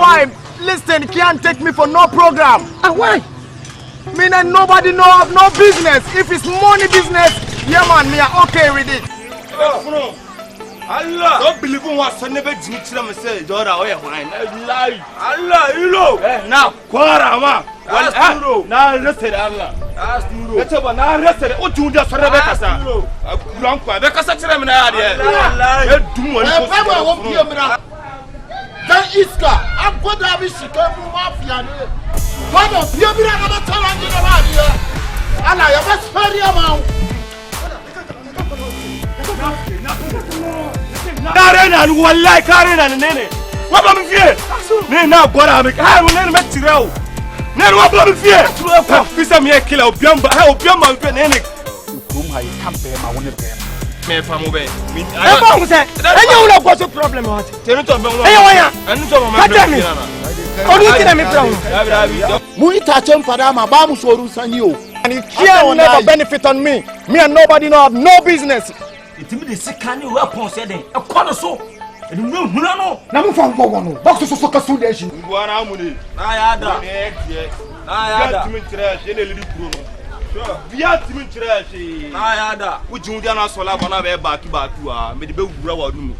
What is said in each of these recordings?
why? Listen, can't take me for no program. Why? Me and nobody know have no business. If it's money business, yeah man, me are okay with it. Allah, don't believe in what son never did to them say, Dora, oh, wine. Allah, you know. Now, Quara, now, listen, Allah. That's about now, listen. Oh, do just for Rebecca. Long qua, because I tell him now, then Iska, I'm going to have a chicken mafia. What of you? I'm not telling you about here. And I have a spare amount. Karena, wallahi Karena nene. What am I here? Ne na bora me. Ha, ne me tirao. Ne what am I here? Fisa me killer obiamba. Ha obiamba me nene. Kum ha kampe ma woni be. Me fa mo be. E ba mo se. Enye wo na go so problem what? Tenu to be wo. Enye wo ya. Anu to mo ma. Oni kina me brown. Mu itachem fada ma ba mu soru sanyi o. And it will never benefit on me. Me and nobody know have no business. It me the second weapon said a corner so. And no, no. Na mu fa ngbo wono. Box so kasu de shi. Ngwana amune. Ayada. Ayada. Timi tire je ne lidi kuro no. Bia timi tire je. Ayada. Ujun dia na sola bana be baaki a me de be wura wa dum.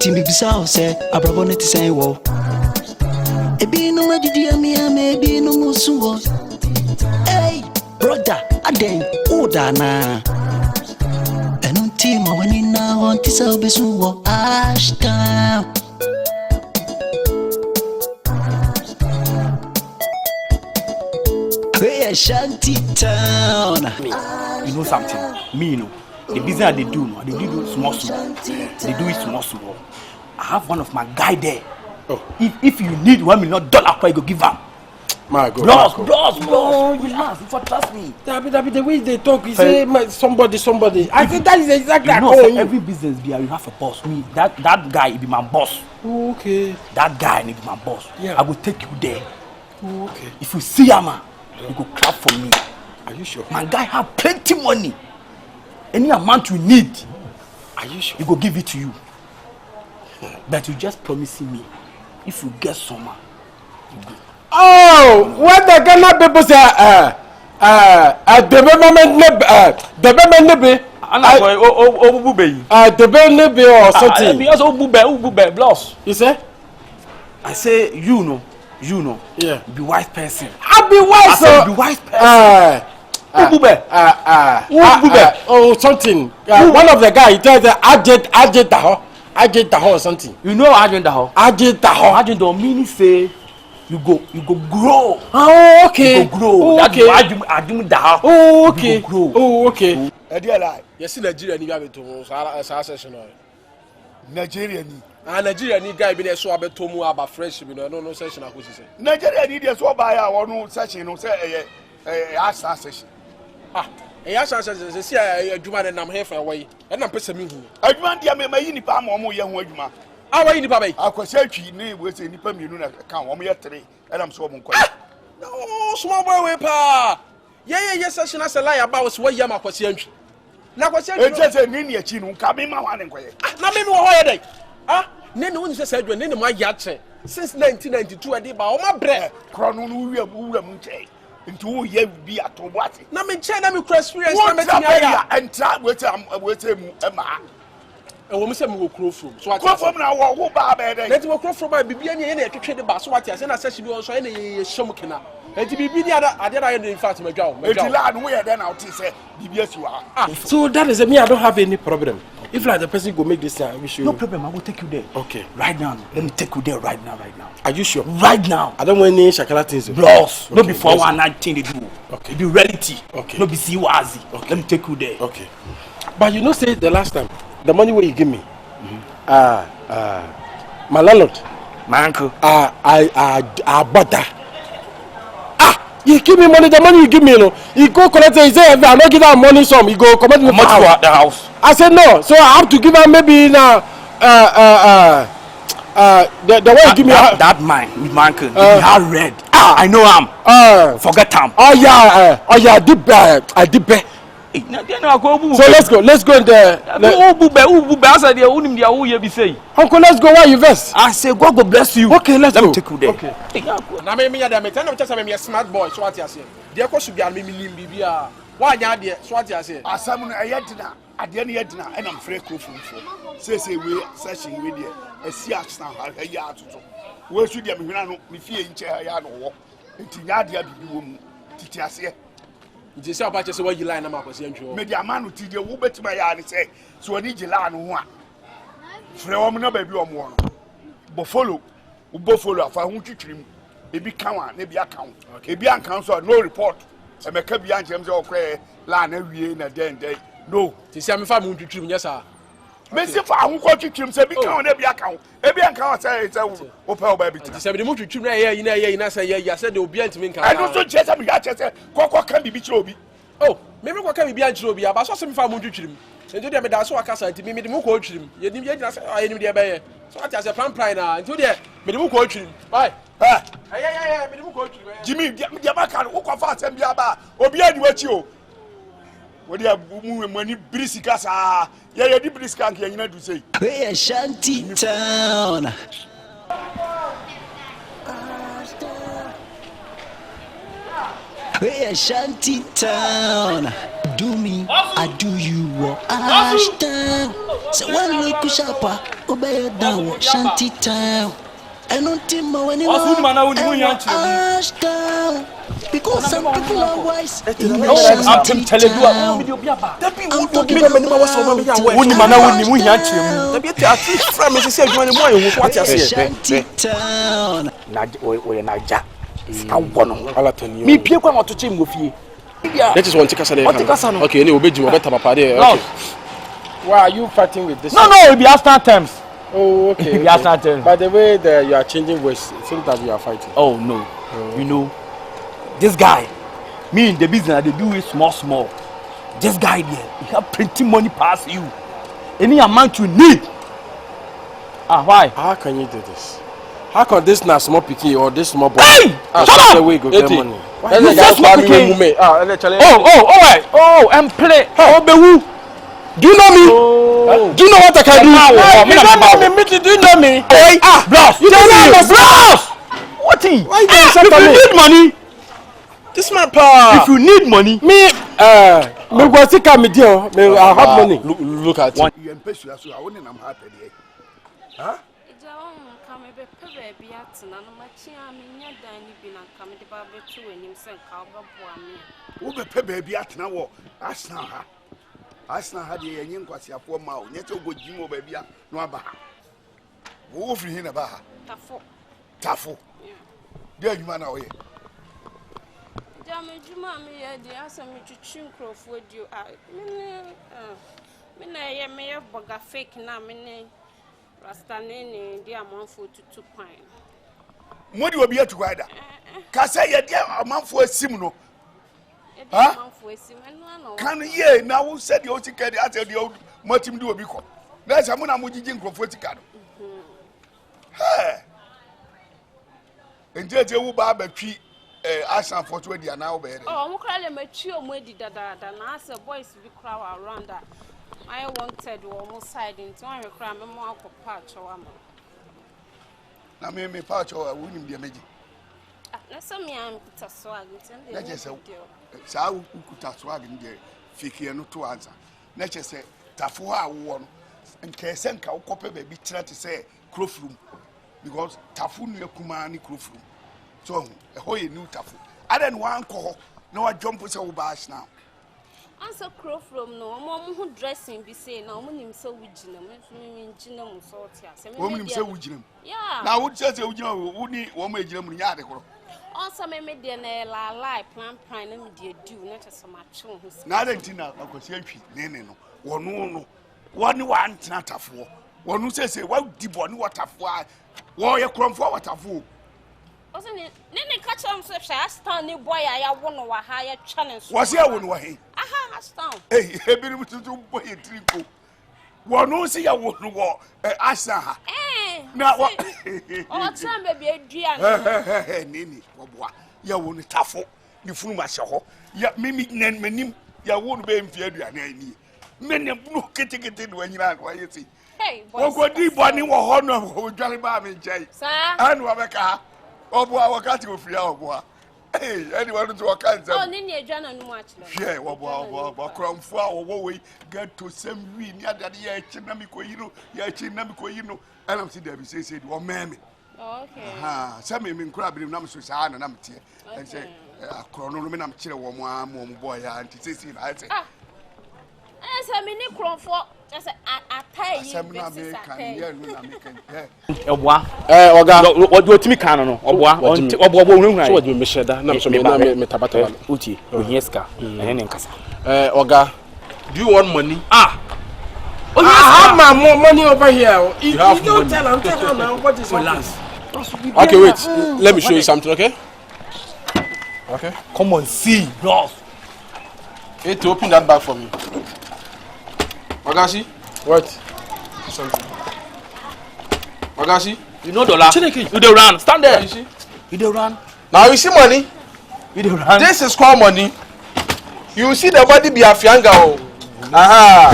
Timmy Bissau say, I probably to say, well, a be no way did maybe no more soon. Hey, brother, I dang, order na. And on team, when you now want to sell this war, Ashtown. Hey, Shanty Town. You know something? Me, you know. The business they do small. They do it small. I have one of my guy there. Oh. If you need $1 million, I go give them. My God. Bros, relax. If you trust me. Dabi, the way they talk, you say somebody. I think that is exactly you know, every business you have a boss. Me, that guy will be my boss. Oh, okay. That guy will be my boss. Yeah. I will take you there. Oh, okay. If you see him, you go clap for me. Are you sure? My guy have plenty money. Any amount you need, are you sure? He go give it to you. But you just promising me, if you get some, you go. Oh, what the Ghana people say? The or something. Because Obube, bloss. You say? I say you know. Yeah. Be wise person. I be wise. I say be wise person. Oh, something. One of the guys, he tells Ajit Daho or something. You know Ajit Daho? Ajit Daho meaning say you go grow. Oh, okay. You go grow. Oh, okay. Ajit Daho. Oh, okay. You go grow. Oh, okay. Yes, Nigeria ni abi to mo sa session no. Nigeria ni. Nigeria ni guy bi na so abeto mu aba fresh bi no session akosi say. Nigeria ni dey so ba ya wonu session no say asa session. Ya session see adwuma na nam hefa wai. E na pese mi hu. Adwuma dia me mayi nipa ma omo ye hu adwuma. Wai nipa bai. Akwasi atwi ni we say nipa mienu na kan omo ye 3. E nam so omo nkwa. No small boy we pa. Yeah session as a lie about what yam akwasi antwi. Na kwasi antwi. E say ni achi no nka me ma hwa ne nkwaye. Na me wo ho ye dai. Ne wonu se say adwuma ne mo aya che. Since 1992 ade ba o ma bre. Kro no wuram nche. Into ye be at what? Na me nche na me cross experience na me tinya and try wait mu ema. E wo me se me wo kro from. So what? Kro from na wo ba be dey. Let wo kro from ba bibia ne ye na twetwe de ba so what ase na session bi on so ye na ye shom kena. Enti bibi ni ade na ye in fact me dwa. Enti la no ye dey na oti say bibia si wa. So that is me, I don't have any problem. If like the person go make this thing, I wish you. No problem, I will take you there. Okay. Right now. Let me take you there right now. Are you sure? Right now. I don't want any shakala things. Bloss. No be 419 they do. Okay. Be reality. Okay. No be siwazi. Okay. Let me take you there. Okay. But you know, say the last time, the money where you give me, my landlord, my uncle, I bought that. You give me money, the money you give me, you know, you go collect it, he say, I'm not giving out money, some, you go commit me to the house. I said no. So I have to give her maybe now. The way you give me that man can have red. I know him. Forget him. Oh yeah, I did bad. So let's go in there. Uncle, let's go. Why you vest? I say God will bless you. Okay, let me take you there. Okay. Now me tell them just I'm a smart boy. So what you say? There should be a me bibia. Why you there? So what you say? Asam no ayedina ade na yedina and I'm free crofo. Say we session we there. Esi Ashtown ha ya atoto. We should there me huna no me fie nche ha ya no wo. Nti nya ade bibi wo mu. Titi ase. Nti say about say what you line na makosi ntwo. Me dia manu ti de wo betima ya ne say so oni gila no ho a. Frɛ wɔn na baabi wɔn wɔ no. Bo follow afa ho twitwirim. Ebi kan wa na ebi aka ho. Ebi ankan so no report. Emeka bi anchem se okwe la na wie na den no. Ti say me fa mo twitwirim nya sa. Me si fa ho ko twitwirim se bi kan na ebi aka ho. Ebi ankan wa say wo pa wo baabi ti. Ti say me mo twitwirim na ye na say ya say de obi antimi nkan. I no so che say me ya che say kokko kan bibi kire obi. Oh, me ko kan bibi ankire obi aba so say me fa mo twitwirim. Nti de me da so akasa nti me de mo ko twitwirim. Ye nim ye gina say aye nim de ba ye. So ati ase plan na nti de me de mo ko twitwirim. Bye. Me de mo ko twitwirim. Jimmy dia maka no ko fa asem bia ba obi ani wachi o. Wo dia mu ani brisika sa ye di brisika nke nyina du sei. We Shanty Town. We Shanty Town. Do me, I do you. Ashtown. So one look sharper, obey down. Shanty Town. I don't think more anyone. Ashtown. Because some people are wise. I'm telling you, I'm talking about that is one Tikasa. Okay, any obey you better papa there. Okay. Why are you fighting with this? No, it be Ashtown terms. Oh, okay. It be Ashtown terms. By the way that you are changing words, it seems that you are fighting. Oh no. You know, this guy, me in the business, they do it small. This guy there, he have plenty money past you. Any amount you need. Why? How can you do this? How can this not small picky or this small boy? Hey! Shut up! Way go get money. You say small picky? Alright. Oh, and play. Oh, Bewu. Do you know me? Oh. Do you know what I can do? You don't know me, do you know me? Hey, Bros! You don't know me, Bros! What thing? Why you If you need money, this man power. if you need money, me go see come deal. Me I have money. Look at it. You empesua so I woni nam happy there. Huh? Wo be pe baabi atena wo Ashtown ha. Ashtown ha de yenyin kwasiafo ma o. Nyete ogojim wo baabi a no aba ha. Wo firi hin na ba ha. Tafo. Dia adwuma na wo ye. Jama adwuma me ye de asami twitwi nkrofo adio me na ye me boga fake na me ne rasta ne di amanfo tutu kwan. Modi obi atukwada. Ka say ye de amanfo asim no. Amanfo asim eno no. Kan ye na wo said the otika de ate de motim de obi ko. Na sa mo na mo gigi nkrofo tika no. Nje wo ba batwi Ashtown for 20 na wo be there. Oh, mo kra le matwi o mo edi dada na ase boys bi kra wa around that. I wanted wo mo side into one kra me mo akopa achowa mo. Na me pa achowa wo nim de meji. Na so me am kuta swag ntende. Na je se sa wo kuta swag nde fiki no to answer. Na je se tafo a wo no nke se nka wo kope ba bi tira te se krofrum because tafo nu akuma ni krofrum. So hoye new tafo. Aden wan ko na wa jump se wo ba Ashtown. Answer crow from no mo who dressing be say na mo nim se wugina me ngina mo so tia se me nim se wugina yeah na wo se wugina wo ni wo ma ejina mu nya ade koro answer me de na la plan na me de do na te so ma twe ho na ade ntina akosi atwi ne no wono woni wa antena tafo wonu se wa di boni watafo a wo ye kromfo watafo o se ne catch am so Ashtown ni boy ya wo no wa ha ya twa ne so wo se wo no wa he Ashtown. Hey, ebi to boy triko. Wonu si ya wonu wo Ashtown ha. Na wa. Oh, try baby aduan. Nini, woboa. Ya wonu tafo. Ni funu ma hye ho. Ya mimi manim ya wonu be mfi aduan ani. Menem no ketekete no anyira no ayesi. Hey, boy. Wo di boni wo ho no wo dwale ba me nchai. Sir. Anu abeka. Oboa wakati ofia oboa. Hey, anyone to wakati. Oh, nini aduan no mu achile. Yeah, wo kramfo a wo we get to some we ni adade ya echi na mikoyino, ya echi na mikoyino. And I'm see there be say wo meme. Okay. Some me nkura bi na so sa na mtie. And say akro no me na mkire wo mo am boy ya anti say na say. Say me ni kronfo, say atai yi Some na me kan ya no na me kan. Oboa. Oga. What me kan no? Oboa. Oboa hunhun. So what me sheda na so me na me tabata. Uti, ohieska. Ene nkasa. Oga, do you want money? Oh, I have my money over here. You don't tell him now what is relax. Okay, wait. Let me show you something, okay? Okay. Come on, see, bros. Hey, to open that bag for me. Magashi, what? Something. Magashi, You know dollar. You dey run. Stand there. You dey run. Now you see money. You dey run. This is called money. You see the body be a fianga. Aha.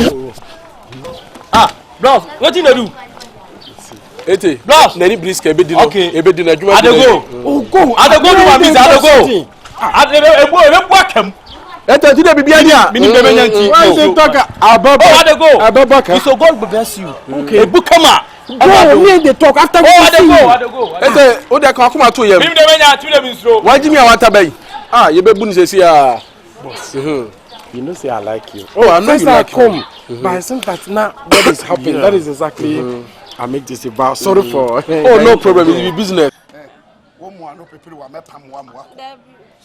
Bros, what you do? Ete. Bros, Nani brisk ebe di no. Okay. Ebe di na juma. I dey go. Oh, go. I dey go do my business. I dey go. I dey go kem. Ete ti dey bibi ania. Mini be menyanti. Why you say talk ababa? Oh, I dey go. Ababa. So God bless you. Okay. Ebu kama. Go, me dey talk after Oh, I dey go. Ete, o dey kan kuma to yem. Mini be menyanti, mini be nsro. Why Jimmy awata bay? You be bu ni say ah. You know, say I like you. Oh, I know you like him. But I think that now what is happening, that is exactly I make this about. Sorry for. Oh, no problem. It be business. Wo mo ano pepere wa mepam wa mo.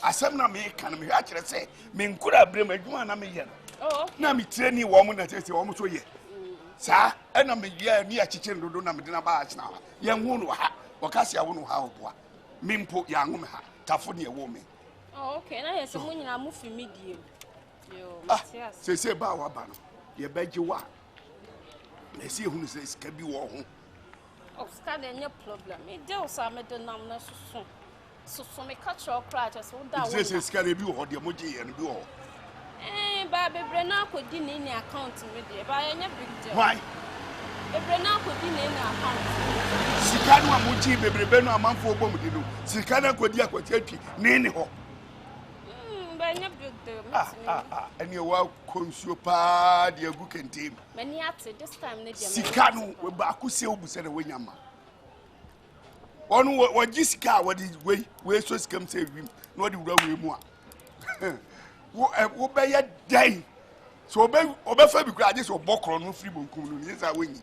Asem na me kan me hwa kire say me nkura brem adwuma na me ye. Oh. Na me training wo mo na say wo mo so ye. Sa e na me ye ni achiche ndodo na me de na ba achina ha. Ye hu no ha. Wo ka sia wo no ha oboa. Me mpo ya hu me ha. Tafo ne wo me. Oh, okay. Na yes mo nyina mo fi medie. Yo, Matias. Say ba wa ba no. Ye beji wa. Na si hu no say ska bi wo ho. Oh, ska dey no problem. E dey o sa me de nam na susu. So me catch your cry just so that one. Say ska bi wo de mo je ye no bi wo. Ba bebre na akodi ni ni account me dey. Ba ye nya big deal. Why? Bebre na akodi ni ni account. Sika no amoji bebrebe no amanfo bom di no. Sika na akodi akwati atwi ni ho. Ba nya big deal. Eni wa konsuo pa de agu kentem. Mani ate this time ne dey. Sika no we ba akuse obuse na wanyama. Onu waji sika wadi we so sikam say wim na wadi wura we mu a. Wo be ye dai. So obefa bi kura ade so bokro no free bonkum no ni sa wanyi.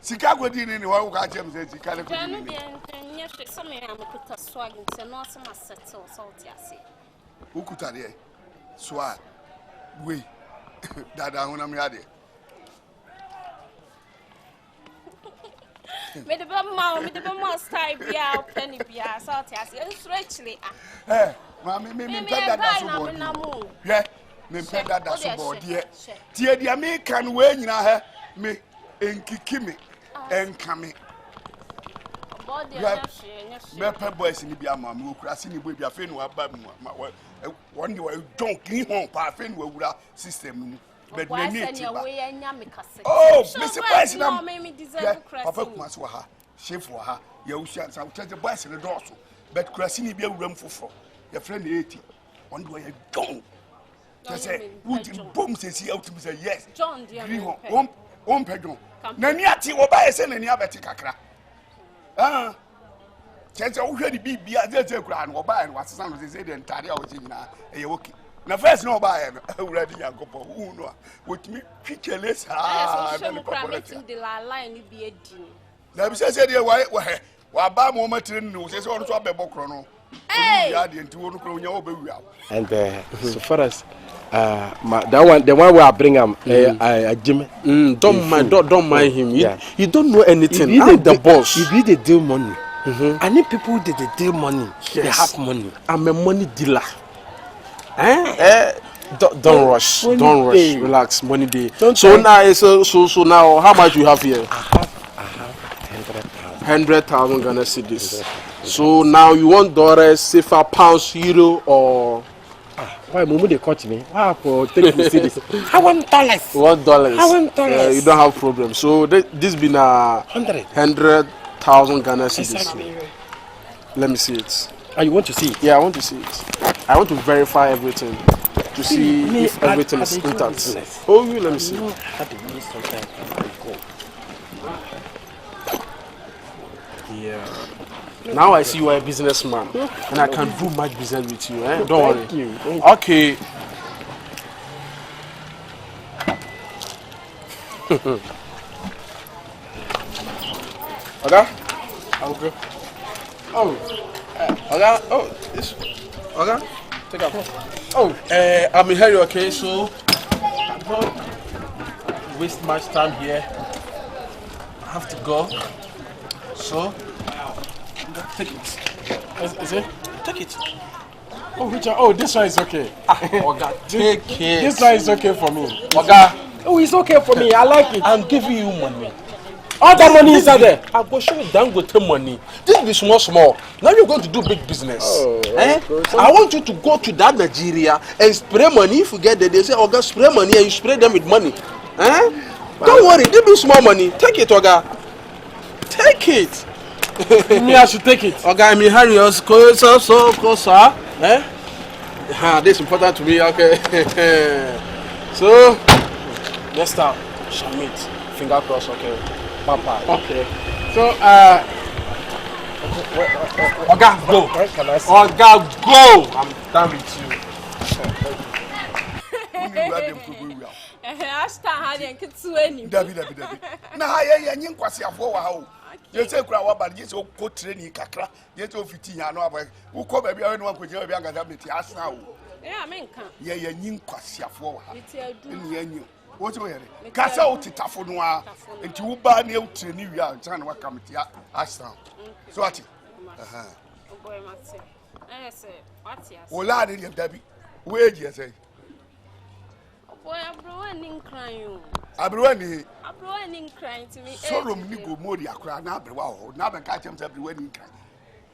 Sika godi ni wa ka chem say sika le ko Janu ni. de nya hwe some am kuta swag nti no so ma settle salt ase. Ukuta de swag we dada hona me ade. Me de be ma style bia penny bia salt ase. It's actually Me peda so board. Yeah, me peda so board here. Tie dia me kan we nyina ha me enkiki me enkame. Body Me pe boys ni bia ma me okura si ni boy bia fe no aba mu one day we don clean home pa fe no wura system no mu. But me need to. Oh, Mr. President. Papa Kumas wa ha, chef wa ha, ya usia sa the boys in the door so. But Krasini be wuram foforo. Your friend 80. On do you don't. Just say, would you boom say out to say yes. John dear. On pedro. Nani ati oba ese nani abeti kakra. Chance o hwe di bibia ze kura no oba no asesa no say the entire o che nyina e ye okay. Na first no oba e no awurade yankopo hu no a wotimi twikele saa na the line ni bi edi. Na bi say dey wa ba mo matire no say on so abebokro no. Ya de nti wo no kro nya wo be wia. And so far as the one where I bring him, Jimmy. Don't mind him. You don't know anything. If I'm the boss. If you the deal money, I need people that they deal money. They have money. I'm a money dealer. Don't rush. Don't rush. Relax. Money day. So now, so now, how much you have here? I have 100,000 Ghana cedis. So now you want dollars, safer pounds, euro, or why Mumu they cut me? Why for take me cedis? I want dollars. $1. I want dollars. You don't have problem. So this been a 100,000 Ghana cedis. Exactly. Let me see it. You want to see it? Yeah, I want to see it. I want to verify everything to see if everything is intact. Oh, let me see. Yeah. Now I see you are a businessman, and I can do much business with you. Don't worry. Thank you. Okay. Okay. Okay. Oh. Okay. Oh. This. Okay. Take up. Oh. I'm in hurry. Okay. So I don't waste much time here. I have to go. So. Take it. Is it? Take it. Oh, which one? Oh, this one is okay. Oga, take it. This one is okay for me. Oga. Oh, it's okay for me. I like it. I'm giving you money. All that money is there. I go show you Dangote money. This be small. Now you're going to do big business. I want you to go to that Nigeria and spray money. If you get there, they say, Oga, spray money, and you spray them with money. Don't worry, this be small money. Take it, Oga. Take it. Me, I should take it. Okay, I'm in hurry. Sir. This is important to me. Okay. So, next time, shall meet. Finger crossed. Okay. Bye. Okay. So, Oga, go. Oga, go. I'm done with you. Ashtown had a kid to any. David. Now, I ain't quite a for you say, Crowd, but you so put training Kakra, yet over 15 years. Who come baby, I don't want to go back at the Ashtown. Yeah, I mean, come. Yeah, you quite a for her. It's What's your Castle Titafonua and you ban you to New York and what come to Ashtown. So what? Boy, Matty. I say, what's yes? Oh, lad, in Debbie. Where do you say? Boy, I'm running crying. I'm running crying to me. Sorrow me go more the Accra, now, now the catch him every wedding cry.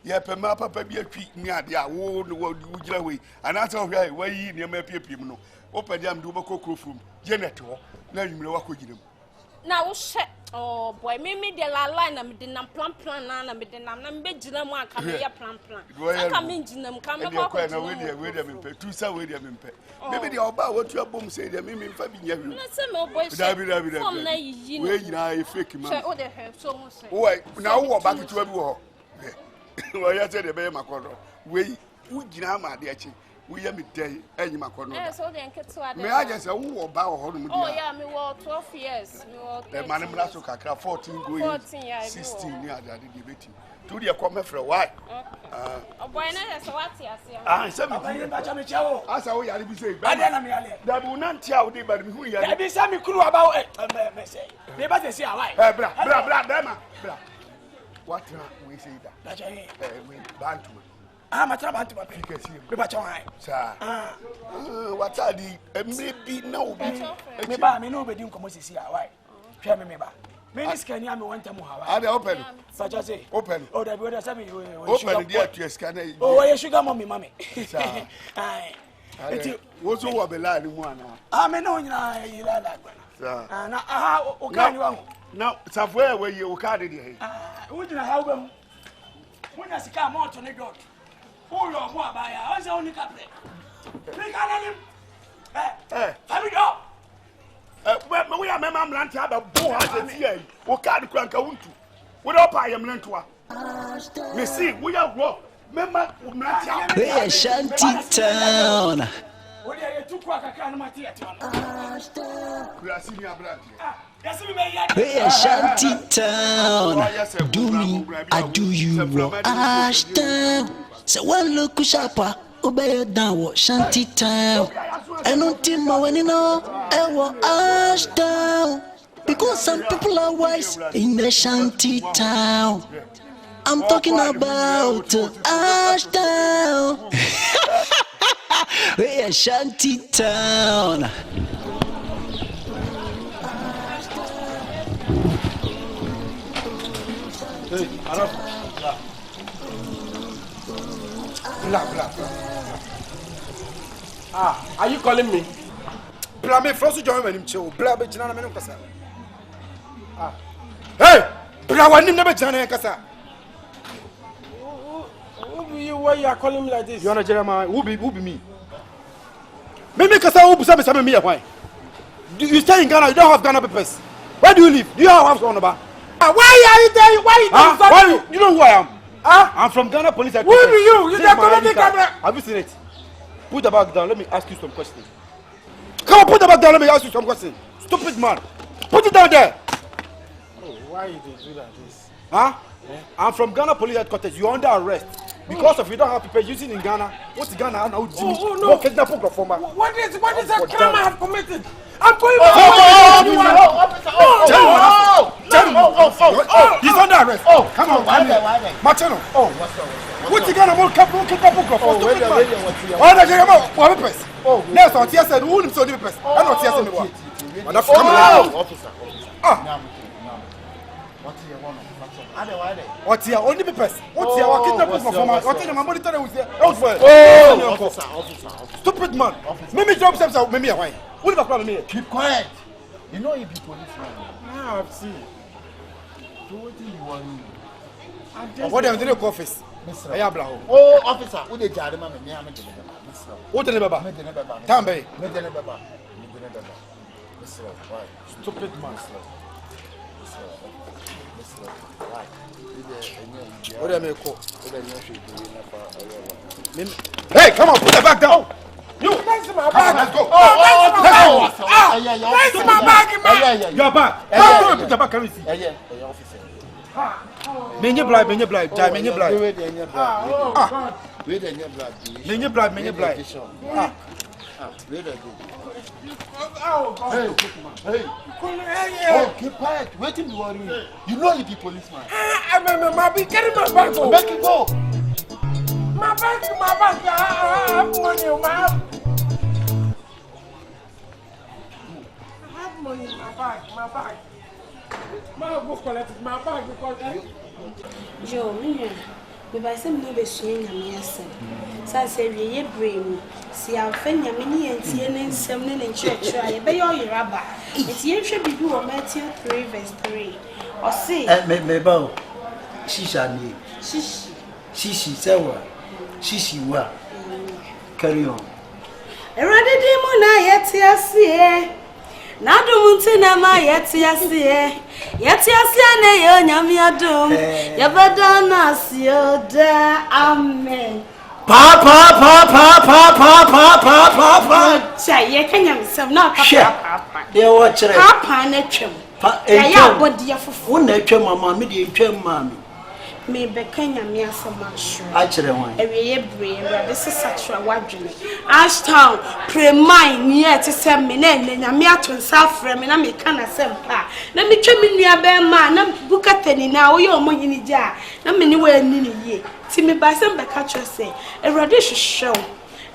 Yeah, Pema Papa be a treat me at the old world away, and that's all right. Why you near me people? Open them do Boko from Janet, now you know what could you. Now, shut. Oh, boy, maybe the line I'm the plan, and I'm the number Jinam come here plan. Come in Jinam, come up with them, two sell with them. Maybe the about what your bomb say, the mimi for being you. Where you are a fake man. Oh, now what back to every war? Well, I said the Bay Macron. We Jinama, the Achi. We are midday, and you Macron. May I just say, who about home? Oh, yeah, me 12 years. The man in Blasoka, 14 going 16 years. I did debate him. To the comment for a while. Oh, boy, that's what I said, as I will say, that will not tell you, but who you are. There's some clue about it. They better say, blah. What we say that? We Bantu. I'm a trabantu, but you can see him. Sir, what are the maybe no, maybe I mean, nobody come to see our wife. Tell me, maybe can you want to move? Are they open? Such as say, open. Oh, the brother, some open the air scanner. Oh, you sugar, mommy. What's over the line? I mean, no, you like that. Now, somewhere where you carry it. Wouldn't I help them? When I see come out on the door. Oh, you're what by us only captain. We got him. Let me go. We are Mamma Land to have a boy as here. What can't crank a wound to? What up I am learned to? We see, we are raw. Remember, Hey, Shanty Town. What are you two quack a can of my theatre? We are seeing your brand. Hey, Shanty Town. Do me, I do you. Ashtown. So one look sharper, obey down Shanty Town. And on Timber when you know, Ashtown. Because some people are wise in the Shanty Town. I'm talking about Ashtown. Hey, Shanty Town. Hey, Arab. Blah. Ah, are you calling me? Blah, me frozen join when him chill. Blah, but Jana Menokasa. Ah. Hey! Blah, one never Jana Kasa. Why you are calling me like this? You are Jeremiah. Who be me? Maybe Kasa who be some me why? You stay in Ghana, you don't have Ghana papers. Where do you live? Do you have house on the bar? Why are you there? Why you know who I am? I'm from Ghana Police Who are you? You just come the camera. Have you seen it? Put the bag down. Let me ask you some questions. Come on, put the bag down. Let me ask you some questions. Stupid man. Put it down there. Oh, why you do like this? Huh? Yeah. I'm from Ghana Police Headquarters. You're under arrest. Because of you don't have people using in Ghana. What's Ghana? No. What is a crime I have committed? I'm going to he's under arrest. Come on, why? Machano. What's the Ghana? Next on TSN, who is on the papers? I'm not TSN anymore. What's your only papers? What's your kidnapping performance? What's your monitor with the stupid man. Maybe job steps out, maybe why? What about me? Keep quiet. You know you be policeman. Ah, I've seen. So what do you want? What am I doing in the office? Oh, officer, who the jarima me am the Mr. What the baba? Me the baba. Tambe. Me the baba. Mr. Why? Stupid man. Mr. Why? What am I call? Hey, come on, put the bag down. You. Let's my bag. Let's go. Let's my bag. Your bag. Put the bag. Can we see? Officer. Menye blind. Menye blind. Hey. Oh, keep quiet. Wait till you worry. You know you be policeman. I'm carry my bag. Make it go. My bag. I have money, I have money in my bag. My book collected my bag because Joe, me by some never swing a measure. So say, ye bring, see our friend Yamini and TNN 7 and church, I obey all your rabbi. It's you should be do Matthew 3 verse 3. Or say, me bow. Shisha ni. Shishi sewa. Shishi wa. Carry on. A rather demon I yet see. Nadumuntina ma yetiasie ne yo nyamiadum yabadana sioda amen Pa say kanyam sem na papa de wo kire papa na twem ya body afofo wo na twem mama me de twem mama me be kanyam ya samasho a kire wan ewiye bre this is sexual wadwene Ashtown pre-mine near to send me nyame atonsa frɛ me na me kana sempa na me twa me nua be ma na bukatani na wo ye omonyini gya na me ni wa ani ne ye ti me ba sem be ka twa se Awurade hwehwɛ wo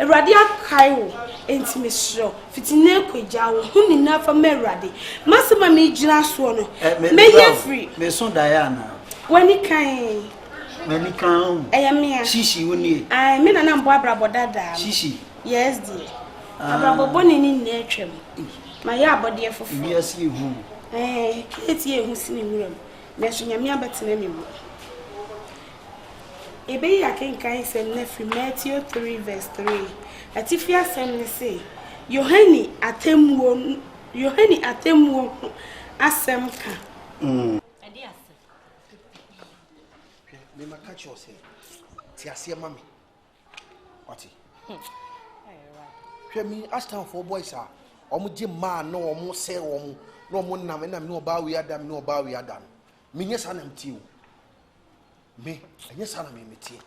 Awurade akai wo enti me hwehwɛ fitine kwagya wo hu ni na fa me Awurade masema me gyina so no me ye free me so Diana wani kan Shishi woni ai me na na mbo abrabo dada Shishi yes dear abrabo boni ni na atwam ma ya abode fofo yes ehu keti ehu sini muram na so nyame abetena me mu ebe ya kenkan sem na free Matthew 3 verse 3 atifia sem ne say Yohani atemuo asem ka me catch you say tiasia mami wati me Ashtown for boys are omo je man no omo say omo no omo nam na me no ba we adam no ba we adam me nyesa nam tie me nyesa na me metie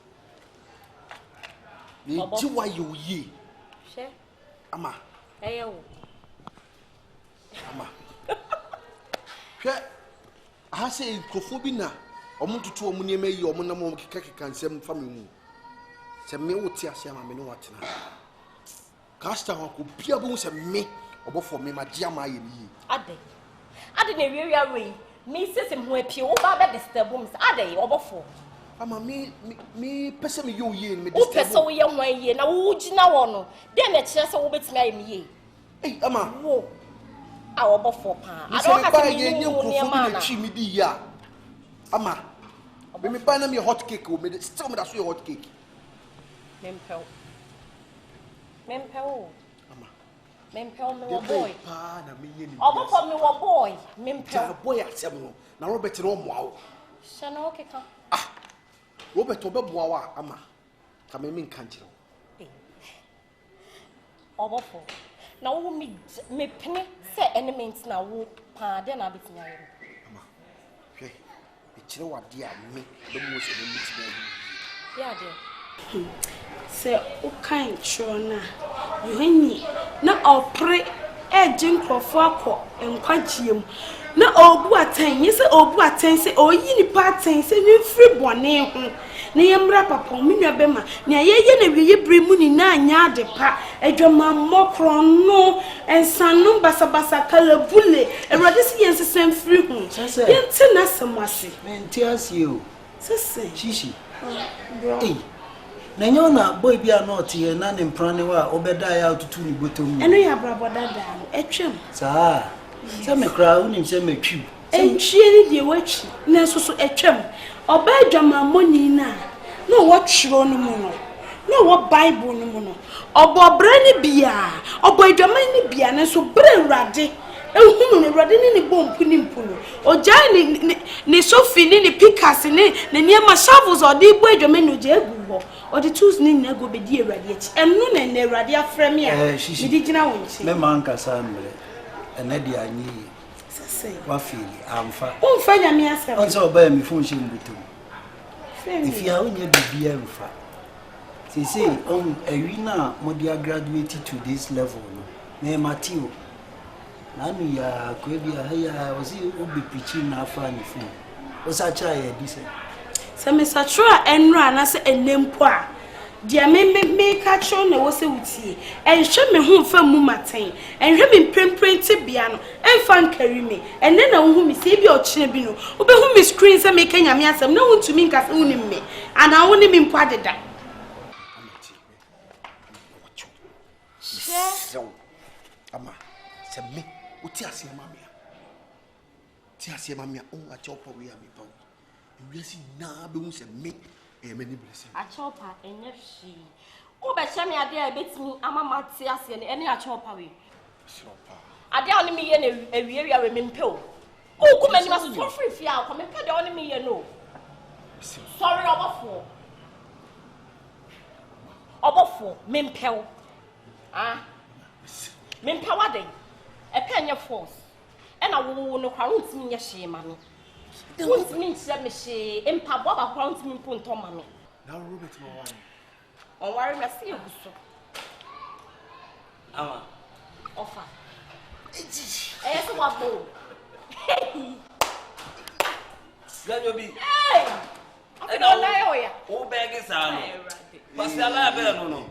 me ji wa yo ye she ama eyo ama she ha say nkrofo na omo tutu omo niema yi omo nam keka nsem fa me mu se me wote ase ama me no watena Ashtown ko bia bo se me obofo me magia ma ye mi ade na wiawia we me sesem ho apie wo ba be disturb me ade obofo ama me pese me yo ye me disturb wo pese wo ye ho ye na wo gina wo no de na kire se wo betimi aye me ye ama wo a obofo pa ado ka se me nko fu me chi me di ya ama me ba na me hot cake o me still me da so hot cake mempel Mempel me wo boy. Pa na me ye ni. Obo for me wo boy. Mempel boy asem no. Na Robert no mo awo. Sha na okeka. Robert obeboa wa ama. Ka me nka nkire. Obo for. Na wo me pene se element na wo pa de na betinya ye. Ama. Hwe. E kire wa de a me do mo se me betinya ye. Ya de. Se o kan chona yohani na opre ejin krofo akọ enkwagiem na obu atan yese obu atan se oyi ni paten se ni free bone ho na yemra papa o menua bema na yeye na wiye bremu ni na anya ade pa edwama mokro no ensanu basabasa kala bule erade si yensesem free ho yente na samase menti asio sese shishi Nanyo na boy bia not here na ne mprane wa obeda ya tutu ni botom eno ya braboda da etwem saa se me kra unim se metwi entwie ni de wachi na soso etwem oba adwama moni na wo twiro no mu no na wo bible no mu no obo bra ni bia obo adwama ni bia na so bra urade ehunu no urade ni bompu ni mpuno oja ni sofi ni pikas ni niema shovels odi bo adwama ni oja egubo or the tools ni na go be di erade achi enu na na erade afrem ya me di gina wonchi me manka samre ene di anyi sese wa fili amfa umfa nya me asem onso oba mi fun shim butu ifia onye bibia mfa sese on ewi na mo dia graduate to this level no me matio na mi ya ko bia ya osi obi preaching na afa ni fun o sa cha ya di se se me satra enra na se enempo a dia me catcho na wo se wutie enhwe me ho fa mu maten enhwe me premprenti bia no emfa nkari me enne na wo hu me se bi o kire bi no wo be hu me screen se me kanya me asem na wo ntumi nka se wo ni me ana wo ni me mpo adeda ama se me uti ase mamia ti ase mamia o a chopo we am pa we si na be hu se me e me ni blessing a chopa enye hwi wo be hye me ade a betimi amama ti ase ne ene a chopa we chopa ade a oni me ye na ewiewia we me mpeo o ku mani maso for free fi a ko me pe de oni me ye no sorry obofo me mpeo me mpeo ade e pe enye force ena wo no kwa ntimi nye hye ma me what's mean to me she empa bo ba kwa ntimi mpo nto ma me na Robert no wani on worry me see eguso ama offer eh so wa bo ganyo bi I don't know ya o beg sa no pasi ala be no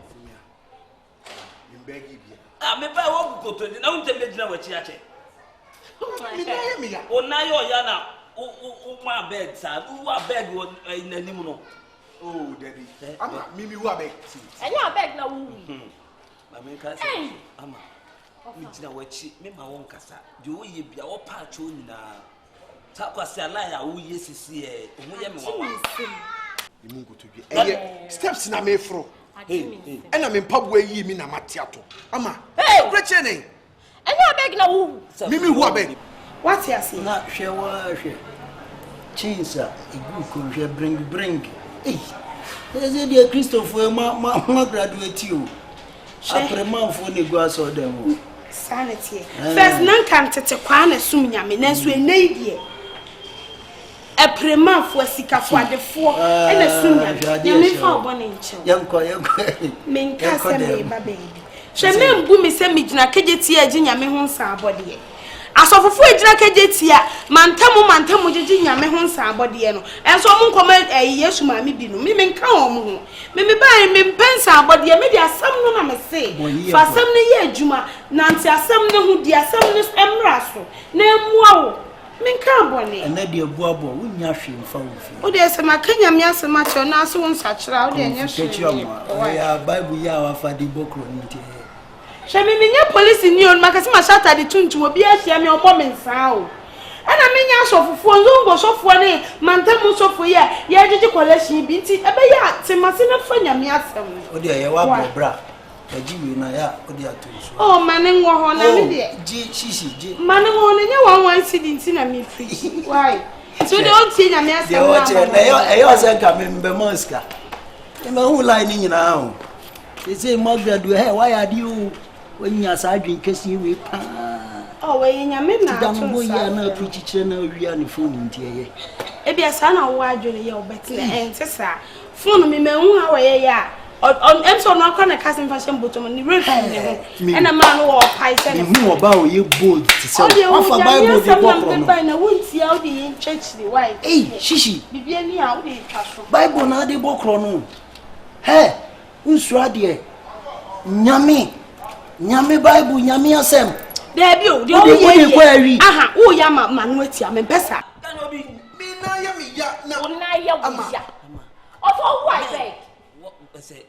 mbegi bia me ba wo bukoto ni na unte medina wachi ache mi na ye mi ya o na yo ya na o ma beg sa o beg wo na nimu no oh daddy ama mimi wo abeg enya beg na wu ma me ka say ama mi dina wachi me ma won kasa de o ye bia wo pa cho nyina ta kwase ala ya wo ye sisi e o mo ye me wawa ni mungu to bi eye steps na me fro ena me mpabo yi mi na matiato ama preche ne enya beg na wu mimi wo abeg what you say na hwe chinsa igu ko hwe bring eze dia Christopher ma graduate o aprema fo ne go aso dem sanity first nan kan tete kwa na sum nyame na so enei aprema fo sikafo adefo ena sum nyame fa obone nche yanko men ka se me ba baby she me mbu me se me gina kejeti agi nyame ho nsa abode Asofofo ejina kejetia mantamu jeje nyame ho nsabode no enso mo nkoma Yesu maami bi no me nka wo mo ho me ba me mpensa abode me di asam no na me se fa asam ne ye adwuma nanti asam ne ho di asam ne emra so na emua wo me nka abone ena de abuabo wo nya hwe mfa wo fi wo de se makanya me asema che na so won sachira wo de nya hwe ya bible ya wa fa di bokro nti Shami minya police ni on makasi ma shata di tuntu obi ahia me obo me nsa o ana minya sofofo nzongo sofo ne mantamu sofo ye jeje collection bi nti ebe ya temase na fa nyame asem o de ye wa bra ajiwi na ya o de atunso oh mane ngo ho na me de ji shishi ji mane ngo ne nya wan sidi nti na me free why so de on ti nyame asem na o che na yo se ka me mbe moska e ma hu line nyina ho se mo gradu he why adi o Onya sadwin kesi we pa oh we nyame na atun sa na preachire na wia ne phone ntie e bia sa na wo adwene ye obetile ente sa phone me mehu ha we ya on emso no akọ na kasim fashion bottom ni refund ne ho e na ma no wo pai se ne hu oba o ye bold ti se afa bible de bokro no na wonti a wo de church the why shishi bibia ni a wo de twaso bible na de bokro no he unsu ade Nyame Bible nyame asem there be o de o ye aha o ya ma no atia me pesa dan obi mi na ya mi ya na na ya wo ya of all why say what say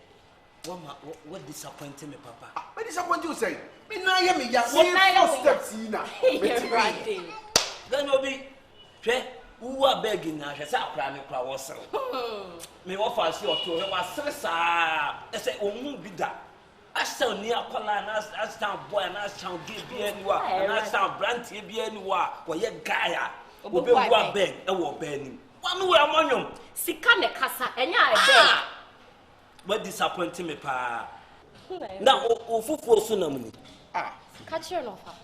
what disappointed me papa what disappoint you say mi na ya mi ya what steps na right dan obi hwe wo beg na hwe sa akra me kra wo sew me wo fa si oto he wa sere sa say omu bi da Ashtown near Kola, Ashtown boy, and Ashtown gay anywhere, and Ashtown brandy be anywhere, or yet Gaia, will be one beg, and will burn. One way among them. Sikane Casa, and ya what disappointing me, pa. Now, Ufu for Sunamuni. Catch your offer.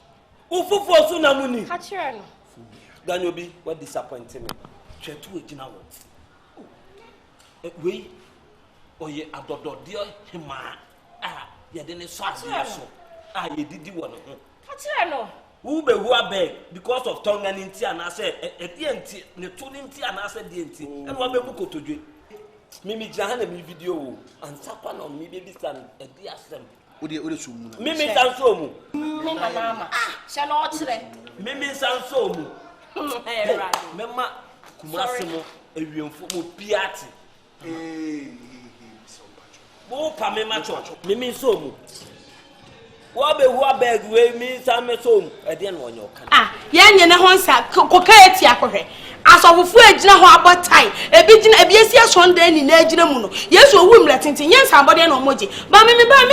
Ufu for Sunamuni. Catch your Then you'll be what disappointing me. Try to it now. We or ye adodo dear him. Ya dene so so ye didi wo no Catch no who be who abeg because of tongue and nti and say e die nti ne to ne nti and say die nti e no be bu kotodwe mimi jana mi video o ansa kwa no mi be bisan e di asem ode so mu mimi san so mu mi na mama sha no kire mimi san so mu eh right mema kumase mo ewiemfo mo piati Bo pa me macho me so mu wo be hu abeg we mi sa me so mu e de na onyo kan ye nye ne ho nsa koka eti akohwe asofofo agina ho abotai ebi gina ebi esi asonda ni na agina mu no yesu owu mle tintin ye nsa abode na omoje ba me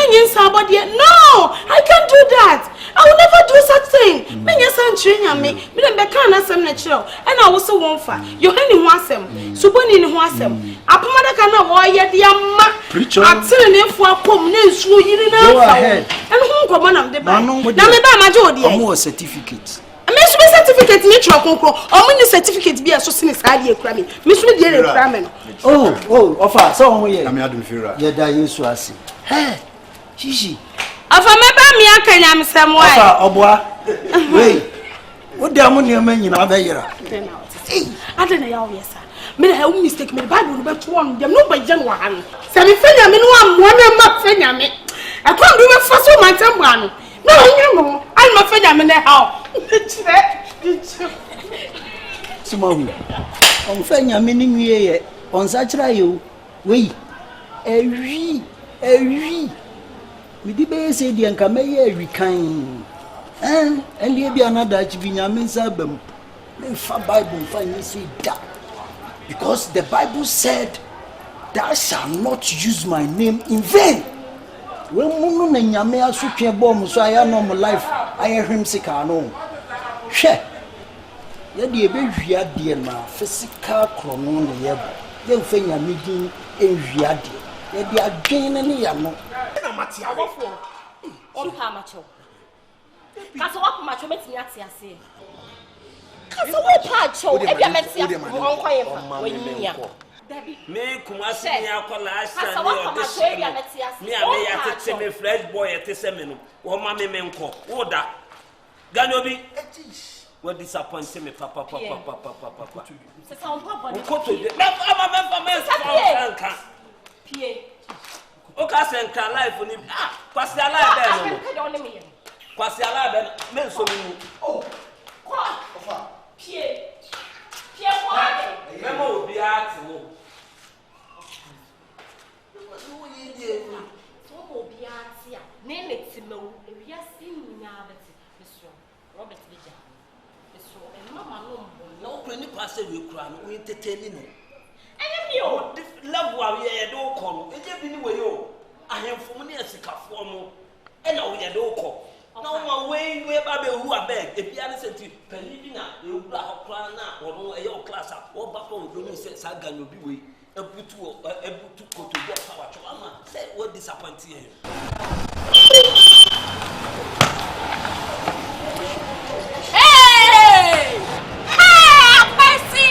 nye nsa abode no I can't do that I will never do such thing me nye san chiri me dem be kan asem na chiro e na wo se won fa yohani ho asem suboni ni ho asem apomada ka na wo ye de amma atire ne fu akom na nsuo yiri na fa en ho nkomo na me ba na me ba maje odi omo certificate me certificate ni tro konkro o me certificate bi eso sine sa de ekura me me so de ekura me no ofa so ho ye na me adum fira ye da yesu ase he shishi afa me ba me akanya me sem why afa oboa wey wo da mo ne ma nyina ba yira ade na ya wo yesa me na have mistake me bible no be to on dem no ba jan wa han se me fanya me no ammo na ma fanya me akon do me faso ma tamba no no nyimo an ma fanya me na ha Sumahu. On fanya me ni nwie ye. On sa kira yo. Wei. Ewi. Mi di be se di anka me ye ewi kan. Ende bi anada chi bi nyame nsa bam. Me fa Bible fa ni say da. Because the Bible said, "Thou shalt not use my name in vain." When munu na nyame asotwe bom so aya no mo life aye hwem sika no. Hwe ye de ebe hwia de na physical chrono ne ye bo ye mfa nyame din ehwia de ye de adwen ne ya no na mati awofo on pa macho kaso wa pa macho metimi ate ase kaso wa pa cho e bia meti on kwaye fa wanyia me kumasi ni akola asha ni audition me ame ya tete me fresh boy ete se me no wo ma me nko wo da Ganyobi. What disappoints me, papa. C'est ça, on peut pas. Okay, send can life for him. Kwasi alive there. Kwasi alive men so me. Oh. Kwa. Pie kwa. Memo obi ati wo. No ye dey. So obi ati a. Ne leti mewu. Ewia si nya beti. Eso. Robert Bija. Eso. E mama no mbo. Na okra ni pa se we kura no we entertain no. Enye mi o. Level a ye do ko no. Eje bi ni we yo. Ahemfo ne asikafo mo. E na we ye do ko. Na one way ba be hu abeg. E bia ne senti pani bi na e wura hokra na wono e yo class a wo ba ko do ni se sa Ganyobi we. Ebutu koto go power cho ama. Say what disappoint you. Hey! Akwasi!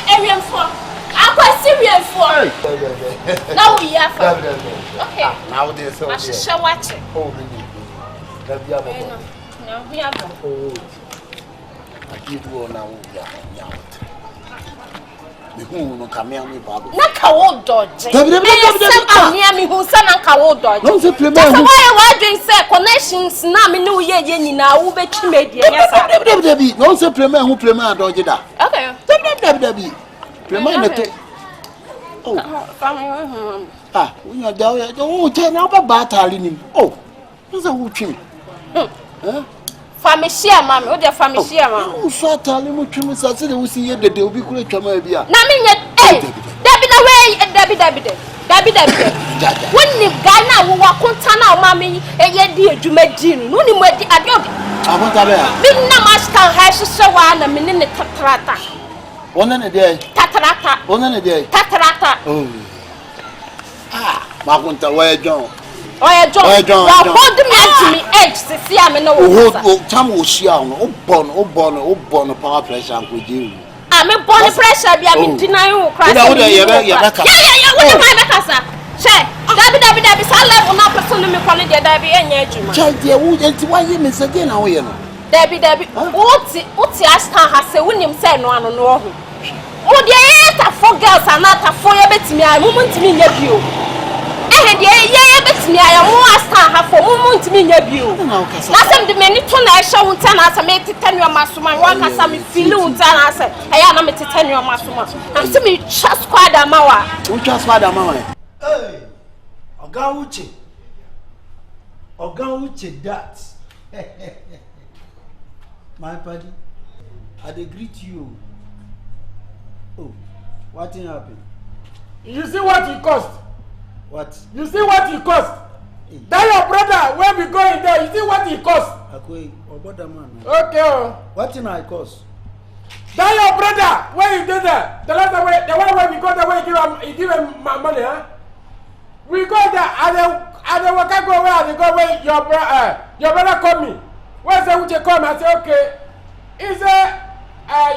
Area 4. Akwasi area 4. Now we are for. Okay. Now there's so. I should watch it. Oh, really? That be able. No, we are. Oh. I give you now. No camera me babu. Na kawo dodge. Near me who son and kawo dodge. No say play. That's why I doing say connections na me no ye nyina wo be twi media yes. No say play who play man dodge da. Okay. Play man to. Oh. Ah, we are there. Oh, je na ba batali nim. Oh. No say who twi. Famishia mama, o de famishia mama. O so atale mo twimi sa se de wo si ye dede obi kura twama bia. Na me nye Dabi the way Dabi. When you Ghana wo wakonta na o mama yi eye di adwuma di no. No ni mo di ade obi. Akonta be ya. Me na master ha hyehyɛ wa na me ne tatrata. Wona ne de. Tatrata. Wona ne de. Tatrata. Oh. Ah, makonta wa John. Oya John. Wa hold me to me edge se see am na wo. Oh, time wo shia no. O born power pressure an kwaje. Ah, me born pressure bia me deny wo crash. Wo de ye be kasa. Yeah, wo de be kasa. She, Dabi sa level na person me kwale de Dabi enye adwuma. Child de wo enti wa ye me se de na wo ye no. Dabi. Uti Ashtown ha se wonim se no ano no ho. Wo de ye ta for girls anata for ye betimi a mumu ntimi nya bio. De ye betimi aya mo Ashtown ha for mumu ntimi nya bio. Na sem de meni to na ehye wo nta na asa me tetanu amasoma wa kasa me feel wo nta na asa eya na me tetanu amasoma. Na se me twa squad amawa. Wo twa squad amawa. Hey, Oga Uche that. My buddy, I dey greet you. Oh, what thing happen? You see what it cost? What? You see what it cost? Hey. That your brother, when we go in there, you see what it cost? Okay, brother man. Okay. What thing I cost? That your brother, when you did that, the last way, the one where we go, the way you give him money, huh? We go there, and then we can go where they go where your brother called me. When say Uche come, I say okay. He say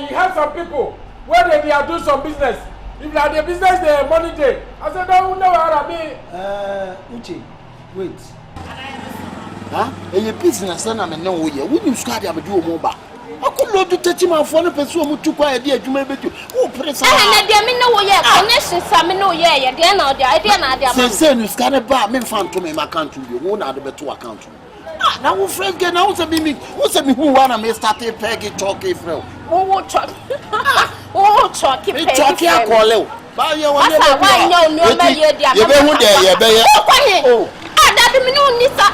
you have some people where they are doing some business. If they are the business, the money day. I said don't know what I mean. Uche, wait. Huh? And your business na me no ye. We nim squad am do mo ba. Akulo do tati man for no person mu tu kwa e dia adwuma betu. Wo presa. Na dia me no ye connection sa me no ye dia na dia na dia. Say no scan ba me fan to me my account you. Wo na do beto account. Ah, na wo friend get na wo say me who wanna me start peg it talk e friend. Wo talk. Wo talk e peg. Talk ya call e. Ba ye won dey. Asa wa nya onu ma ye dia. Ye be hu dey ye be ye. Oh. Ah, Dabi me no ni sa.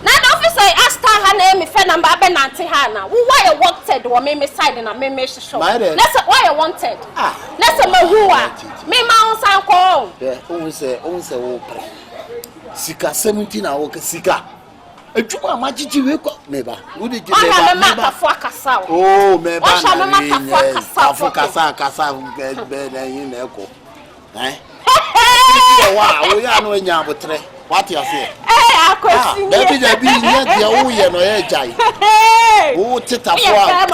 Na the officer Ashtown ha na me fe number be nante ha na. Wo why you wanted wo me side na me show. Let's why you wanted. Let's me who are. Me ma unsan ko. Yeah, who say wo pre. Sika 17 na wo sika. Etuma majiji we ko meba. Wo de je meba. Oh, meba. Kasa be na yin na ko. Wow, we are no nya botre. What you say? Akwasi. Dabi nya dia wo ye no ye jai. Wo teta fo a.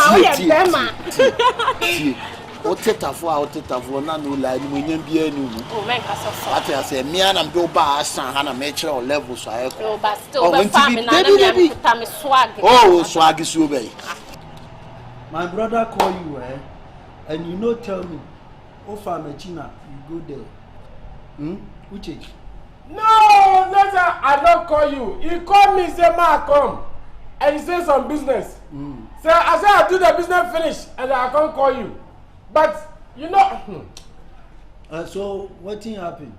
otetafu na no la ni munyam bia ni mu. Oh men ka so. What I say me and am do ba asan ha na me kire o level so aye. Oh but still be farming na me put me swag. Oh swag so be. My brother call you and you no tell me. Oh farm China, you go there. Uche. No, I don't call you. He called me, say, Ma, come. And he said some business. So I said, I'll do the business finish, and I can't call you. But, you know... So, what thing happened?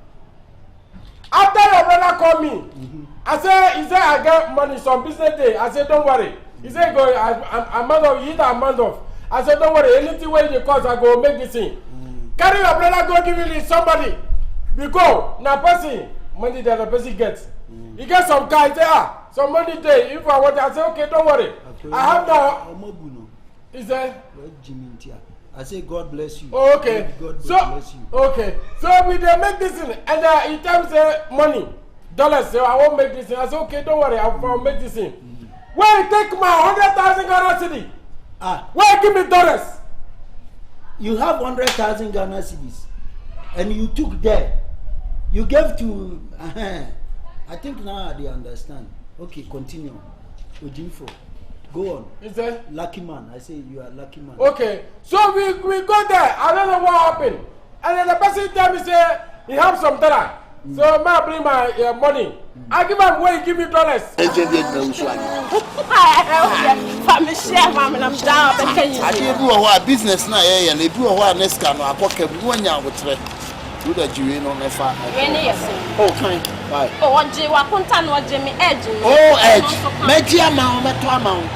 After your brother called me, he said, I get money, some business day. I said, don't worry. He said, go, a month of, a month of. I said, don't worry, anything where they cost, I go make this thing. Carry your brother, go give it to somebody. We go, now person, money that the person gets. He gets some car, he say, some money day. If I want, I say, okay, don't worry. I have now. He said, I say, God bless you. Oh, okay. God bless you. Okay. So we they make this thing, and he tells me money, dollars. So I won't make this thing. I say, okay, don't worry, I'll make this thing. Where you take my 100,000 Ghana cedi? Where give me dollars? You have 100,000 Ghana cedis, and you took there. You gave to. I think now they understand. Okay, continue. Ojinfo, go on. Is there? Lucky man. I say you are lucky man. Okay, so we go there. I don't know what happened, and then the person tell me say he have some dollar. So I bring my money. I give him where he give me dollars. I do business now, and they do what next can I pocket one year with do the jury no never. Oh, kind. Right. Oh, what Jay Wakuntan or Jimmy Edge? Oh, Edge. Metia Mount, Metua Mount.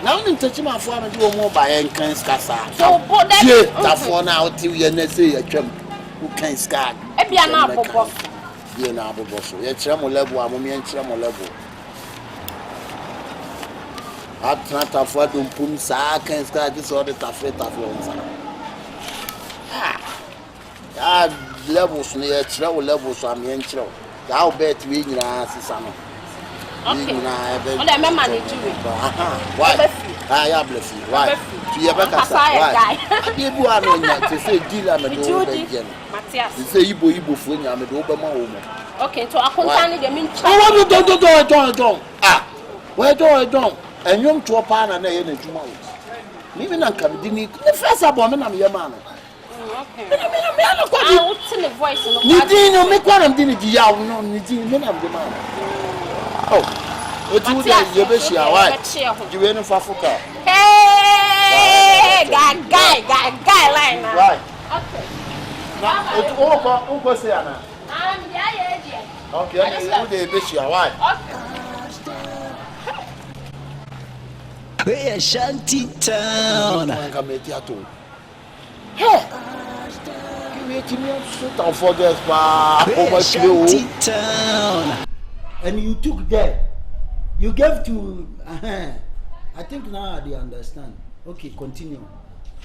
Now in touch my farm and do more by Encan's Casa. So, put that for now till you say a jump who can scar. If you are not a boss, you're not a boss. You're Tramo level, I'm a Tramo level. I've not a for to pum sack and scar this or the taffet of levels near travel levels. I'm in trouble. I'll bet we in our Sisano. Okay, I money to it. Why? I bless you. Why? To your back, I give you a to say, deal, I'm a do Matthias. You say, you for I'm a do Obama. Okay, so I can't the mean. Don't. Where do I don't? And young to a pan and a 2 months. Even I come, didn't the first abomin of your man. Okay. I'll send a voice in the didn't make one of the yaw, no, you didn't have the man. Oh, what do you wish you are white? You ain't for Fuka. Hey, guy, line. Right. Okay. Now, it's all for Siana. Okay, you wish you are white. Hey, Shanty Town. Hey! And you took there. You gave to. I think now they understand. Okay, continue.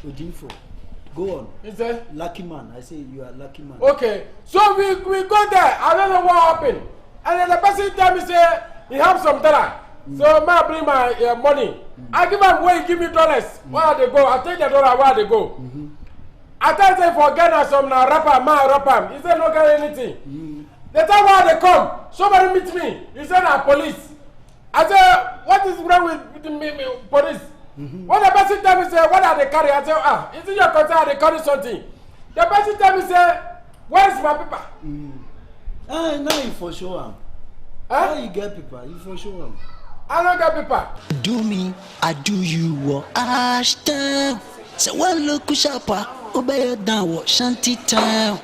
Ojinfo, go on. Is there? Lucky man. I say you are lucky man. Okay, so we go there. I don't know what happened, and then the person tell me say he have some dollar. So I bring my money. I give him where he give me dollars. Where they go? I take the dollar. Where they go? I can't say for Ghana some now rapper. He said no get anything. The time where they come, somebody meet me. He said I'm police. I said what is wrong with me police? When the person tell me say what are they carry? I say is it your concern they carry something? The person tell me say where is my paper? Now you for sure. How you get paper? You for sure. I don't get paper. Do me, I do you. Ashtown. So one look sharper. Obey down Shanty Town.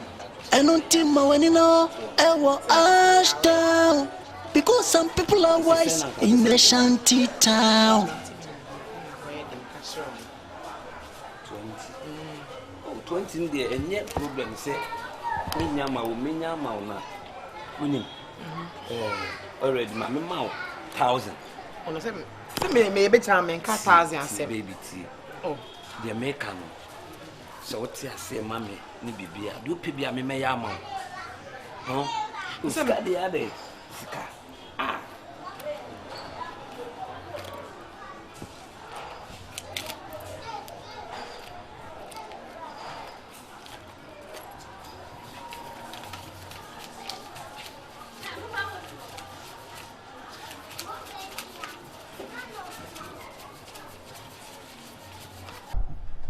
And until my when you know I was Ashtown. Because some people are wise in the Shanty Town. 20 there and yet problem say Minyama na winning. Already my mouth 1,000. Maybe time and 1,000 baby tea. Oh, the American. So what I say, Mammy, Nibia, do Pibia me may amount. No, who's got the other?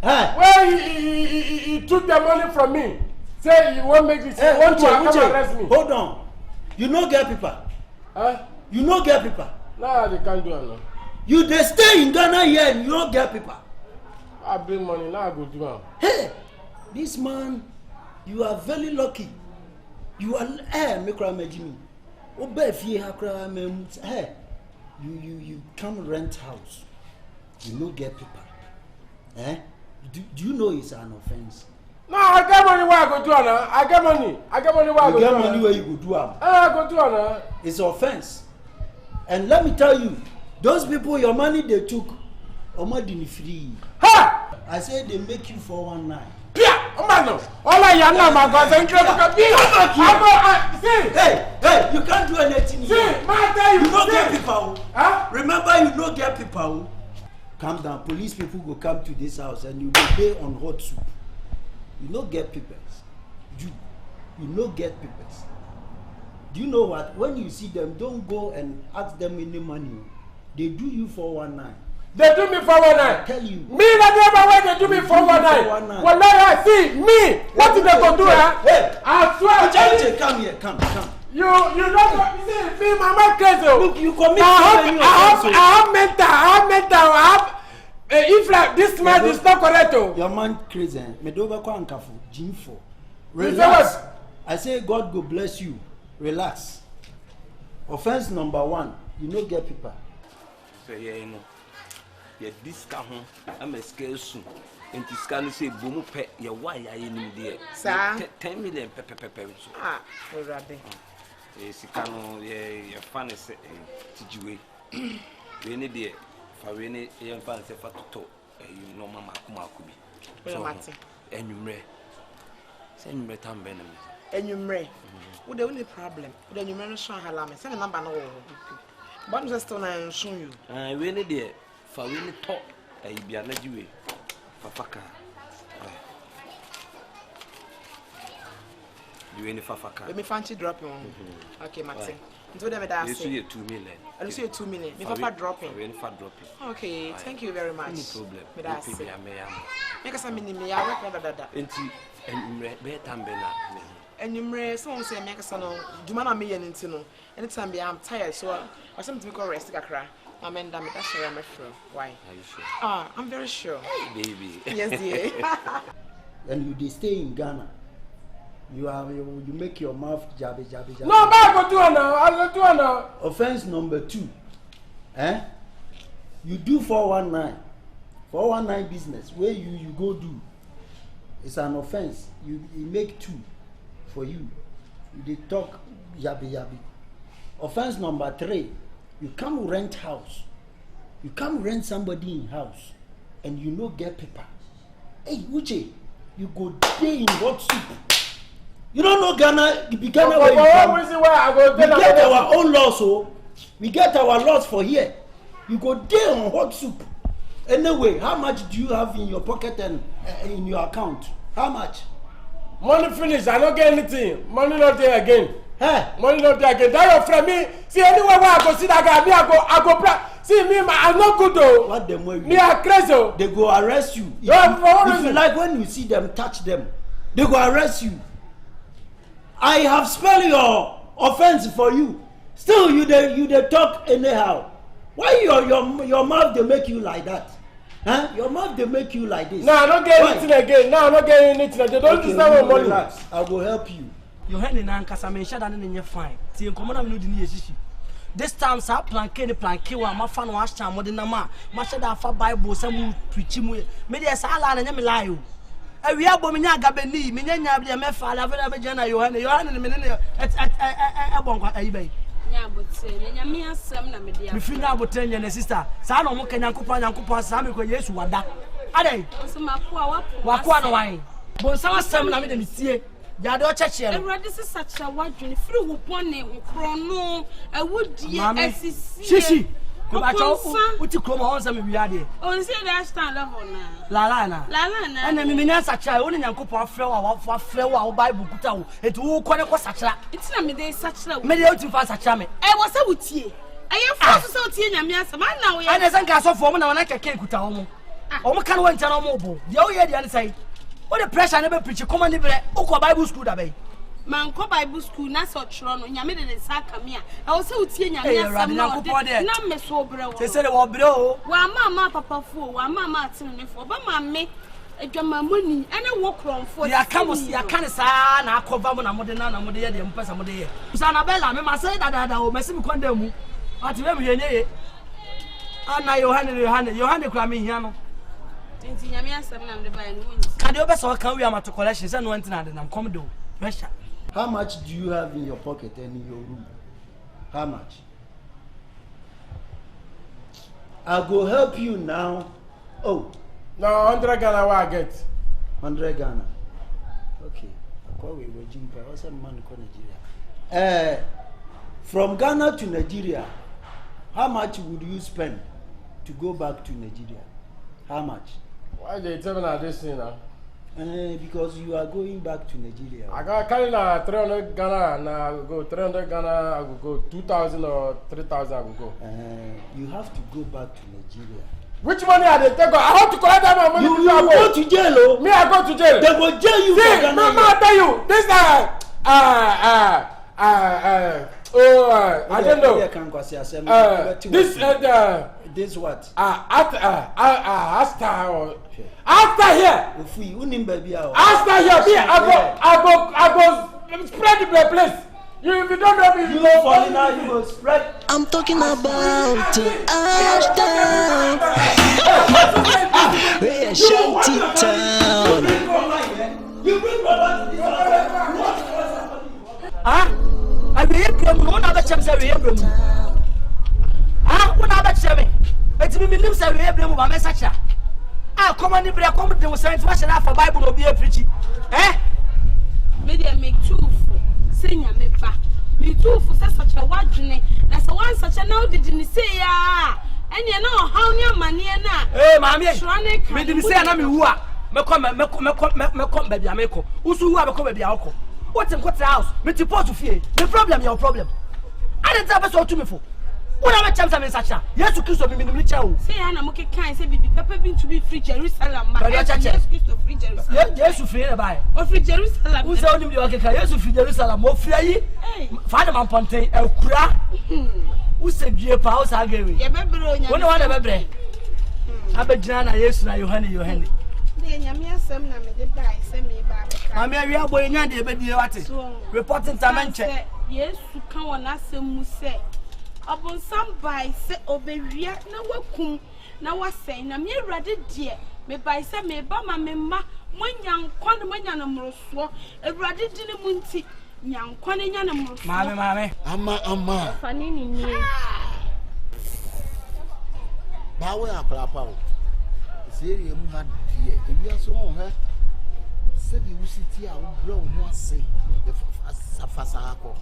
Where he took the money from me. Say you won't make this. You want to come arrest me. Hold on. You no get paper. You no get paper. Nah, they can't do it now. You they stay in Ghana here and you don't get paper. I bring money, now I go do it. Hey, this man, you are very lucky. You are you come rent house. You no get paper. Do you know it's an offense? No, I get money where I go do it. I get money. I get money where I go do it. You get money where you go do it. I go do it. It's an offense. And let me tell you, those people, your money they took, Omadini free. Ha! I say they make you 419. Pia! Omano! All I am now, my God, thank you. Hey, you can't do anything here. You don't get people. Remember, you don't get people. Calm down. Police people will come to this house and you will pay on hot soup. You don't get papers. You don't get papers. Do you know what? When you see them, don't go and ask them any money. They do you 419. They do me 419. I tell you. Me not ever when they do me 419. Well, now see me. What did they go do? Hey, I swear. Come here. Come. You don't see me, mama crazy. Look, you commit. I have mental. If like this man is not correct. Your man crazy. Medova kwa ankafu. Jinfo. Relax. I say God go bless you. Relax. Offense number 1, you no get paper. So you know, this car I'm a scale soon. And this can say boom pet your why I in there. Sir, 10 million pepper. Rabbi. Yes, you can your fan is TGW. We need it for any young fans for to you know, Mamma Kumakubi. And you may send me time Benjamin. And you may. What the only problem? Then you may show her lamb. Send a number no. But just on I show you. I really did. For really talk, I be a leggy Fafaka. You any Fafaka? Let me fancy dropping on. Okay, Martin. Until them that say you 2 million. I'll see you 2 million. Me Papa dropping. Okay, thank you very much. No problem. Me that say. Make us a mini me. I work that. And better bena. And you may someone say, make us no, do man me and intino. Anytime I'm tired, so I something to go rest. I mean, that's where I'm from. Why? Are you sure? I'm very sure. Hey, baby. Yes, dear. And you stay in Ghana. You make your mouth jabby. No, I go do now. Offense number 2. You do 419. 419 business where you go do. It's an offense. You make 2 for you. They talk yabby. Offense number 3. You come rent house. You come rent somebody in house, and you no get paper. Hey, Uche, you go day in hot soup. You don't know Ghana. You be Ghana where you come. We get our own laws, so we get our laws for here. You go day on hot soup. Anyway, how much do you have in your pocket and in your account? How much? Money finished. I don't get anything. Money not there again. Hey, money not there again. That your friend me. See anywhere where I go see that guy. Me I go. See me, I'm not good though. What them way? Me are crazy. They go arrest you. If you like, when you see them, touch them. They go arrest you. I have spelled your offense for you. Still, you they talk anyhow. Why your mouth they make you like that? Huh? Your mouth they make you like this. No, I don't get anything again. No, I'm not getting anything. They don't deserve money. Relax. I will help you. Your hand in Ankasa, me shut down in your fine. See, in common, I'm not doing this. This time, sa planke wa ma fa no Ashtown mo de na ma sha da fa Bible some preaching me dey sa ala na nyame lie o awi abo me nya agabani me nya bi me fa ala fa be jana Yohane me ne e bonkwa ayi bai nya botre nya me asem na me dia me fi na botre nya na sister sa na mo kanya nkopon sa me ko Yesu wada adai so makoa wakoa no wan bon sa asem na me de me tie Jado church here. Everybody say such a word. Free wupone ukrono. Awudi esisi. Shishi. Kubacho uti kroma honza me wiade. On say the Ashtown level na. Lala na. And me nya sacha woni nyankopon afre wa Bible kuta wo. Etu wo kone ko sacha. Iti na me dey sacha. Me dey uti fa sacha me. E wo say wutie. Aye force say wutie nyame asema na wo ya. Ana san ka so fo mo na wona keke kuta wo mo. Omo kan won tana omo bo. Dia o ye dia ne sai. What the pressure never preach come on libre. O ko Bible school da bay. Man ko Bible school na so chro no nyame de sa kamia. E wo se utie nyame asam na me so bre wo. Se se wo bre o. Wa mama papa fu, wa mama atene ne fu. Ba ma me adwama moni ene wo kronfo. Ya kamos ya kan sa na akova mo na mo de na mo de ye de mpesa mo de ye. Usa na bela me ma say da o mesi mi konda mu. Ati we mi ye ne ye. Ana Yohane kura me hia no. Enti nyame asam na mde bae no wonji. Kade obeso kan wi amato collection say no antina de nam come do. Pressure. How much do you have in your pocket and in your room? How much? I go help you now. Oh. No, 100 Ghana what I get. 100 Ghana. Okay. I call we Jimpa. What's a man called Nigeria? From Ghana to Nigeria, how much would you spend to go back to Nigeria? How much? Why they tell me this thing now? Because you are going back to Nigeria. I got carry 300 Ghana and I will go 300 Ghana, I will go 2,000 or 3,000 I will go. You have to go back to Nigeria. Which money are they take? I have to collect that money. You go to jail, oh? Me, I go to jail. They will jail you. See, Mama, I tell you, this I don't know. This what? After here. After here, I go spread the place. If you don't know me, you go fall now. You go spread. I'm talking about Ashtown. We're shanty town. You bring brothers. I be here. One other chance I be here. One other chance. But me live say we here. My message. Come on, Ibra, come to the science. What should I for Bible or be a preaching? Me dey make two. Senya me pa me too for such a wadwene na so one such a now did ni say ya enya na how ne amane na mami me did say na me wu a me come baby ameko usu wu a me come baby akọ what in quarter house me ti port to fear the problem your problem I don't tell person to me for when I chance am such a yes to Christ me ni cha o say na mo ke kan say bibi papa bin to be free Jerusalem ma yes to free Jerusalem yes to free by o free Jerusalem who say only the okay yes to free Jerusalem mo free yi father man ponten e kura who say bie pa o sa gawe ye bebre onya wona wana bebre abegina na Yesu na Yohane de nyame asem na me de bai say me ba ka mami awia boy nya de be die wate reporting tamenche Yesu kan wona asem mu say Obon somebody say obewia na wakum na wasɛn na me awurade de me bai say me ba ma me ma monyankwa ne monyana mroso awurade di ne munti nyankwa ne nyana mroso mame ama fani ni ni ba we akra pa o seri emu ha die ewia so ho he se bi usiti a wo bro ho ase fasako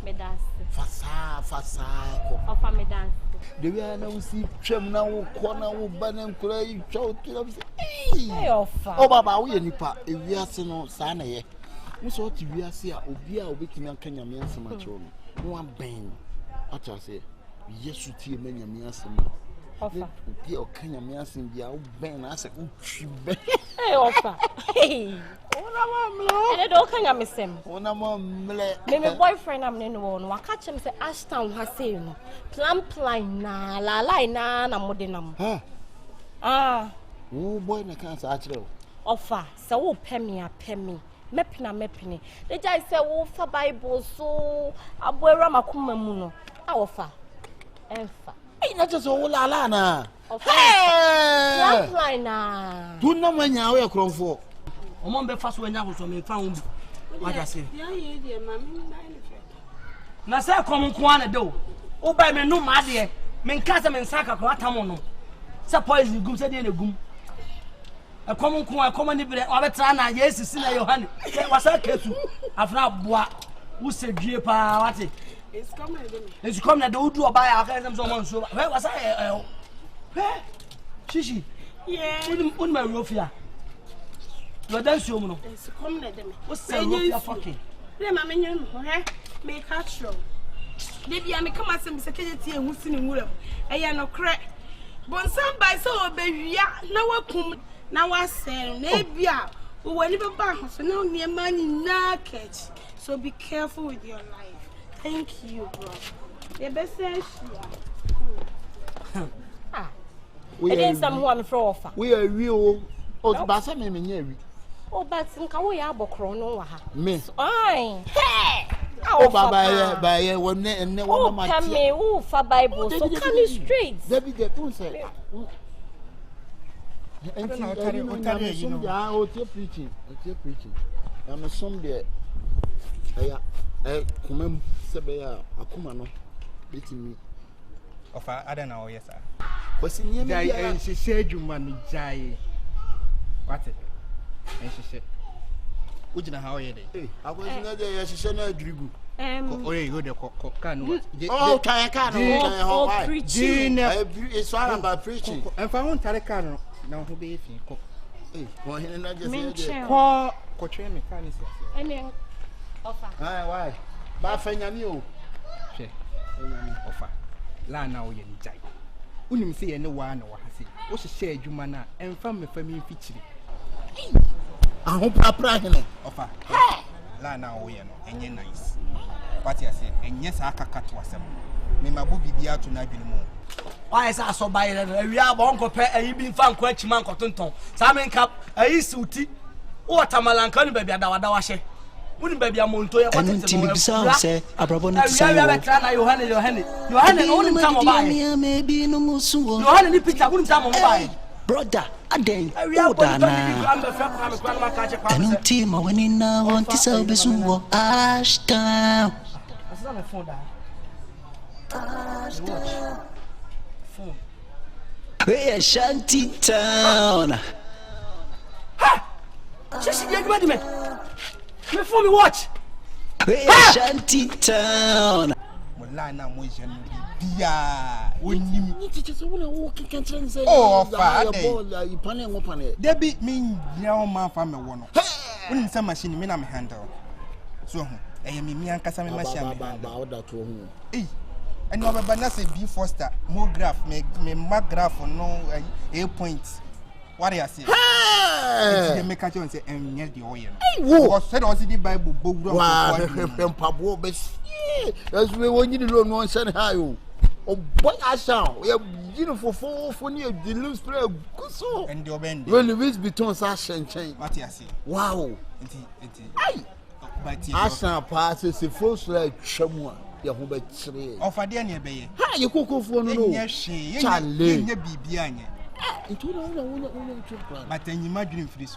fasako ofa me dance de we na usi twem na wo ko na wo ba na nkura yi twa o tira bi eh ofa o baba wo ye nipa ewiase no sa na ye wo so ti wiase a obi a obetimi akanya me ansema kiro no no aben acha se Yesu ti e manya me ansema ofa obi o kanya me ansem bia wo ben na ase utwi be eh ofa ona mamle ene do kanya me sem ona mamle me boyfriend am ne no no waka chem say Ashtown ha say no plan na la na modenam wo boy na kan sa akire ofa se wo pemi mepini the guy say wo fa Bible so aboera makoma mu no ofa enfa na just wo la na plan na tu na manya wo ekronfo omo be fa so anya ho so me fa wo what I say ye de mami na say kom nko ana de o ba me no ma de me nka se me nsaka ko atamo no se poison gum se de na gum e kom nko e kom ni bre o betra na Yesu si na Yohane wasa kesu afra boa wo se due pa wate it's come na de odu oba ya aka sem so mo nso we wasa shishi un ma rofia lo dan si omu no it's come na dem wo se rofia fucking le ma menye no he me catch ro de bia me kama sem se kejeti ehu si ni nwura e ye no kre bon somebody so obewia na wakum Now I say, maybe when you back, so now near money naked. So be careful with your life. Thank you, bro. The best We didn't someone for offer. We are real. Oh, Bassa me me. Oh, but some kawaii abocrono. Me. Aye. Oh, by one and never my come me, oh, for Bible, so come you straight. Debbie, the phone say. And I preaching. I'm a some there. I come Sabaya, Akumano, beating me. Of I don't know, yes, sir. Was in the and she said, you man, Jai. What it? And she said, would you know how you did? I was not there, she said, no, dribble. Oh, you the cock can. Oh, preaching. It's all about preaching. And if I won't tell a car, now who be if you cook. Well, he not just call Cotrain mechanics. And then offer. Why? Baffin, you. She offer. La now, you die. Wouldn't say any one or I say, what's a share you mana and from the family feature. I hope I'm pregnant. Offer. La now, we are and you're nice. What you say, and yes, I can cut was some. May my booby be out to Nabil. Why is I so by it? We are one compare and you been found quite man cotton. Salmon cup, a suiti. What a malancan baby at our dawashe. Wouldn't baby a montoya. And then Timmy Bissau say, Abrabon, your hand only come by me, maybe no more soon. Your hand in picture wouldn't come by. Brother, a day, Odana. And on team, I went in now on this Albisuo, Ashtown. Hey, Shanty Town. Ha! Just get ready, man. Before me watch. Hey, Shanty Town. Well, now, yeah, when you just want to walk in and say, oh, father, you panning open it. Debbie mean now, my family one. When some machine, me, I'm handle. So, I am me and Cassam machine about that one. Eh, and no, but not say B Foster, more graph, make me mark graph for no 8 points. What I say? Hey, make a chance and near the oil. Hey, said also the Bible book. Wow, Pablo, but as we want you to learn one side high. Oh, boy, I sound. We are beautiful for near the loose player. Good so. And your bend. Well, the Wiz between Sash and Chain. What I say? Wow. Hey, but I sound passes the first like someone. Your home at 3. Of a Daniel Bay. How you cook for no? Yes, she Charlie. Be but then you imagine this.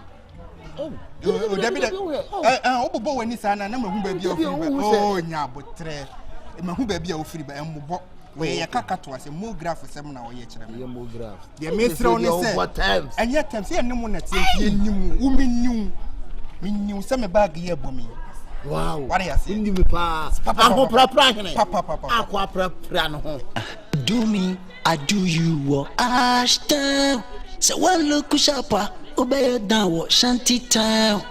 Oh, oh, when it's an animal who baby, oh, yeah, but tre, who baby of free by a mobile. Where a cacat was a more graph for 7 hours. More graphs. The minister only said what times, and yet I'm saying no one that woman knew some bag here for me. Wow, what are you saying? Papa, do me, I do you, Ashtown. So one look sharper, obey down, Shanty Town.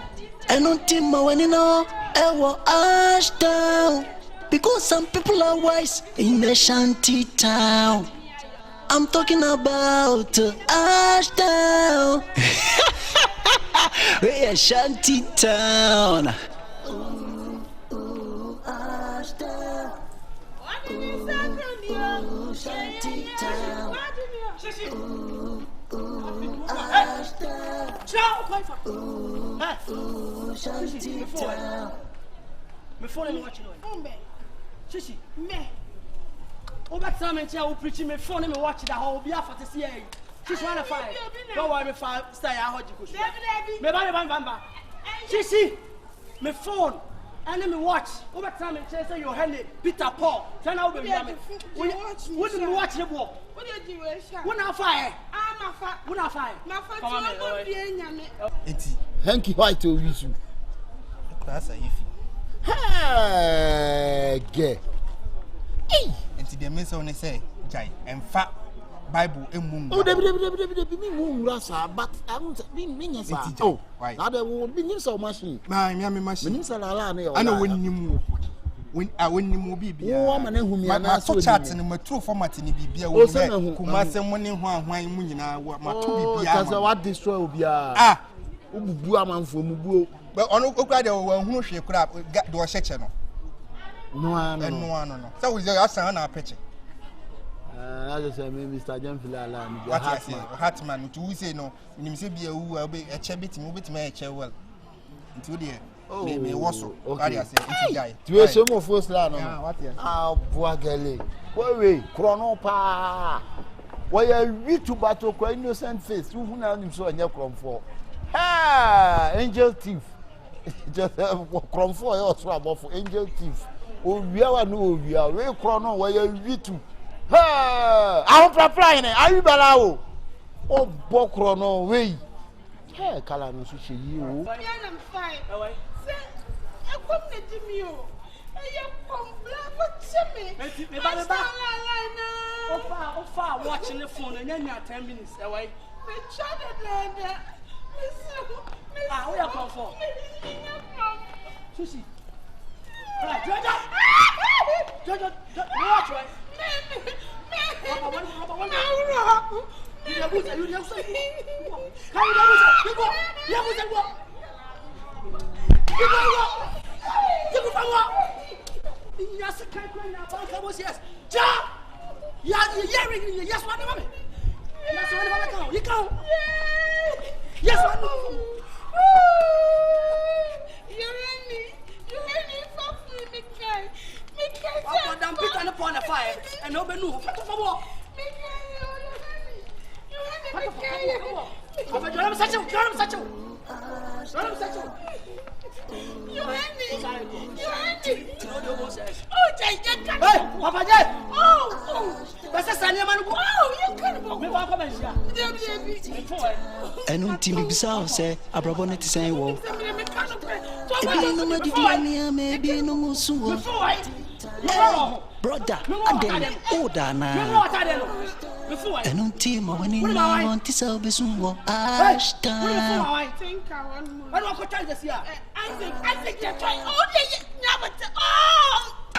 And on Timber when you know, Ashtown. Because some people are wise in the Shanty Town. I'm talking about Ashtown. We're Shanty Town. Ashtown. Shanty Town. Shanty Town. Before me watching Shishi, me. Over time and chair will preach me phone me watch the whole be after to see. She's 1 to 5. Don't worry, me 5 stay I hold you. Me bamba. Shishi, me phone. And me watch. Over time and chair say your hand Peter Paul. Turn out baby. What do you watch the book? What did you wish? When I fire. I'm a fire. When I fire. My father. Hanky white to you. That's a if. Hey, gay. And to the miss only say, Jai, and fat Bible and moon. Oh, me moon, Rasa, but I won't be minions. Oh, why? Now there will be news of machine. My machine. I know when you move. when you move be oh man who me na so chat ni ma true format ni bibia wo be kuma se mo ne ho ahwan mu nyina ma to bibia ma so what destroy obia ububu amanfo mu buo but ono okura de wo hunu hwe kura do hyeche no no so we just asan na peche I just say Mr. Jamfila ala ni Hartman to say no nim se bia wu e che betimi e che well nti de me woso carry say nti guy tu e so mo first la no boa gele we krono pa we ya witu bato kwa innocent face tu huna nim so anya kromfo angel thief just kromfo e so abofo angel thief o wia wa no o wia we krono we ya witu ahun prapra ni ayi bala o bo krono we kala no so se yi o I'm fine. Say, I come to Jimmy. I come black for Jimmy. Ofa watching the phone and then 10 minutes away. Me chatted there. We are come for. Sushi. Right, Jojo, watch right. You don't say. Can you don't say? Yes, I can't now. Yes. Ja! Yes, one of them. Yes, one of them. You come. Yes, one of them. You're ready for me, Mickey. I'm down Peter upon the fire and open new. For what? You heard me. Oh, hey, Papa Jay. Oh, that's a Sunday man. Oh, you can't go. And on Timmy Bissau say, I brought it to say, well, maybe no more soon. Brother, and then order now. And on team, when you want to sell this one, Ashtown. I think I want more. I don't try this here. I think you're trying all day.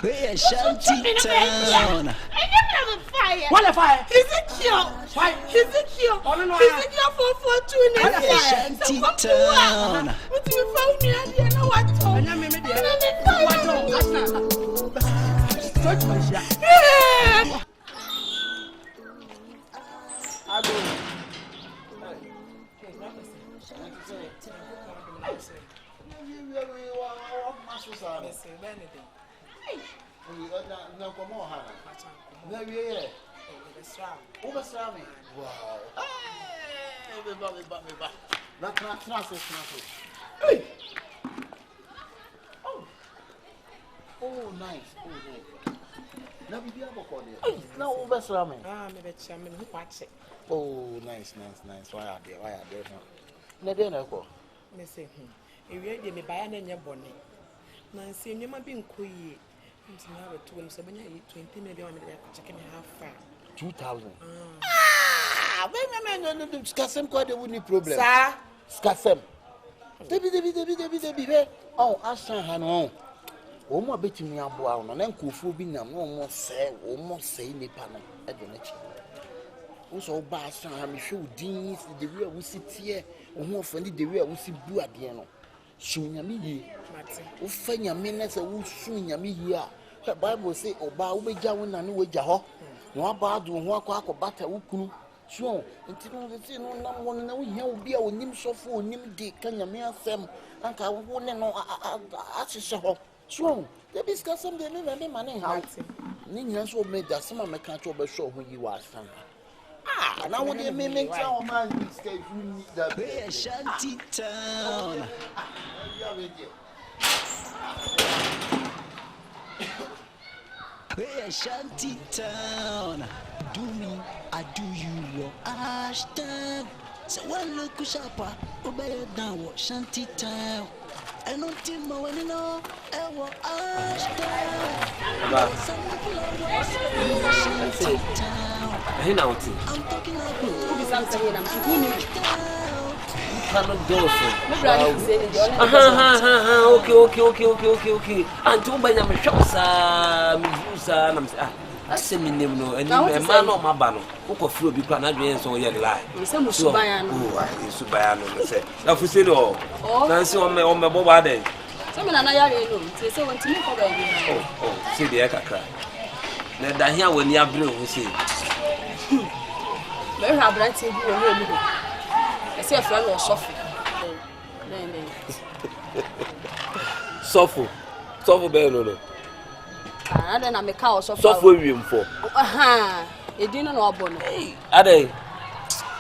Where shanty town? I never have a fire. What a fire? He's a cure. Why? He's a cure. He's a cure for 2 and a half. Shanty town. What we found here, I know what. And I made Oh, nice. Now we be able to call it. Now over slamming. Maybe chairman who watch it. Oh, nice. Why are they? No, they no go. Me say, if you dey me buy na nya bone. Na nsi nyama bi nkoyi. Nti na we to so benya 20 maybe one dey check me how far. 2000. Me skasem ko dey woni problem. Sir, skasem. Debi. Oh, Ashtown ha no. Omo betimi aboa no na nkofu bi nam no mo se nipa no e de nachi wo so ba Ashtown ha me hwe odin si de wi a wo sitie wo ho ofani de wi a wo si bu ade no sunyame yi mate wo fa nyame na se wo sunyame yi a Bible say oba wo beja wo na no wo gya ho no aba adu ho akobata wo kunu so enti no nam won na wo hia obi a onim sofo onim de ka nyame asem anka wo ne no ahyehyɛ ho so they discuss some they me money how ni nyina so me da some me kan to be sure who you are stand now what they make town man escape you need that Where shanty town? Where shanty town? Do me, I do you, Ashtown. So one look sharper, obey down what shanty town. I don't think my one know, I will Ashtown. I'm talking about panel doors. Okay. Until by your shops, I send me name no, and you man on my banner. Who could feel be plan against all your life? Some Subayano. Oh, is Subayano. Say, now for say all. Nancy on my boba day. Some of the say when to me for baby. Oh, see the echo cry. Then here when you are blue, we see. Very hard writing. I say a friend or Sophie. Sophie Bello. I don't make house of software for. You didn't know about it. Are they?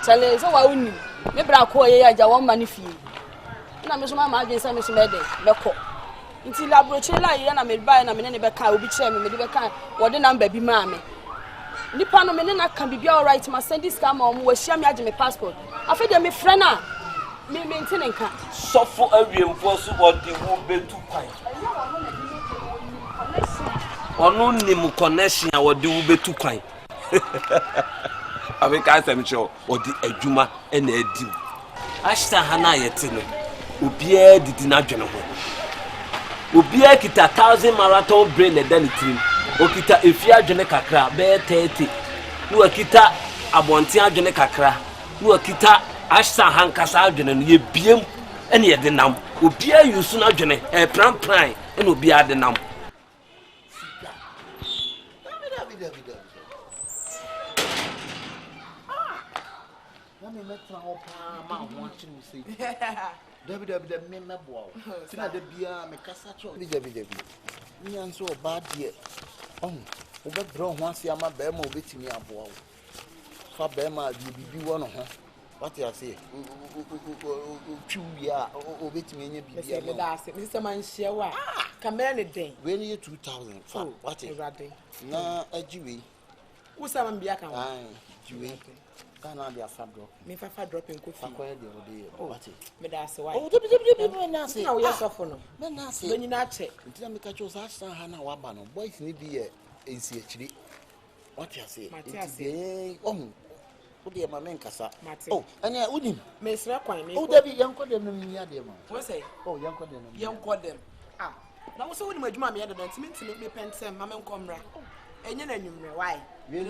Tell us how I win. Maybe I'll call you a one money fee. And I'm Miss Mamma against Miss Medday. Loco. Until Labrocella, and I made buy and I'm in any back, I will be chairman, maybe back. What the number be mammy? Nipano Menina can be all right. My send this come on, was share me my passport. I feel them a friend. Me maintaining car. Suffer a reinforcement what the will be too quiet. Ono ni mu connection a wo de wo betu kwan Africa sem show o di adwuma e na adi Ashtown hana yete no obia didi na dwene ho obia kita 1000 marathon brain e dan trim o kita efia adwene kakra be 30 no kita abonte adwene kakra no kita Ashtown hankasa adwene no ye biem e na ye de nam obia yusu na adwene e pran e no obia de nam David me boy. Tina de bia me kasa cho. David. Ni anso ba de. Obe bro ho ase ama ba ma obetimi aboa wo. Fa ba ma bibi wo no ho. What you say? Chuya obetimi nya bibi ama. Me da se me se man share wa. Camera ne den. We ni 2000. Fa what you? Na ajiwe. Wo sa man bia kan. Ai, jiwe. Kana dia fa drop. Me fa drop en kofi. Akoya de ode. What? Me da se why? Oh, me na se. Na wo yesofo no. Me na se. Benyi na che. Ntina me ka cho sa Ashtown ha na wa ba no. Boys ni bi e ensi akiri. What you say? It oh, dear, my man, Cassa. Oh, and I wouldn't. Miss Raquine. Oh, Debbie, young Codem, what say? Oh, young Codem. Ah, now so would my mammy had to mean to make me pen some, Mamma Comra. And you know, why? Me,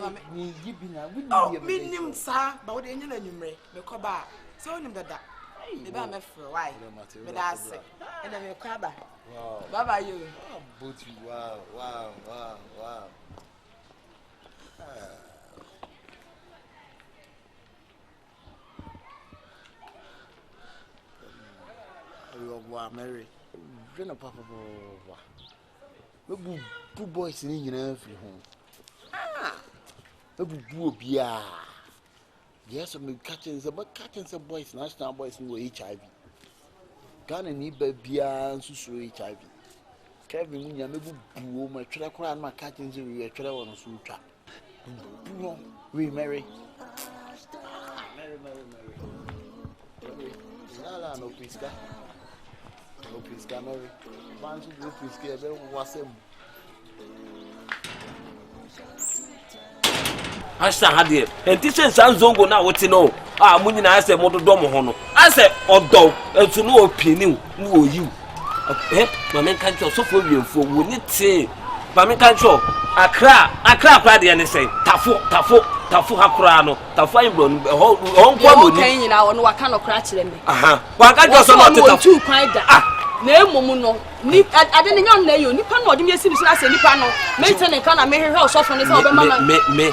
him, sir, but the Indian number, the Coba. So him that. The Bama for why? But I say, and I'm your crabber. Bye bye, you. Wow. Mary, Jenna Papa, two boys in every home. A boo beer. Yes, I'm catching some boys, national boys who HIV. Gonna need beer and so HIV. Kevin, you may my track around my catching a trail on a sutra. We marry. No, please, no, please, Mary. Once you do, please, get them was him. Ashtown had it, and teachers and Zongo now what you know. Ah, Munina, I said, Moto Domo Hono. I said, although, and to no opinion, who are you? Eh, my man can't show so for you for we need say. My man can't show. I cry, and say, Tafu Hakurano, Tafu Run, home quality. No, I cannot crash them. Well, I just want to quite that. No, Momuno. I didn't know you. Nippon, what do you see? I say, Nippano. Maintain a can I make her house off on his own. Me,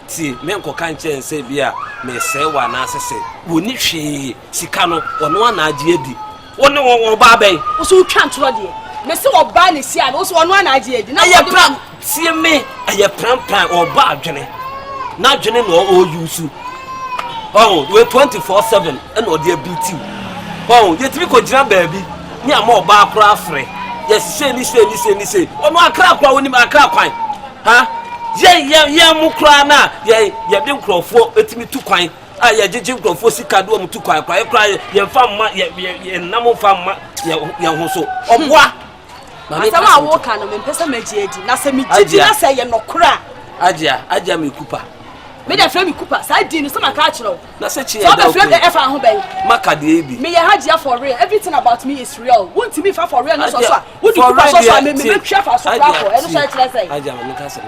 see, Menko can't change, say, Bia, may say one answer say, wouldn't she, Sicano, or no one idea. One no Babe, also can't ready. Mr. O'Bani, see, I also one idea. Now, see me, and your plan or bar, Jenny. Not Jenny or you. Oh, we're 24/7 and or dear BT. Oh, yet we could jump, baby. Me a more bar craft free. Yes, say. Oh, no, I crack when you are crack wine. Huh? Yeah, Mukrana. Yeah, didn't crow for it me too kind. I didn't grow for sick. I do too quiet. Cry, your farm, yeah, no farm, young Hoso. Oh, what? I walk on them in Pesamaji. Nasemi, I say, you're not crack. Aja, me Cooper. Me dey frame Cooper. Side din so maka achiro. Na say chi. So be frame the F ho ben. Maka dey bi. Me ye hajia for real. Everything about me is real. Won't me fa for real no so so. Wo di Cooper so so me share for so for. E no so chire say. Aja me ka say.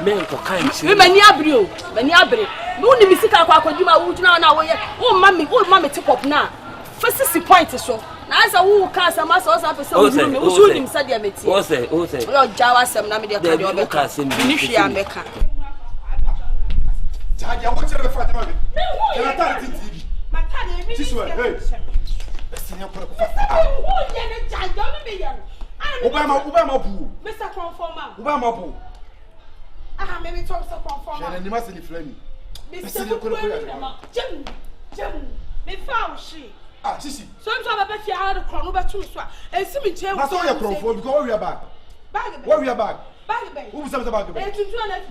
Me nko kan chi. Me mani abri o. Mani abri. Me woni mi sika kwa akwaduma wo djuna na wo ye. Wo ma me tip up na. First point so. Na asa wo ka sama so so pese wo me wo so nim sa dia meti. O say. Yo jawa sem na me dia ka dia obeka. Ni hwia meka. Jaja wo chere be fa tema me. Kana ta TV. Matade mi. Siswe, hey. Esinya kwa kwa. Wo ye ne jaja me ye. Uba ma bu. Mr. Conformer. Uba ma bu. Ah, me talk so Conformer. Shey ni ma se ni flani. Mr. Conformer. Jam. Me fa o shi. Ah, Sisi. So I'm talking about your chrono but too so. And see me chair. That's all your chrono because we are back. Where we are back. Bag. Who was about bag? To do an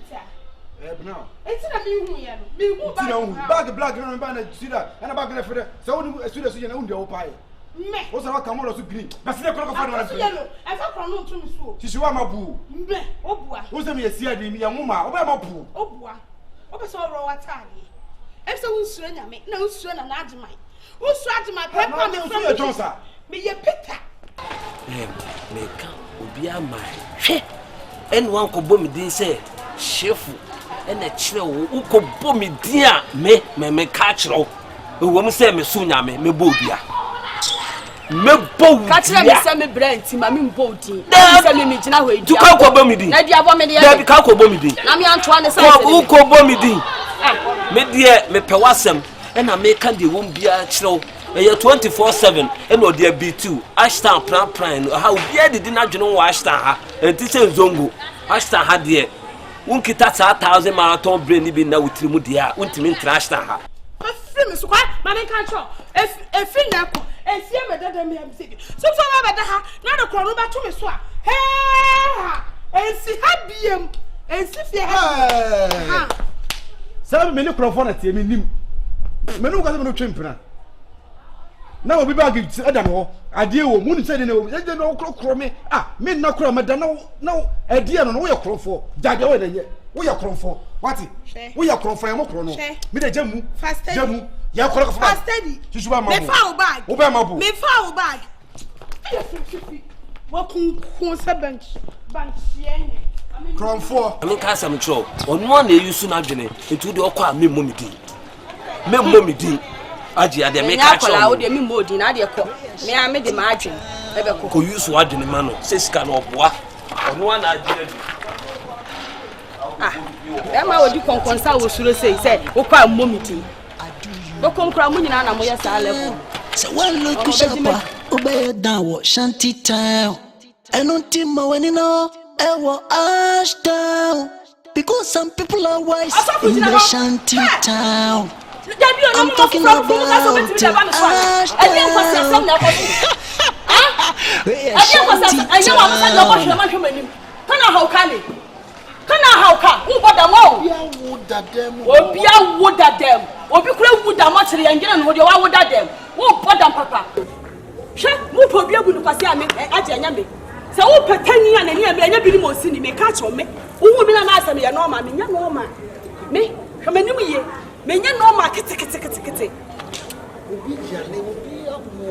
now. It's a me who bag black and band see that and a bag for so as soon as you know the pie. Me. What's our come on to green? But see the clock of yellow. I thought chrono to me so. Sisi wa mabu. Me. Obua. Who's me a see me a woman. Oba mabu. Obua. Oba so raw water. If so unsu na me. Na unsu na na adimai. Unsu adimai pepper me from Johnson. Me ye Peter. Me kan obi amai. Hwe. En wan ko bomi din say shefu. En a kire wo ko bomi din a me ka kire wo. Wo mu say me su nyame me bo bia. Me bo ka kire me say me brand ma me bo din. Na say me gina ho edi. Tu ka ko bomi din. Na dia bo me dia. Da bi ka ko bomi din. Na me anto ne say. Wo ko bomi din. Me die me pewasem and I make candy won't be a chill. 24/7 and no dear B2 Ashtown prime how did not know Ashtown and teacher Zongo Ashtown had dear won't get that 1,000 marathon brain be now with Trimudia won't mean trash her. Mamma control if you and see me that me am sick. So better not a corner back to me so. Hey and see happy and see 7 minutes microphone me nim. Me no ka se me no twempena. Na obi bag adam ho. Ade wo mu ni se de na wo. Je no krokro me. Ah, me na kro me da na ade no no wo ye krofo. Jaje wo na ye. Wo ye krofo. Wati? Wo ye krofo e mo kro no. Me de jamu. Jamu. Ya kro ko fa. Fast steady. Susu ba ma. Me fa o bag. Wo ba ma bu. Me fa o bag. Wo kun se bench yen. Krofo. I mean ka sam tro. Onu na use na dwene. Etu de okwa me momidi. Me momidi. Aji ade me ka tro. Na de me modi na de ko. Me a me de ma adwen. E be ko. Ko use wa dwene ma no. Se sika na oboa. Onu na agire du. Ah. E ma odi konkonsa wo suro sei se wo kwa momidi. Bo konkra mu nyina na mo yesa level. Se wan look to shapa. Obey down what shanty town. Enunti ma wani no. Ewo Ashtown. Because some people are wise in the shanty town. I'm talking about so wo petani ya nani me anya bi ni mo sini me ka cho me wo mi na na asem ye normal me nya normal me hwemanim ye me nya normal kete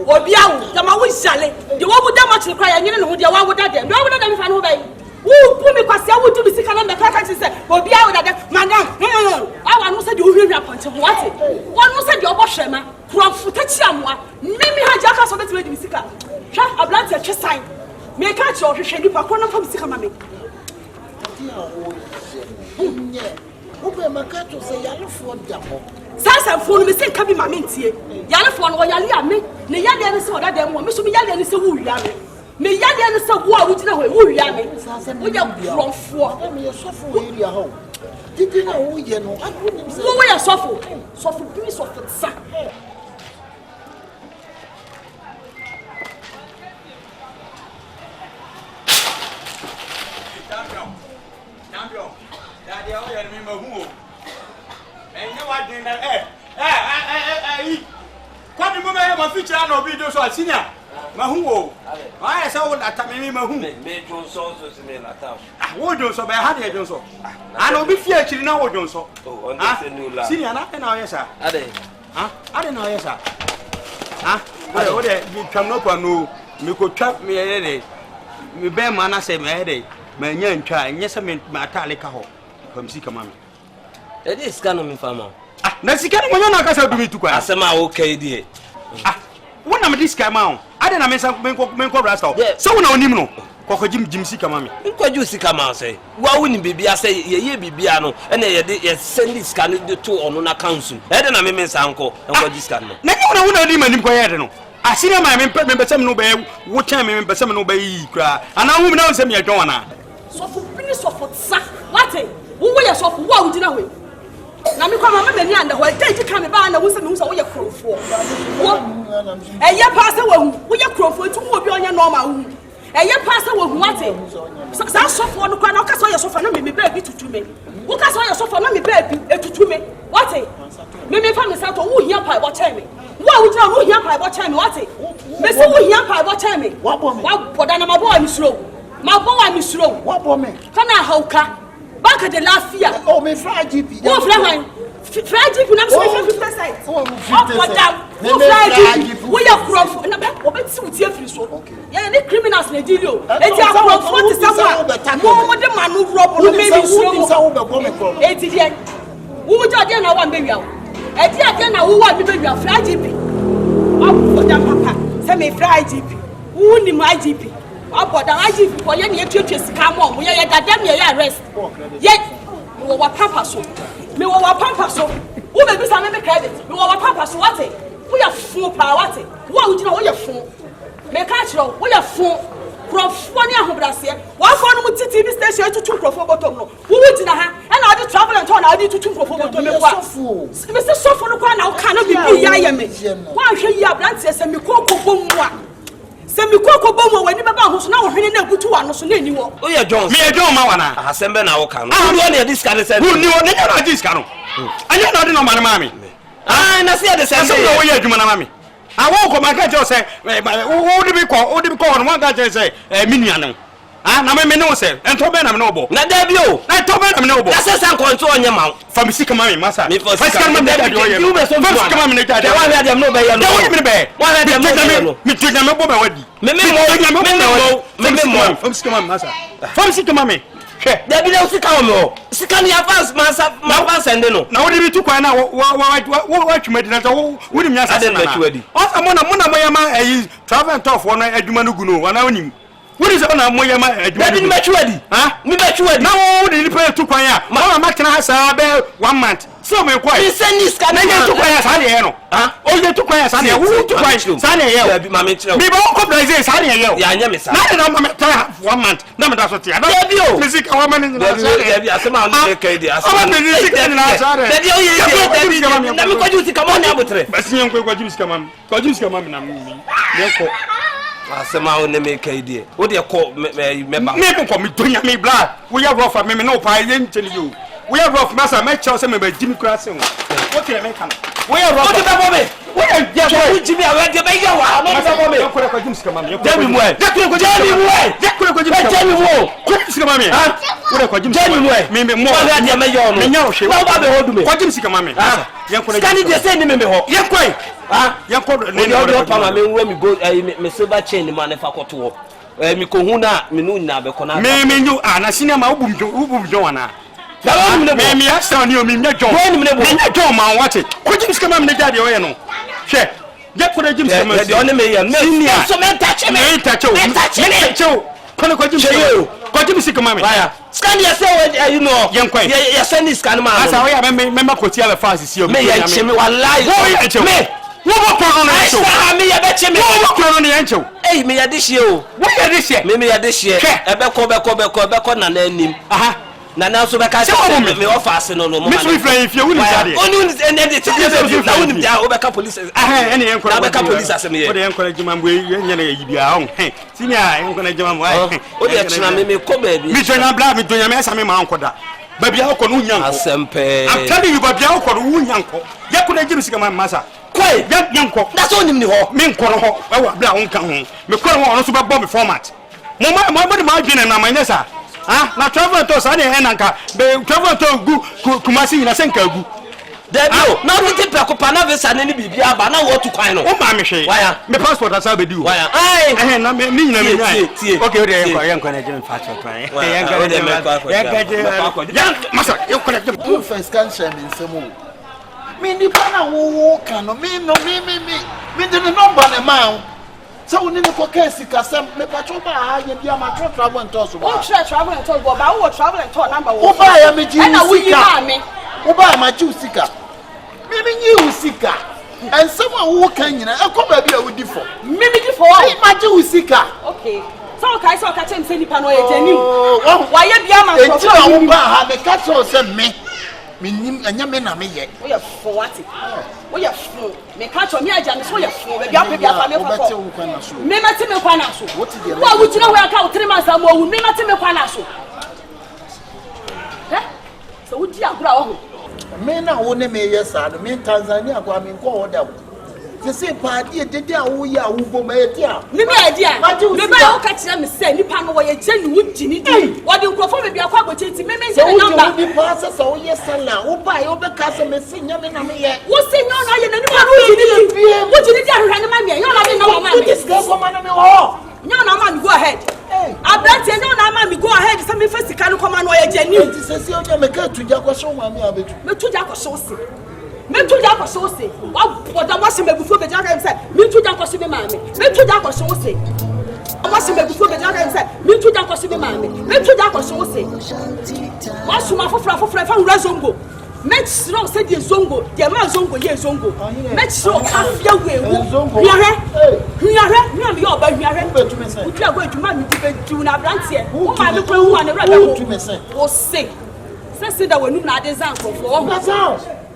obi awu da ma wo jale de wo bu da ma chiri kwa ya nyine no ho de wa wo da dem do wo da dem fa no bai wo pu mi kwase wo du bi sika na me ka ka se obi awu da dem madam awa no se de o hwehwa ponche ho ate won no se de obo hwema krofo ta chi amoa mimi ha ja ka so betime de sika hwa ablante twe sign me catch your shady pakona from Sikamame. Sasa phone me say kabi mame ntie. Yale phone wo yale ame. Ne yale ne se oda dem wo me so me yale ne se wo wiame. Me yale ne se wo a wo gina ho wo wiame. Wo ya krofo. Me sofo area ho. Didi na wo ye no. Wo ya sofo. Sofo bi sofo sa. What the moment my future no be do so senior. Mahuo. I saw that time me who me Johnson so me la town. Wo Johnson be ha de Johnson. And obi fear chiri na wo Johnson. Oh, on this new la. Senior na na yes sir. Ade. Ade na yes sir. What you can no no me ko twa me yere me be ma na say me yere ma nya ntwa nya se me atale ka ho. Kam sika mama. E dey scan me fama. Na sika no nya na ka sa dumi tu kwa. Asema okay die. Wona me disca ma ade na me nko rasta so wona onim no kokko jim sika ma me nkwaju sika ma say wa woni bibia say ye bibia no ene ye send sika no to ono na council ede na me mensa nko nkwaju sika no na wona onim anim ko yede no asine ma me pesem no be wo chan me pesem no be yi kra ana hu me na nsem ye dwon wana so fu pini so fu tsa wate wo ye so fu wa ugina we na me kwa mama mani anda ho dey ka me ba na wo se me wo ye krofo wo eye pa se wo ye krofo tu wo bi onye normal wo eye pa se wo wate sa sofo no kwa na ka so ye sofo na me ba bi tutu me wo ka so ye sofo na me ba bi etutu me wate me fa me sa to wo hia pa bo che me wo ugina wo hia pa bo che me wate me se wo hia pa bo che me wa boda na ma bo wa mi suro wa bo me kana hauka Banque de la FIA. Oh, mais frère GP. Oh, frère, frère GP, n'a pas 50 cents. Oh, madame. Oh, frère GP. Oui, il y a prof. On va te dire free so. Il y a des criminels les dealers. Et tu as prof, tu sais quoi? Moi, de manœuvre pour le même so. Et tu dis, où tu as dit na one baby. Et tu as dit na où one baby, frère GP. Oh, madame papa, c'est mes frères GP. Où ni ma GP? Aboda aji for ye ne twetwe sika mo mo ye dadam ye arrest ye wo wa papa so me wo wa papa so wo be bisa me credit me wo wa papa so what wo ya fun pa what wo ugina wo ye fun me ka chiro wo ye fun profo ni ahobrase wa fo no titi bi station tutu profo bottom no wo ugina ha e na odi travel and turn na odi tutu profo bottom me kwa me se sofo no kwa na wo ka no bibi ya ye me wa hwe yi abrante se me kokobom mu a Semi koko bomo wani baba ho so na wo hwene na gutu wa no so na ni wo. O ye Jones. Me Jones ma wana. Asembe na wo kan. Who no na this kind say. Who ni wo na na this kan no. Anya na odi no mane mami. Na se de say. Asembe wo ye adwuma na mami. Awo ko man ka je say wo de bi ko no man ka je say minua no. Na me no say ento be na me no bo. Na da bi o. Na ento be na me no bo. Na se san konto onye ma. Fam sika mami masa. Fasika mami da do ye. Fasika mami na da. Wa ha dem no be ye no. Wa me be. Wa ha dem no be. Mi tuna me bo be wadi. Me fam sika mami masa. Fam sika mami. Hwe. Da bi na sika o. Sika ni advance masa ma advance ende no. Na wo de bi tu kwan na wa twumadi na wo ni myasa na. O sa mo na mo ye ma travel and tough one adwuma no gu no. Wana onim. What is on a moya? I didn't match ready. Huh? Me match ready. Now, the repay to Quaya. Mamma can have a 1 month. So, my quiet. Send this can to Quaya Saniano. Huh? Oh, you took Quaya Sania. Who to Quaya Sania? Mamma, me won't go say Sania. Yeah, I miss. I don't know 1 month. No, that's what I love you. Music, a woman in the Asema o ne make idea. Wo de call me ba. Me ko me donya me bla. We ya rough me no pa ye nteni you. We ya rough masa me chew se me ba jimi kura se ho. Wo kire me kan. We ya rough. Wo de ba bo me. We ya je bo jimi a we de ba ya wa. Masa bo me. Yo kure ko jimi ska ma me. Jami mo e. Je kure ko jimi mo e. Je kure ko jimi ska. Jami mo. Ko ska ma me. Ha? Wo de ko jimi. Jami mo e. Me mo. Wa de me yo no. Me nya o hwe. Wa ba be hodu me. Ko jimi ska ma me. Ha? Ye kure. Skani de se ni me ho. Ye koi. Ya ko ne no pama me nwa mi go me silver chain man fa koto mi ko hu na me no nyina be kona me nyu na sinema ubum jo wana me Ashtown ni o mi nya jo me nya jo ma wate ko jim skama me ne jade o ye no hwe je ko jim skama de on me ye me so me touch me kono ko jim skama ko jim skama me scan ya say you know ya send this scan man asa we ya me ko ti ala fast si o me ya cheme wallahi me wo ko no encho me ya be cheme wo ko no encho me ya this year o wo ya this year me ya this year e be ko na anim aha na na so be ka me offer ase no mo me so ifra ifie wuni jade onu ene de ti na wuni ja o be ka police ene en ko be ka police ase me o de en ko jima mbo yen na yibia on sinia en ko na jima mbo o de china me ko ba bi mi tonya bla mi tonya me asa me ma ankoda babia ko no nyanko asempe I'm telling you babia ko no nyanko ye ko na jimi sika masa kwa Hey, yanko. That's all him ni ho. Me nkoro ho. E wa bla won kan ho. Me koro ho ono so be bomb format. Mo ma dwene na manyesa. Ah, na travel to sa na nanka. Be travel to gu kumasi na senka gu. Debio, na we take prekopa na visa na ni bibia ba na wo tu kwan no. O ma me hwe. Waya. Me passport asa be di wo. Waya. Ai. Na me ni nyina me nyai. Okay, ode yanko na je passport pan. Yanko ode me passport. Yanko masa, yanko na je first can share me nsemo. Me ni pa na wo kan no me de the number na ma. So we need to case kasem me patro ba ha ye bia ma travel and toss. O travel and toss ba wo travel and toss number wo. O ba ya me ji sika. O ba ma ji sika. Me nyi sika. And someone who can nyina e ko ba bia wo di for. Me di for. Ma ji sika. Okay. So kai so ka chem se nipa no ye jani. Wa ye bia ma so. E ti wo ba ha me ka so se me. Me nim anya me na me ye. We ye for what? We ye for. Me catch me aja me so ye for. Be bia pe bia fa me for. Me mati me kwa na so. Wa wu jina we aka o 3 months am o me mati me kwa na so. Eh? So wu di agura wo. Me na wo ne me ye sa no me Tanzania kwa me ko oda wo. Se se pa die dede a wo ya wo bo ma ye dia. Me me adia. Me ba wo ka kire me se nipa no wo ye jani wo jini di. Wo di nkrofo me bia kwa gboche ti me me se number. Wo di pa se so ye sala wo ba ye wo be ka se me se nya me na me ye. Wo se nya na ye na nipa no jini di. Wo jini di ahwa ne ma me. Nya na me na wo ma me. This guy come na me ho. Nya na ma me go ahead. Abranti nya na ma me go ahead se me face ka no come na wo ye jani. Ti se se o nya me ka tuja kwa so ma me abetu. Me tuja kwa so se. Me tuja kwa so se. Wa boda wa se me bufu be jara say me tuja kwa so me ma me. Me tuja kwa so se. Wa se me bufu be jara say me tuja kwa so me ma me. Me tuja kwa so se. Wa suma fofra fa wura zongo. Me tsiro se die zongo, die ma zongo ye zongo. Me tsiro ka fia wewu. Hwiare, me am yo ba hwiare. Utu agwa adwuma me di be du na abrantie. Wo ma me kwewu ane rebe ho. Wo se. Se da wanu na ade zan kofo.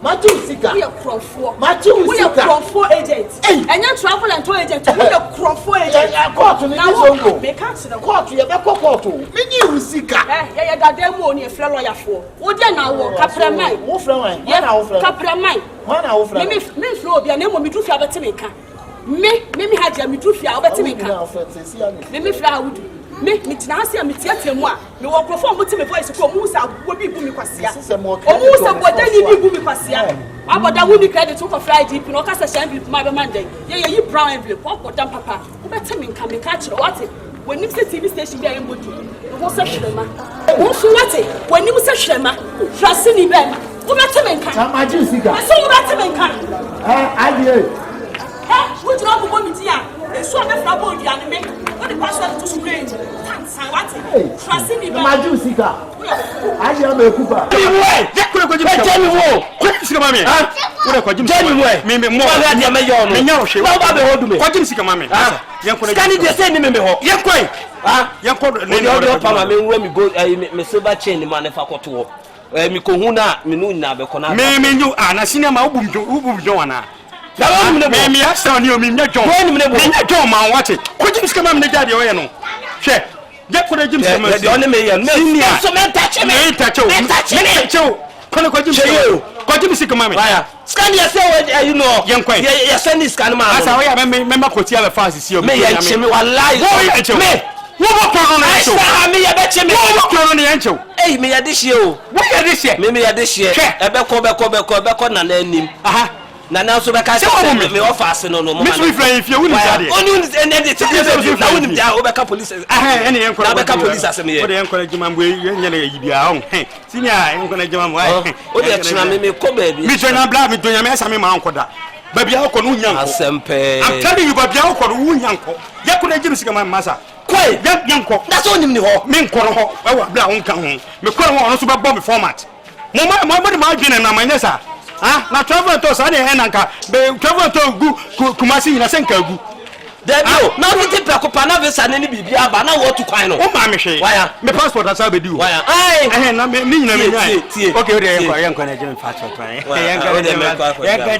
Matu sika. We are crofo. We are crofo agent. And you travel and tour agent. We are crofo agent. Court ni zongo. Me can't see the court. You be court. Me ni sika. Yeah, that demo ni e frɛ lawyer for. Wo dey na wo kapramai. Wo frɛ wan? Yeah na wo frɛ. Kapramai. Wana wo frɛ. Me frɛ obi na mo me du fia beti me ka. Me haja me du fia obeti me ka. Me frɛ awudu. Me tina hase a me tiatia mu a me wo krofo mo ti me voice ko mu sa wo bi bu mi kwasia o mu sa boda ni bi bu mi kwasia aboda wo ni credit ko Friday pi no ka sa shan bi ma be Monday ye brown envelope ko boda papa wo beti me nka me ka kire wate woni se TV station bi ayem bodu wo se hwema wo fu wate woni se hwema frase ni be wo beti me nka tamaji sika so wo beti me nka adie wo jira mo mi ti a esu o be fra bo di ane me what the password to screen san wate frase ni be tamaji sika adie me kuba ye kure ko jimi tell me wo sika mami wo ko jimi tell me wo me mo wa dia me yo no me nya o hwe wa ba be hodu me ko jimi sika mami ye ko scan dey say ni me ho ye ko ye ko le no pa me nwa mi go me silver chain ni ma ne fa koto wo mi ko hu na me no nyina be ko na me nyu na sinema ubumjo wana me Ashtown ni o mi nya John me nya John ma wate ko jimi sika mami ne jade o ye no hwe ye ko jimi sika mami de on me ye me so me touch me kono ko jimi sika mami scan ya say you know ye send this scan ma asa we ya me ko ti aba fast si o me ye chemi wallahi me wo ko no na so me ye be chemi wo ko no na yancho me ye de hie o wo ye de hie me ye de hie ebe ko na na anim na so be ka say me offer ase no me so ifra ifie woni jade oni and the city na woni ja o be ka police ene yen ko be ka police ase me ye o de yen ko jima mbo yen na yibia o sinia yen ko na jima mbo o de china me ko ba bi mi joina bla mi donya me asa me ma anko da ba bia ko no nyanko asempe I'm telling you ba bia ko no nyanko ye ko na jimi sika ma masa koi nyanko that's all nim ni ho me nko no ho wa bla won kan ho me ko no ono so be bomb format mo ma dwene na manyesa na travel to sa ne nanka be travel to kumasi na senka gu debio na we take prekopa na visa ne bibia ba na wo tu kwan no o ma me hwe me passport asa be di o ai na me ni nyina me nyai okay ode yen ko na je me passport pan yen ka de me passport yen ka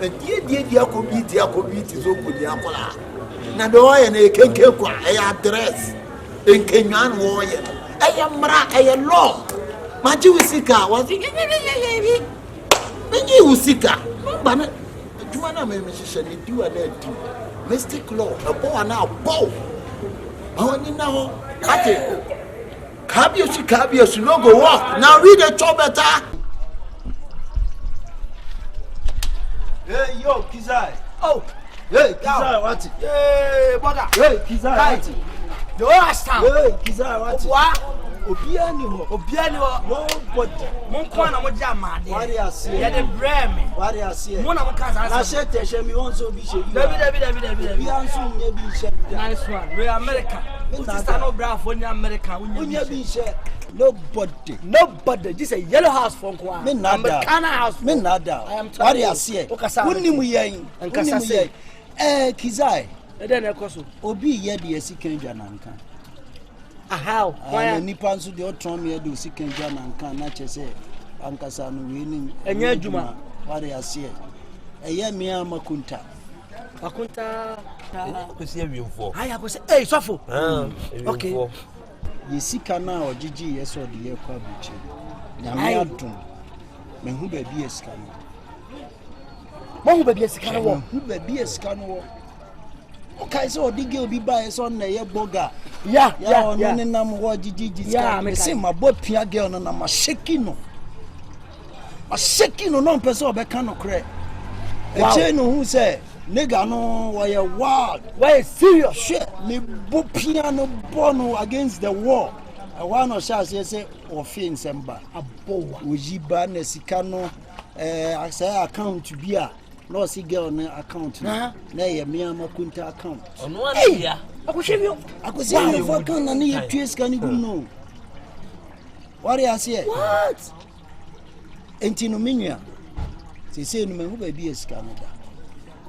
de die akobi ti zo ko di akola na do ye na kenke kwa e address enkenwan wo ye Ayamra, a law. Maji Usika was it? Many Usika. But Jumana may do a dead too. Mystic law, a bow now, bow. I want to know, cut it. Cabios, logo walk. Now read the top better. Hey, yo, Kizai. Oh, hey, Kizai, what? Hey, brother. Hey, Kizai, what? The Ashtown. Hey, Kizai, what? What? Obiani ho. Nobody. Mon kwana mo jama de. Wari ase. Ya de breme. Wari ase. Mo na mo kan na shete she mi won so bi she. David. Bi anso nya bi she. Nice one. We America. Sister no bra for America. Unya bi she. Nobody. This is a yellow house for Kwa. Me nada. American house. Me nada. I am telling you. Wari ase. Wonni mu yen. Kizai. E dey na ekoso. Obi ye de asikenja nanka. How? Why nipa nso de otron me de asikenja nanka na chese ankasa no we nim. Enya adwuma. Wari ase. Eye me amakunta. Makunta ko se awiemfo. Aya ko se eh sofo. Okay. Yesika na ogigi yeso de ye kwa buche. Nyame adom. Me hu ba bi esika no. Mo hu ba bi esika no wo. Hu ba bi esika no wo. Okay, so odige obi ba yeso na ye boga. Yeah. No ne nam wo ogigi ska. Me say my boy pia girl no na ma shake no. Ma shake no person obeka no kre. Eche no hu say nigga no why wild. Why serious? Shit, me bo piano bono against the wall. I want to say ofin semba. Abowa. Ojiba na sika no say account to be a no si girl na account na ye me amakunta account. Ono an dia. Akosi for account na ye twes kan gum no. What you say? What? Enti no menua. Se no me hu ba bi esika no da.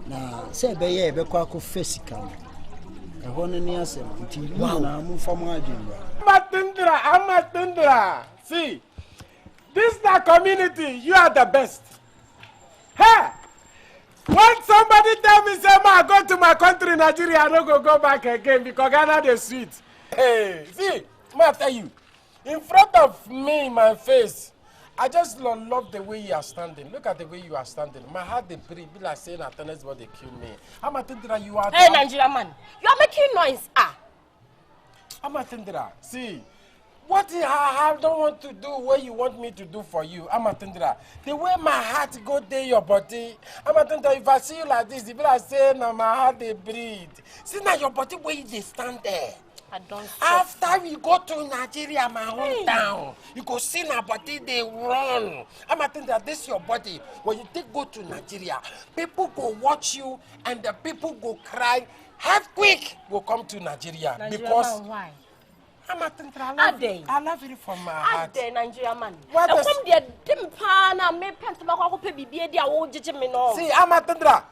Na se be ye be kwa ko physical e hono ni asem nti na mu fam adwumba Amatundra. See, this is the community. You are the best. Hey, when somebody tell me say I go to my country Nigeria, I don't go back again because Ghana the sweet. Hey, see, I tell you, in front of me, my face, I just love the way you are standing. Look at the way you are standing. My heart they breathe. Be like saying that tennis body kill me. Amatundra, you are. Hey, Nigerian man, you are making noise. Amatundra, see, what I don't want to do, what you want me to do for you, Amatundra. The way my heart go there, your body. Amatundra, if I see you like this, if I say now my heart they breathe. See now your body where they stand there. I don't. After we go to Nigeria, my hometown, you go see my body, they run. Amatundra, this is your body. When you go to Nigeria, people go watch you and the people go cry. Earthquake will come to Nigeria because why? Amatundra, I love you from my heart. Nigeria man. What come there, Dimpana, me pentama ko baby dia wo jiji me no. See, Amatundra,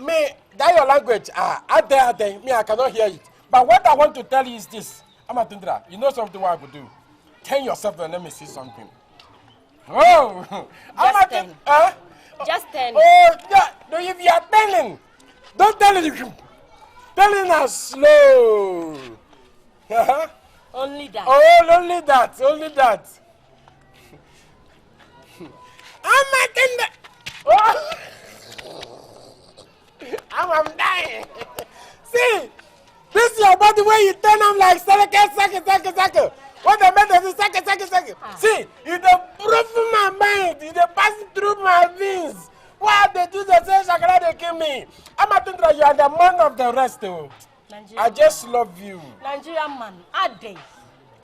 me that your language, ade, me I cannot hear it. But what I want to tell you is this, Amatundra, you know something what I could do? Turn yourself and let me see something. Oh, just 10. Just 10. Oh, yeah. No, if you are telling, don't tell it. Telling us slow. Only that. Oh, only that. Amatundra. Oh. I'm dying. See. This is your body where you turn them like second. What the matter is second. See, you don't prove my mind, you don't pass through my veins. Why they do the same shakara they kill me? Amatundra, you are the man of the rest. I just love you. Nigerian man, Ade.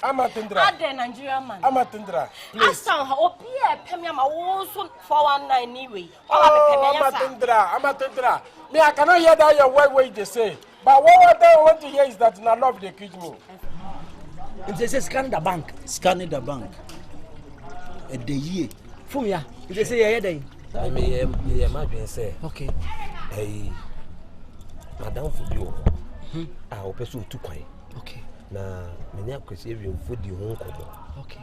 Amatundra. Ade Nigerian man. Amatundra, please. Ashtown, Opia, Pemia, my also 419 anyway. Oh, Amatundra. Me, I cannot hear that your way they say. But what I want to hear is that na love they kill me. It says scan the bank. Scan the bank. A day. From ya. It say a day. I may imagine say. Okay. Hey, Madam for you. I hope so too quiet. Okay. Na many of us even food you home. Okay.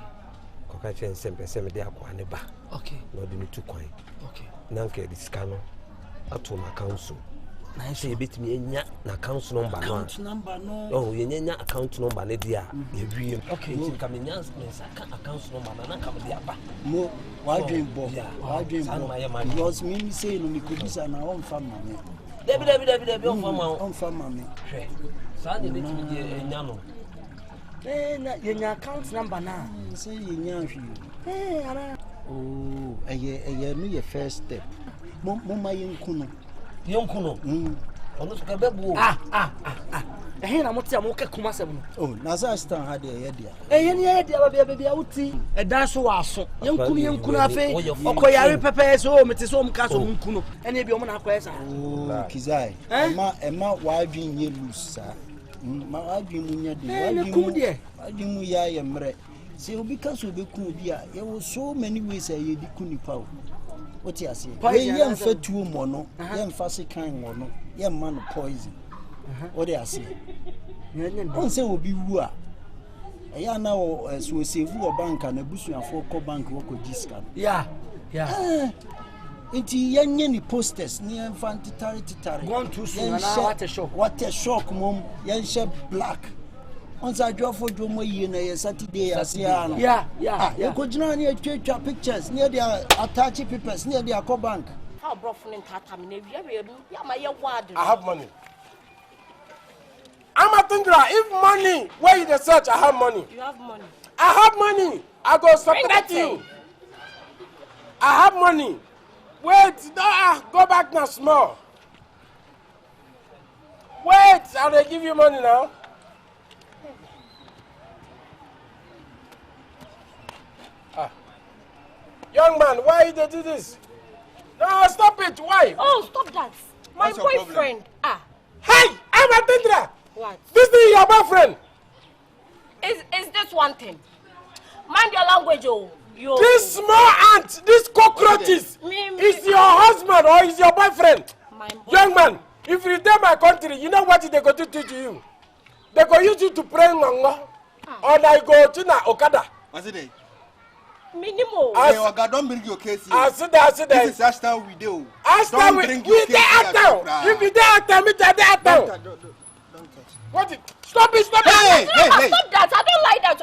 Cocache and some they are quite. Okay. Not too quiet. Okay. Nanke the scanner. Up to my council. Nice a bit me nya na account number no. Account number no. Oh, you nya account number ne dia. You okay, you come nya account number na come dia ba. Mo why dream bo. Because me say no me could be na on fam me. Debi on fam me. Sa ni bit me nya no. Na your account number na. Say you nya hwi. Ara. Oh, eye no your first step. Mo ma yenkuno. Yenkuno. Ono so ka bebu. Eh na motia mo ka kuma sem no. Oh, na za Ashtown ha de ye dia. Eh ye dia ba bia wuti. E dan so wa so. Yenkunu afa. Okoyare pepe so o meti so o mka so nkuno. Ene bi o mo na akoye sa. Oh, Kizai. Ema wa adwin ye lusa. Ma adwin mu nya de. Adwin mu ya ye mre. Se obi ka so be ku bi a ye wo so many ways ye di ku nipa o. What you say? Ye mfa tuo mo no, ye mfa se kan wo no, ye ma no poison. What you say? On say obi wu a. Eya na o so save wo bank na busuafo ko bank wo ko diska. Yeah. Inti yenye ni posters ni mfa titari. Gone too soon na what a shock mom, yen she black. On sa draw for Jomo ye na Saturday asiano. Yeah. You could not near church pictures near their attached papers near their co bank. How broken in Tatam, I have money. I'm a Tundra. If money, where you the search, I have money. You have money. I have money. I go support you. I have money. Wait, no, go back now small. Wait, I'll they give you money now. Young man, why you do this? No, stop it. Why? Oh, stop that. My boyfriend. Hey, I'm a Tundra. What? This is your boyfriend. Is this one thing? Mind your language, oh. This small ant, this cockroaches, is your husband or is your boyfriend? Young man, if you return my country, you know what they go to do to you? They go use you to pray nganga, or they go to na Okada. What's it? Minimum. Oga, don't bring your case here. I see that. This is Ashtown we do. Ashtown we dey Ashtown. If you dey Ashtown, me dey Ashtown. Don't touch. What? Stop it! Stop that! I don't like that.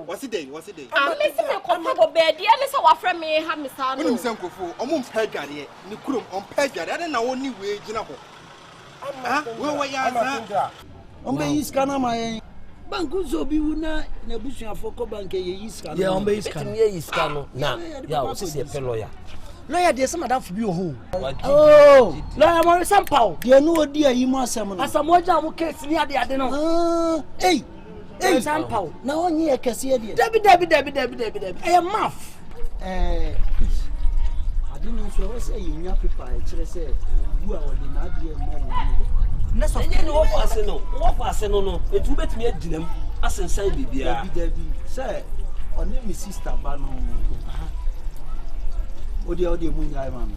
What's it day? I'm missing a comfortable bed. The other side, friend me have me son. When you say Kofu, almost Pegari, Nikurum on Pegari. I don't know only way, Jinabo. Where you are? Iskana my banku so bi wuna na busuafo ko bank ye iskana. Yeah, iskana. Ye iskana. Na, ya o se pe lawyer. Lawyer dey say madam Fubi oho. Oh, lawyer mo sample. Dey no odi ayimu asem no. Asam oja mo case ni ade no. Hey, sample. Na onye e kese dey. Debi. E math. Ade no so we say yinya paper e kire say bu a wode na ade ma wo. Na so ni wo fa ase no etu betimi adinam asensan bibia. Debi say one me sister ba no. Odi munyai man.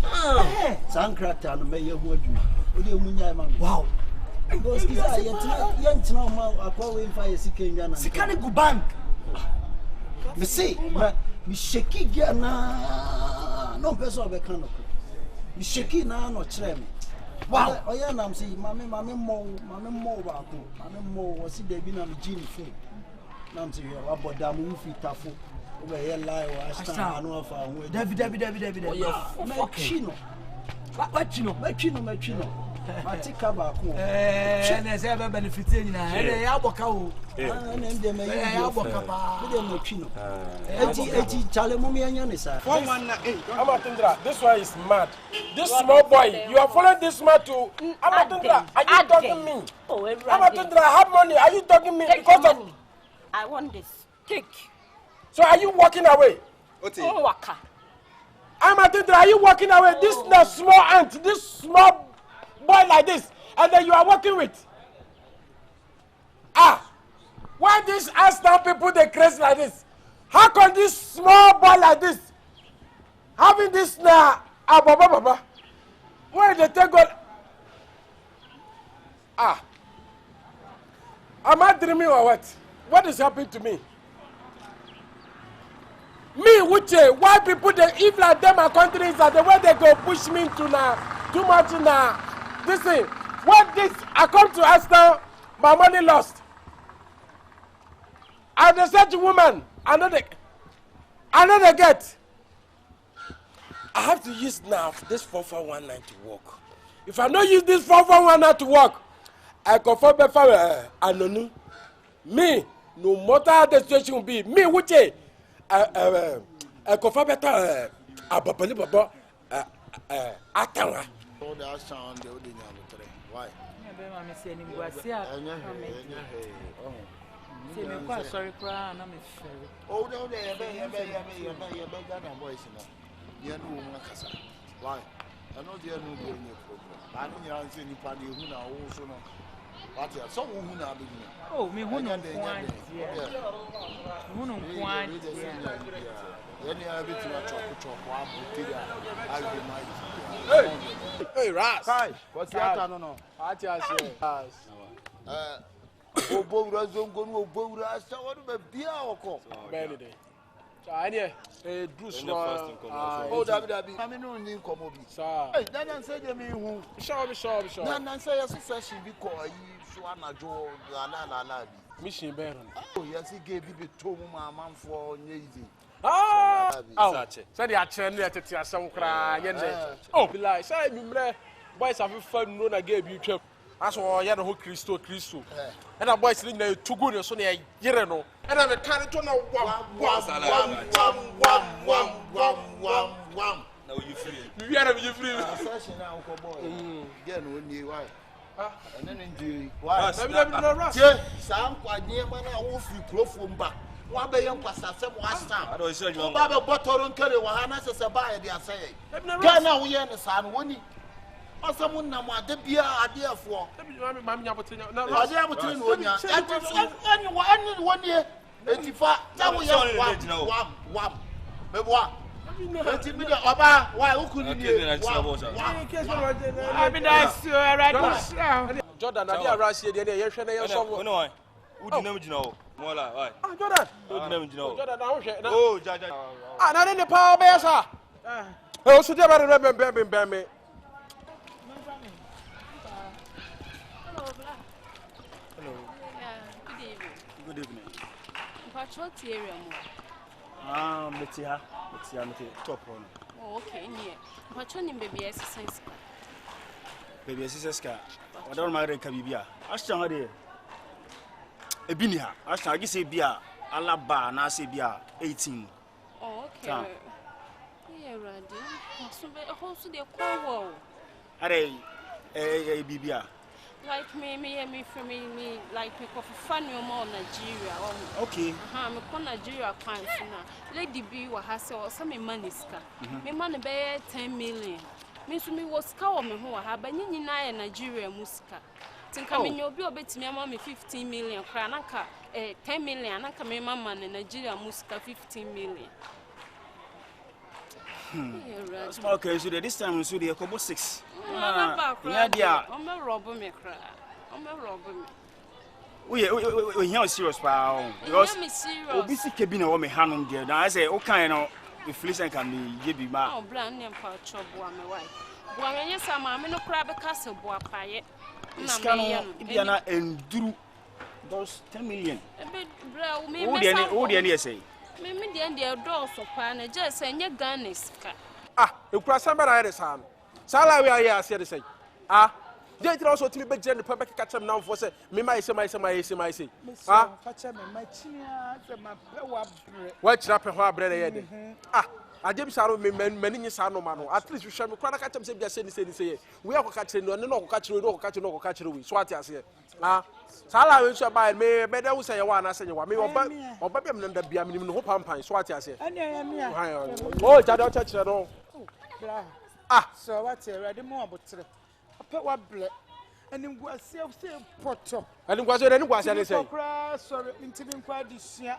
Sankrata no me ye ho adwuma. Odi munyai man. Wow. Because kisa yentina ma akwa we mfa ye sika nwa na. Sika ne go bank. Me say me sheki gia na no person be kan no. Me sheki na no kire me. Wow. Oya na am say mame mo ba ko. Mame mo wo si de bi na me gini fe. Na am say wa boda mu fitafo. We here lie or Ashtown anu afa ho. Debi. Machino. Matika ba ko. Na say be benefit ni na. E ya boka o. Na ndem me ya boka ba. Be machino. Eti chale mo me anya ni sa. Amatundra, this one is mad. This small boy, you are following this man to Amatundra. Are you talking me? Amatundra, I have money. Are you talking me because of I want this. Take. So are you walking away? Amatundra, are you walking away? This is a small ant, this small boy like this, and then you are walking with. Why these Ashtown people they crazy like this? How can this small boy like this having this now? Baba, where they take God? Am I dreaming or what? What is happening to me? Me, which why people they if like them are countries that the way they go push me to now too much now. This thing, when this I come to Ashtown, my money lost. And the such woman, another get. I have to use now this 4419 to work. If I don't use this 4419 to work, I confirm before Anonu. Me, no matter how the situation will be, me which I confirm better Abapali Baba Atawa. All the Ashtown the why? Sorry, cry, and I'm oh, no, they boys. You know, why? I know they are no problem. I don't know any party who now also know. But there are some who now be. Oh, me who know point. Who know point. Any other bit of chop, I will Hey, Ras. Hi, what's that? No. I just say, Obo Razon go no Obo Ras, what do be our call? Many days. So I need a Bruce. Oh, Dabi. I mean, no need come over. Sir. Hey, then say to me who? Sure. Then say yes, session be call you, so I'm not Joe, la. Mission Baron. Oh, yes, he gave you to my man for easy. Said the attorney at the some cry. Oh, be like, say, you boys have fun, no, I gave you trip. That's why I had a whole Christo. And a boy sitting there too good, so near Yereno. And I'm a kind of tunnel. Now you free. You are free. Again, when you why? And then injury. Why? Sam quite near man, I will feel profile back. One day, young pastor, some last time. I don't say you want to bottle and carry one as a buyer, they are saying. Ghana, we understand when someone now, the beer idea for. Mammy, I'm putting no, I am putting 1 year. And 1 year, 85. That was one. But what? Why? Who couldn't Jordan, I did rush here. You're trying to know. Who didn't know? More like, why? Jordan. Jordan, oh, Jaja. I'm not in the power bear, sir. Oh, so never remember me. Good evening. What's your area? Metia, top one. Oh, okay, yeah. What's your name, baby? Exercise. Baby, sister, I don't mind Cabibia. Ashtown, dear. A binia, Ashtown, I guess a beer, Alaba, Nasibia, 18. Oh, okay. Yeah, Randy. So, a horse to the call. Are they a bibia? Like me, like me, for fun, no more Nigeria. Okay. I'm a Nigeria client now. Lady B was has some money, me money bear 10 million. Miss me was cow me who have been in Nigeria musica. Think I mean you'll be a bit me, mammy 15 million, cranaka, 10 million, and come my man in Nigeria musica 15 million. Okay, so this time we should be 6. I'm a robber me cry. I'm a robber me. We hear serious power. Because obviously cabin or me hand there. Now I say, okay, no, the fleece can be Jibby Ma. Oh, brand name for trouble, my wife. Well, yes, I'm no crab castle, boy, pie. Indiana and do those 10 million. A bit brow, me, oh, the say. Maybe the end of doors of pan, just saying your gun is. You cross somebody at the sun. Sala, we are here, I said, say. They also to me, but Jenny Pepper catch him now for say, me, my say. What's up and what bread? I didn't say, many years, no man. At least you shall catch him, say, we are catching no catch you, swat us here. Sala will shall buy me, better will say one, I say, you want me or baby, and the be a minimum hope and pine, swat us here. Oh, Jado Church at all. So what's a ready more but a pet what black and then was self poto. And was there any was any say? Sorry, into the quad this year.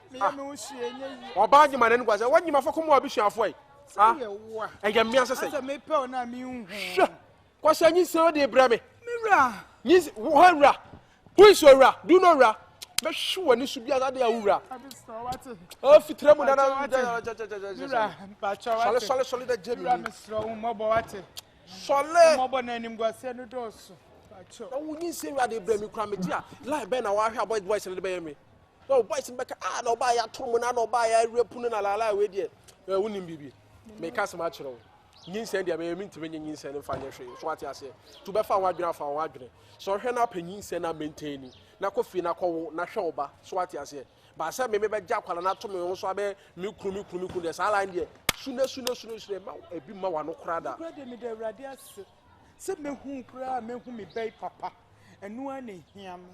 Or bad man and was a 1 year for come more bishop way. And your meals say, may pay on me. What's any so dear Brammy? Mira, yes, one ra. Who is your ra? Do no ra. Make sure you should be at the Aura. Oh, if you tremble, solid Jimmy. Sole. Mo bo na nim guase no doso. Na wunyi se wi ade bra mi kura me dia. Lie be na wa hwe boys no de be me. No boys mbeka na oba ya to mu na oba ya repu na la we die. Wunim bibi. Me ka sama kire wo. Nyinsen dia me ntime nyinsen mfa nye hwe. So ate ase. To be fa wadwena fa wadwene. So hwe na panyinsen na maintain na kofi na kowo na hwe oba. So ate ase. Ba se me be gya kwala na to me wo so abe mi kuru de sa line die. Sune ma ebi ma wa no krada. Krada mi de awrade ase. Se me hu kra me hu mi bai papa. Enu ani hia me.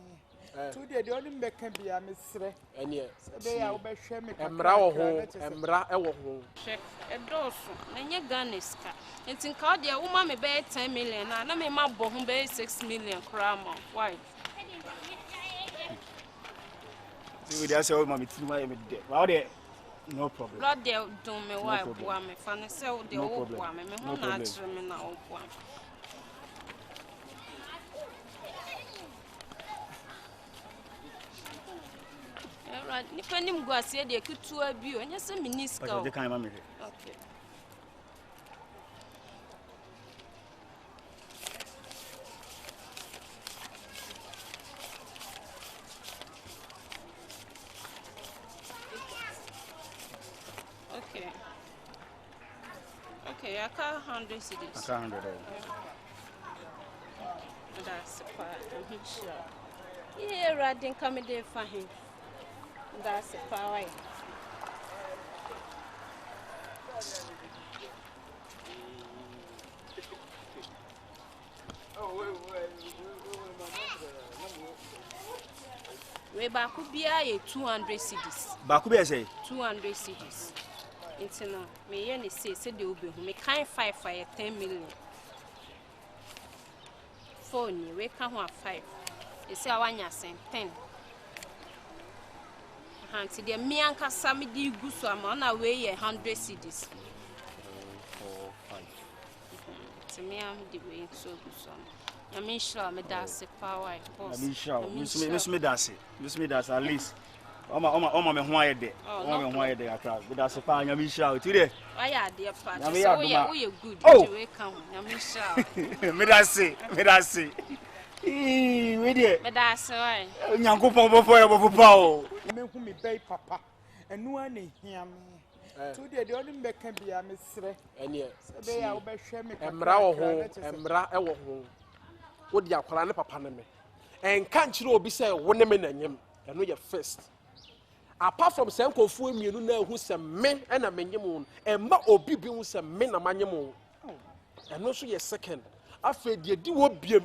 To de oni mbeka bia me sre. Ene. Be ya wo be hwe me ka. Emra wo ho, emra e wo ho. Hwe edoso. Na nye Ghaniska. Enti nka o de wo ma me be 10 million na me ma bo ho be 6 million kra ma. Why? We dey say o ma me tinu ma me de. Wa de no problem. Blood there do me why boa me fa ne se o de o boa me ho na atre me na o boa. Right, ni panim guase de kutua bi o nya se miniska o. Okay, kan ma me. Okay. Okay, I can't 100 cedis. I can't 100. That's fine. I'm sure. Yeah, Radin come there for him. That's a power. We baku biya 200 cedis. Baku biya say 200 cedis. It's no. Me yen say they will be me kind 5 for 10 million. Phone we can have 5. You say I want 10. Hanti de me anka sami di gu so am na we 100 cedis. 4, 5. To me am the way so gu so. I mean sure me da se power boss. I mean sure. Me da se at least. Oma me ho ayede. Oma me ho ayede akra. Me da se pa nya me sure. Ti de. Why are there part? So we good. We come. I mean sure. Me da se. We de. Me da se why. Nyankopon bo for e bo pa o. Me hu mi bai papa. Enu ani hia me. To de oni mbeka bia me sre. Ene. Be ya wo be hwe me. Emra wo ho, emra e wo ho. Wo di akwala ne papa ne me. Enka nkyire obi say wo ne me nanyem. Eno ye first. Apart from say nkofu emienu na hu se me na menyem wo. Emma obi bi hu se me na manyem wo. Eno so ye second. Afa die di wo biem.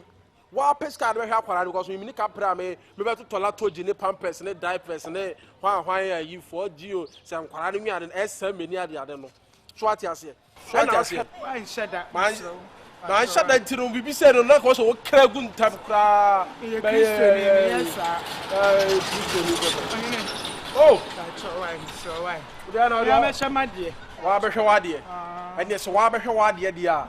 Wa pesca be hwa akwala because we mini kapra me be to tola toji ne pampers ne diapers ne hwan ya yi 4G se nkwala ne nwi ade esa meni ade no. So ati ase. So ati ase. Man shada. Man shada ntiro bibi se no na ko so wo kra gu ntam kra. Be yes sir. Oh, that's all right. So why? We are now. Me shama de. Wa be hwe wade. Ene so wa be hwe wade dia.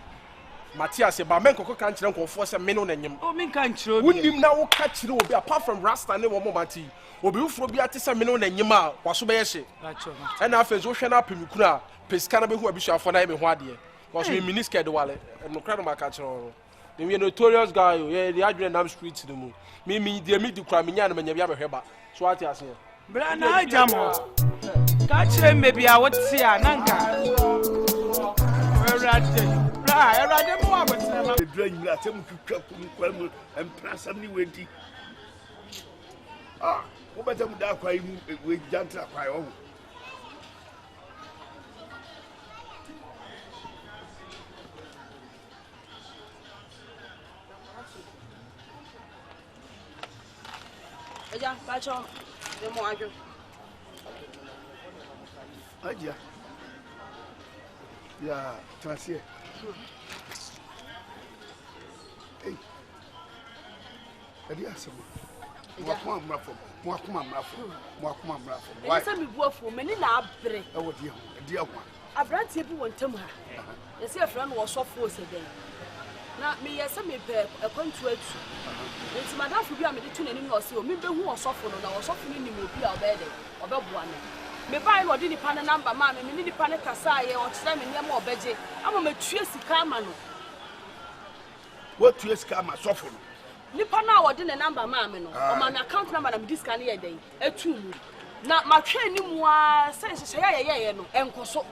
Matias ba men kokko kan kire nkofo se me no nanyem. O men kan kire obi. Wonim na wo ka kire obi apart from Rasta ne wo momati. Obi ufro bi ate se me no nanyem a waso be yehye. Ena afezo hwe na apemikuru a pesika na be hu abisuafo na me ho ade. Because we miniske de wale. No kra no maka kire no. We notorious guy. Yeah, the adwene nam street to the moon. Me de me di kra me nya na manya bia be hweba. So ati ase. Bra na jamo. Ka kire me bia wo ti a nanka. Erade mo abotre ma. Edra nyira tem twitwa kum kwam emprasam ni wedi. Wo beta mu da kwai mu we jantra kwai wo. Eja, pacho, de mo ajo. Aja. Ya, transier. Hey. Adi asem. Mo akoma mrafo. Why? Esa mi buafo, meni na abre. E wo die ho, die ho. Abrantie bi wontam ha. Ese afra no wo sofo oseden. Na me yesa me pe ekwantu atu. Enti madafo bi a me de tu nanim na ose o me behu osofo no na osofo no nim obi a obede obeboa me. Me buy no di nipa ne number ma me ni nipa ne kasa ye o kire me niam obeje ama me tue sika ama no What you scam a soften? Nipa na wodi ne number ma me no. O ma me account number na me discan ye dey. Etu mu. Na ma twa ni mu a sense ye no enkoso.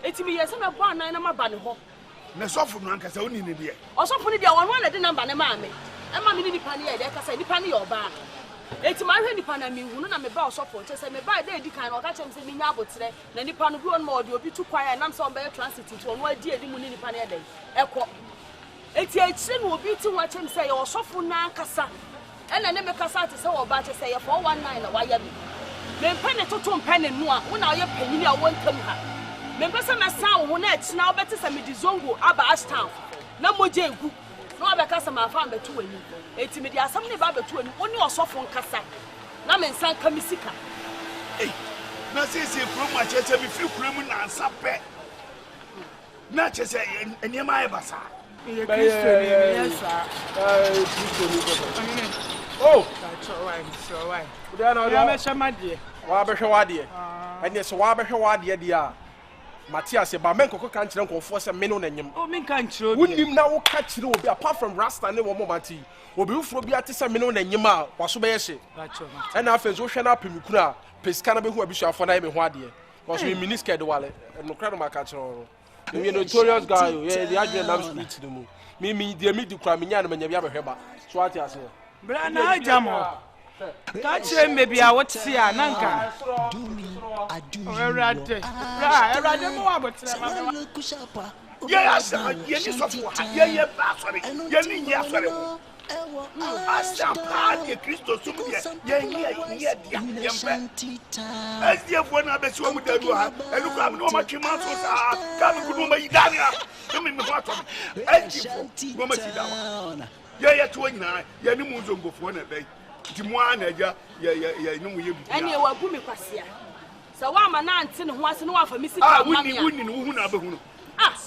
Eti me yese me bo anan na ma ba ne ho. Na soften no anka se oni ne de. O soften de won na de number ne ma me. E ma me ni nipa ne ye dey ka say nipa ne ye oba. Eti ma hwe nipa na me hunu na me ba o soften che say me ba dey di kan o ka chem say me nya abotre na nipa no bi on ma o de obi tu kwan na so on be transit to on wa di edi mu ni nipa ne ye dey. Eko eti echi no obi ti wa chem say ye osofo na kasa ena ne me kasa te say oba che say ye 419 na wa ya bi me mpene toto mpene no a wo na ye panyini a wo ntam ha me mpesa na san wo na echi na obeti say me di zongo aba Ashtown na moje egu na obeka say ma fa mbetu wani eti me di asam ne ba betu wani oni osofo nkasa na me nsan kamisika na sisi promo cheche bi free promo na ansape na cheche eniema e basa. Oh, that's all right. So why? Yeah, me shamadi. Wa be hwade. Ene so wa be hwade dia. Matias ba men kokko kan kire nkonfo se me no nanyem. Oh, men kan kire obi. Wonim na wo ka kire obi apart from Rasta ne wo momati. Obi ufuro bi ate se me no nanyem a waso be yehye. Ena afenzo hwe na apemikunu a pesika na be hu abisuafo na me hwade. Because me miniske de wale. No krado maka kire. Me notorious guy, yeah, the agent nam street to mu. Me dey me di kwa me nya na manya bia behweba. So ati ase. Bra na ajamo. Ka che me bia wote a nanka. Erade. Bra, erade mo abotre ma. Yeah, ye ni sofo ha. Ye ba sori. Ye ni nya sori. Asa party Christo sumye. Ye dia yembe. Asdia fo na be so mu dadu ha. Elu kwa no ma twema so sa. Ka me kuno ma yidania. Me ho ato. Asdia fo ma sidawa. Ye to nyina. Ye ni mu zongofo na be. Ti mu ana ja ye ni mu ye bu. Ene wa gu me kwasea. Sa wa ma na ante ne ho ase no wa fa misika ma. Wuni no hu na be hu no.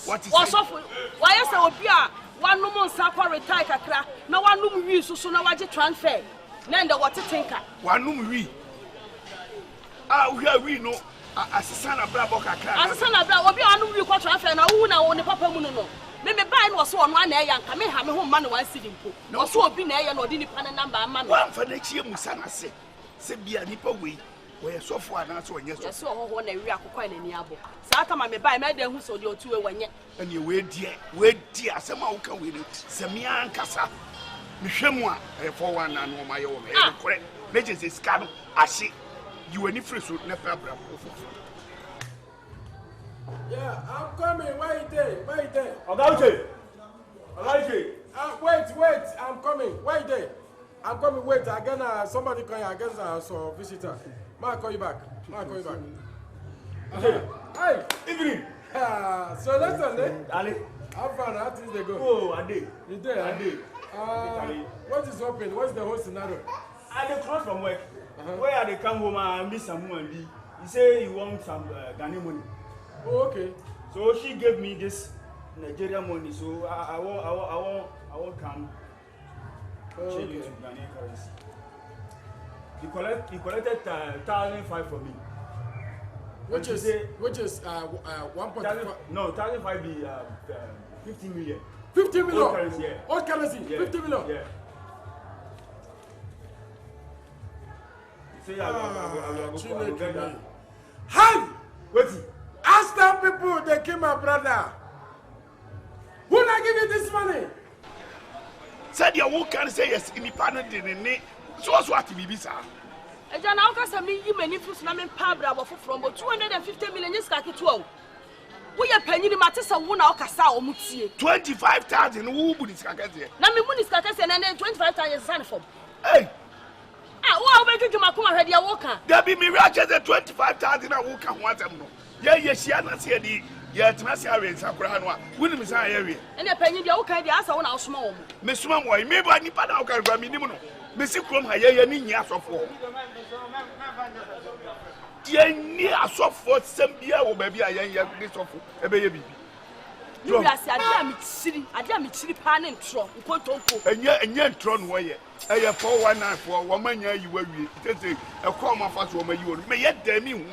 What is sofo? Why is obi a wanum nsa kwa retire kakra na wanum wi susu na waje transfer na nda wote tinka wanum wi wi no asesa na bra kakra asesa na bra obi wanum wi kwa transfer na wu na wo ne papa mu no me bai no so ono na eya nka me ha me ho ma no wan sidi mpo no so obi na eya no odi nipa na number ama no wan fa na chie musa na se bia nipa we we sofo ana so onye so so ho na wi akokwa na ni abo sa aka ma me bai me dan hu so de otuwe wanye ani we die asema wo ka we no se me ankasa me hwemu a 419 no ma ye wo me e kore na je se ska no ahye you any free so na bra yeah, I'm coming. Where you there? Ogaute. Wait, I'm coming. Where you there? I'm coming. Wait, again, somebody calling again, so visitor. I'll call you back. Hey, evening. So listen, Ali. How far? How things they go? Oh, I did. You did? What is open? What's the whole scenario? I dey close from work. Where I dey come home and meet some woman. He say he want some Ghanaian money. Oh, okay. So she gave me this Nigerian money. So I won't come. Change it to Ghanaian currency. He collected 1,500 from me. Which is 1.5? No, 1,500 be 50 million. 50 million? Old currency, yeah. Old currency, yeah. 50 million? Yeah. Say I will get that. Hi! Wait. Ashtown people, they kill my brother. Who not give you this money? Said you who can say yes in the panel didn't so what to be sir. Eja na oka sami yi mani fruits na me pa bra bo from 250 million yeska keto. Wo ye panyini mate se wo na oka sa o mutie. 25,000 wo bu diska kase. Na me mu diska kase na 25,000 san from. Hey. Wo be dwudwu makoma hwede ya wo ka. Da bi mi ra che 25,000 na wo ka ho asem no. Ye hia na se di ye tena se awe sakura no a. Woni mi san ye we. Ene panyi dia wo ka dia asa wo na osoma wo. Me soma mo yi me ba nipa na wo ka gba mi nim no. Me si krom ha ye ni nya asofo. Ye ni asofo sem bia wo ba bia ye ni sofo e be ye bibi. You ase ade am chiri pa ne ntro nkontompo. Enye ntro no ye. Eye 419 wo manya yi wa wie. Tete e kwa ma fa so wo ma yi wo. Me ye da mi hu.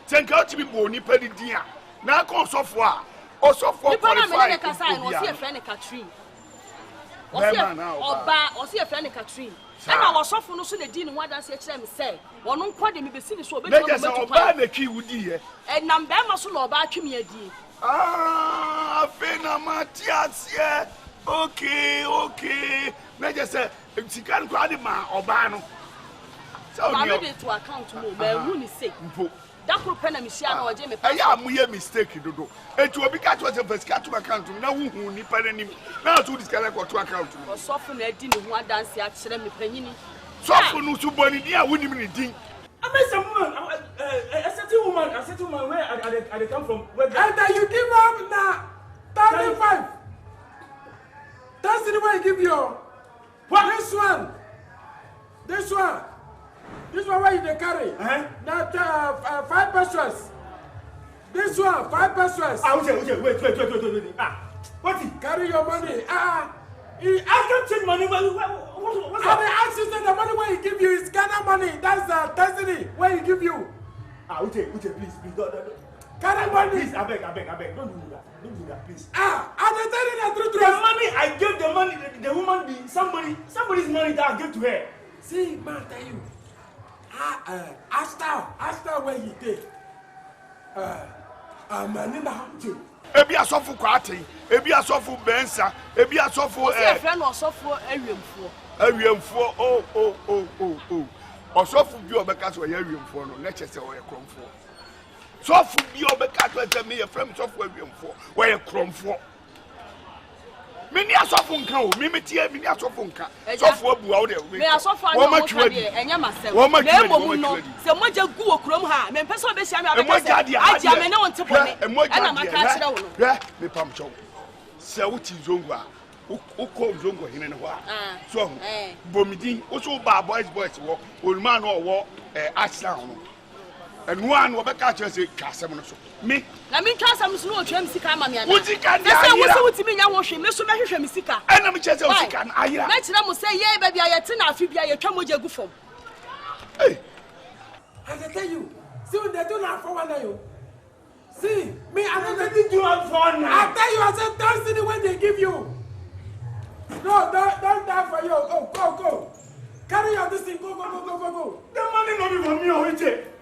Tenka o ti bi bo ni pa di dia. Na kon sofo a Also for qualified. Osi a friend Catherine. Osi a friend Catherine. And I was off no so the dean one dance here me say. One no kwade me be see so be oba na ki wudi here. And na be ma so na oba atwe me adi. Fena Matias here. Okay. Na just say sika no kwade ma oba no. So I made it to account no, but who ni say? That group na me share na oje me. Aya amuye mistake dodo. Etu obi ka to first to account na hu ni pa nim. Na to discard ko to account. Osofu na edi ne ho dance a kire me panyini. Sofu no su boni dia wonim ni din. I met some woman, a certain woman where I come from. Where and you give up now 35. That's the way I give you. What? This one where you carry. That 5 pesos. This one 5 pesos. Wait. What? Carry your money. I can't take money. What's I mean, ask you the money where he give you is Ghana money. That's the destiny where he give you. Uche, please, don't. Ghana money. Please, I beg. Don't do that, please. I'm telling you the truth. The money I gave the money, the woman be somebody's money that I gave to her. See, man, tell you. Ashtown where you take. Man in the house. Ebi asofu kwati, ebi asofu bensa, ebi asofu Osi friend osofu awiemfo oh. Osofu bi obeka so ye awiemfo no, na chese o ye kromfo. Sofu bi obeka to ese me ye frem sofu awiemfo, wo ye kromfo. Mini asofu nka o, mimi tie mini asofu nka. Sofu abu a wo de. Me asofu anya wo ka de enya masem. Na emo no, se moja gu okrom ha, me pese obe sia me abeka se. Aja me ne wonte bone. Ana maka kire wo no. Hwe, me pam chow. Se wo ti zongo a, ukọ zongo hene ne ho a. So, bomidin, wo so ba boys wo, oluma no wo Ashtown no. Enu an wo beka kire se kasem no so. Me na me twa sam so no otwam sika ma me ana. Wo sika ndi ayira. Se wo se wutimi nya wo hwe, me so me hwehwe me sika. Ana me kire se wo sika na ayira. Na kire mo se ye ba bia ye te na afi bia ye twa moja gu fom. Hey. I can tell you. See when they do not for one you. See, me I don't do not for now. I tell you, I said don't see the way they give you. No, don't die for you. Oh, go. Carry your this thing, go. The money not be for me or it.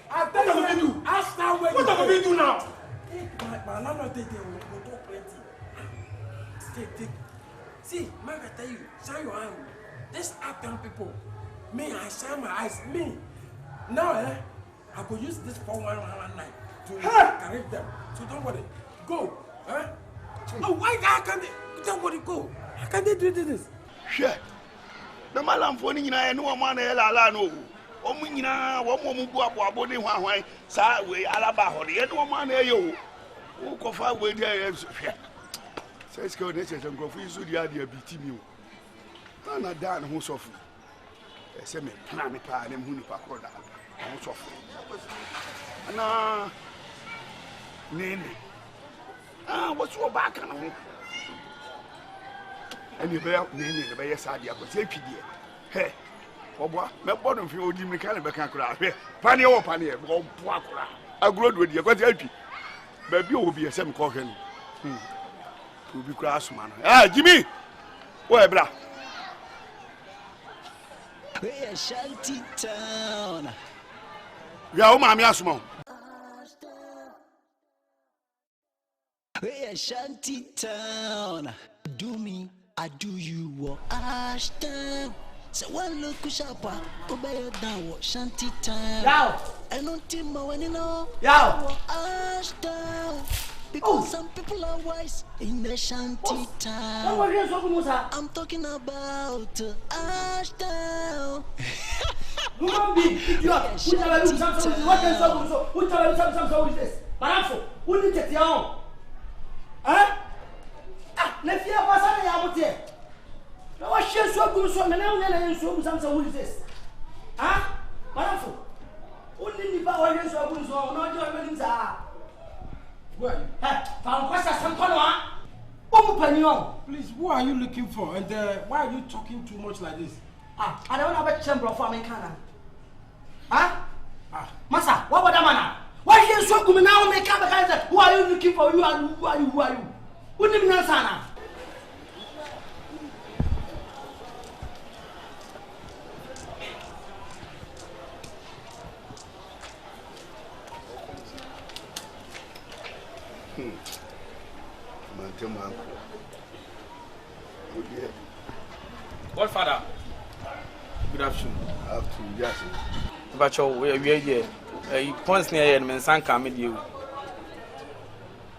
I tell you what do. Ashtown where what are we do now? My landlord take will go plenty. Take. See, man, I tell you, shine your hand. This Ashtown people, me, I shine my eyes. Me. Now, I could use this 419 to carry them. So don't worry. Go. Oh, why can't they? Don't worry, go. How can they do this? Sure. The malam for Nina and no man no. Omina, one woman go up body one side way Alaba, the other man yo. Who go far with their says go nature and go for you so the idea be team you. Not done who's off. Say me plan pa them who pakoda. Who's off. Na nene. What's your back on? And you bear nene the bear side ya go take Hey. Obo, me bodon fi odi mi kan be kan kura. Pani o pani e bo akura. Agro do di e ko help. Ba bi o bi e se me ko hwe no. Obi kura asuma no. Jimmy. Wo e bra. We are Shanty Town. Ya o ma mi asuma. We are Shanty Town. Do me, I do you. Ashtown. So one look sharper, obey down what Shanty Town. I don't think my one know. Ashtown. Because some people are wise in the Shanty Town. I'm talking about Ashtown. What shall so good so many and so who is this? Ah, Madame, only the power against so good so no joy. Well, found questions some corner. Please, who are you looking for? And why are you talking too much like this? I don't have a chamber of farming cannon. Massa, what about that man? Why so come now make up a who are you looking for? Who are you? Who didn't answer? What father? Good afternoon. Afternoon, yes. Bacho, we are here. Points near and Sanka made you.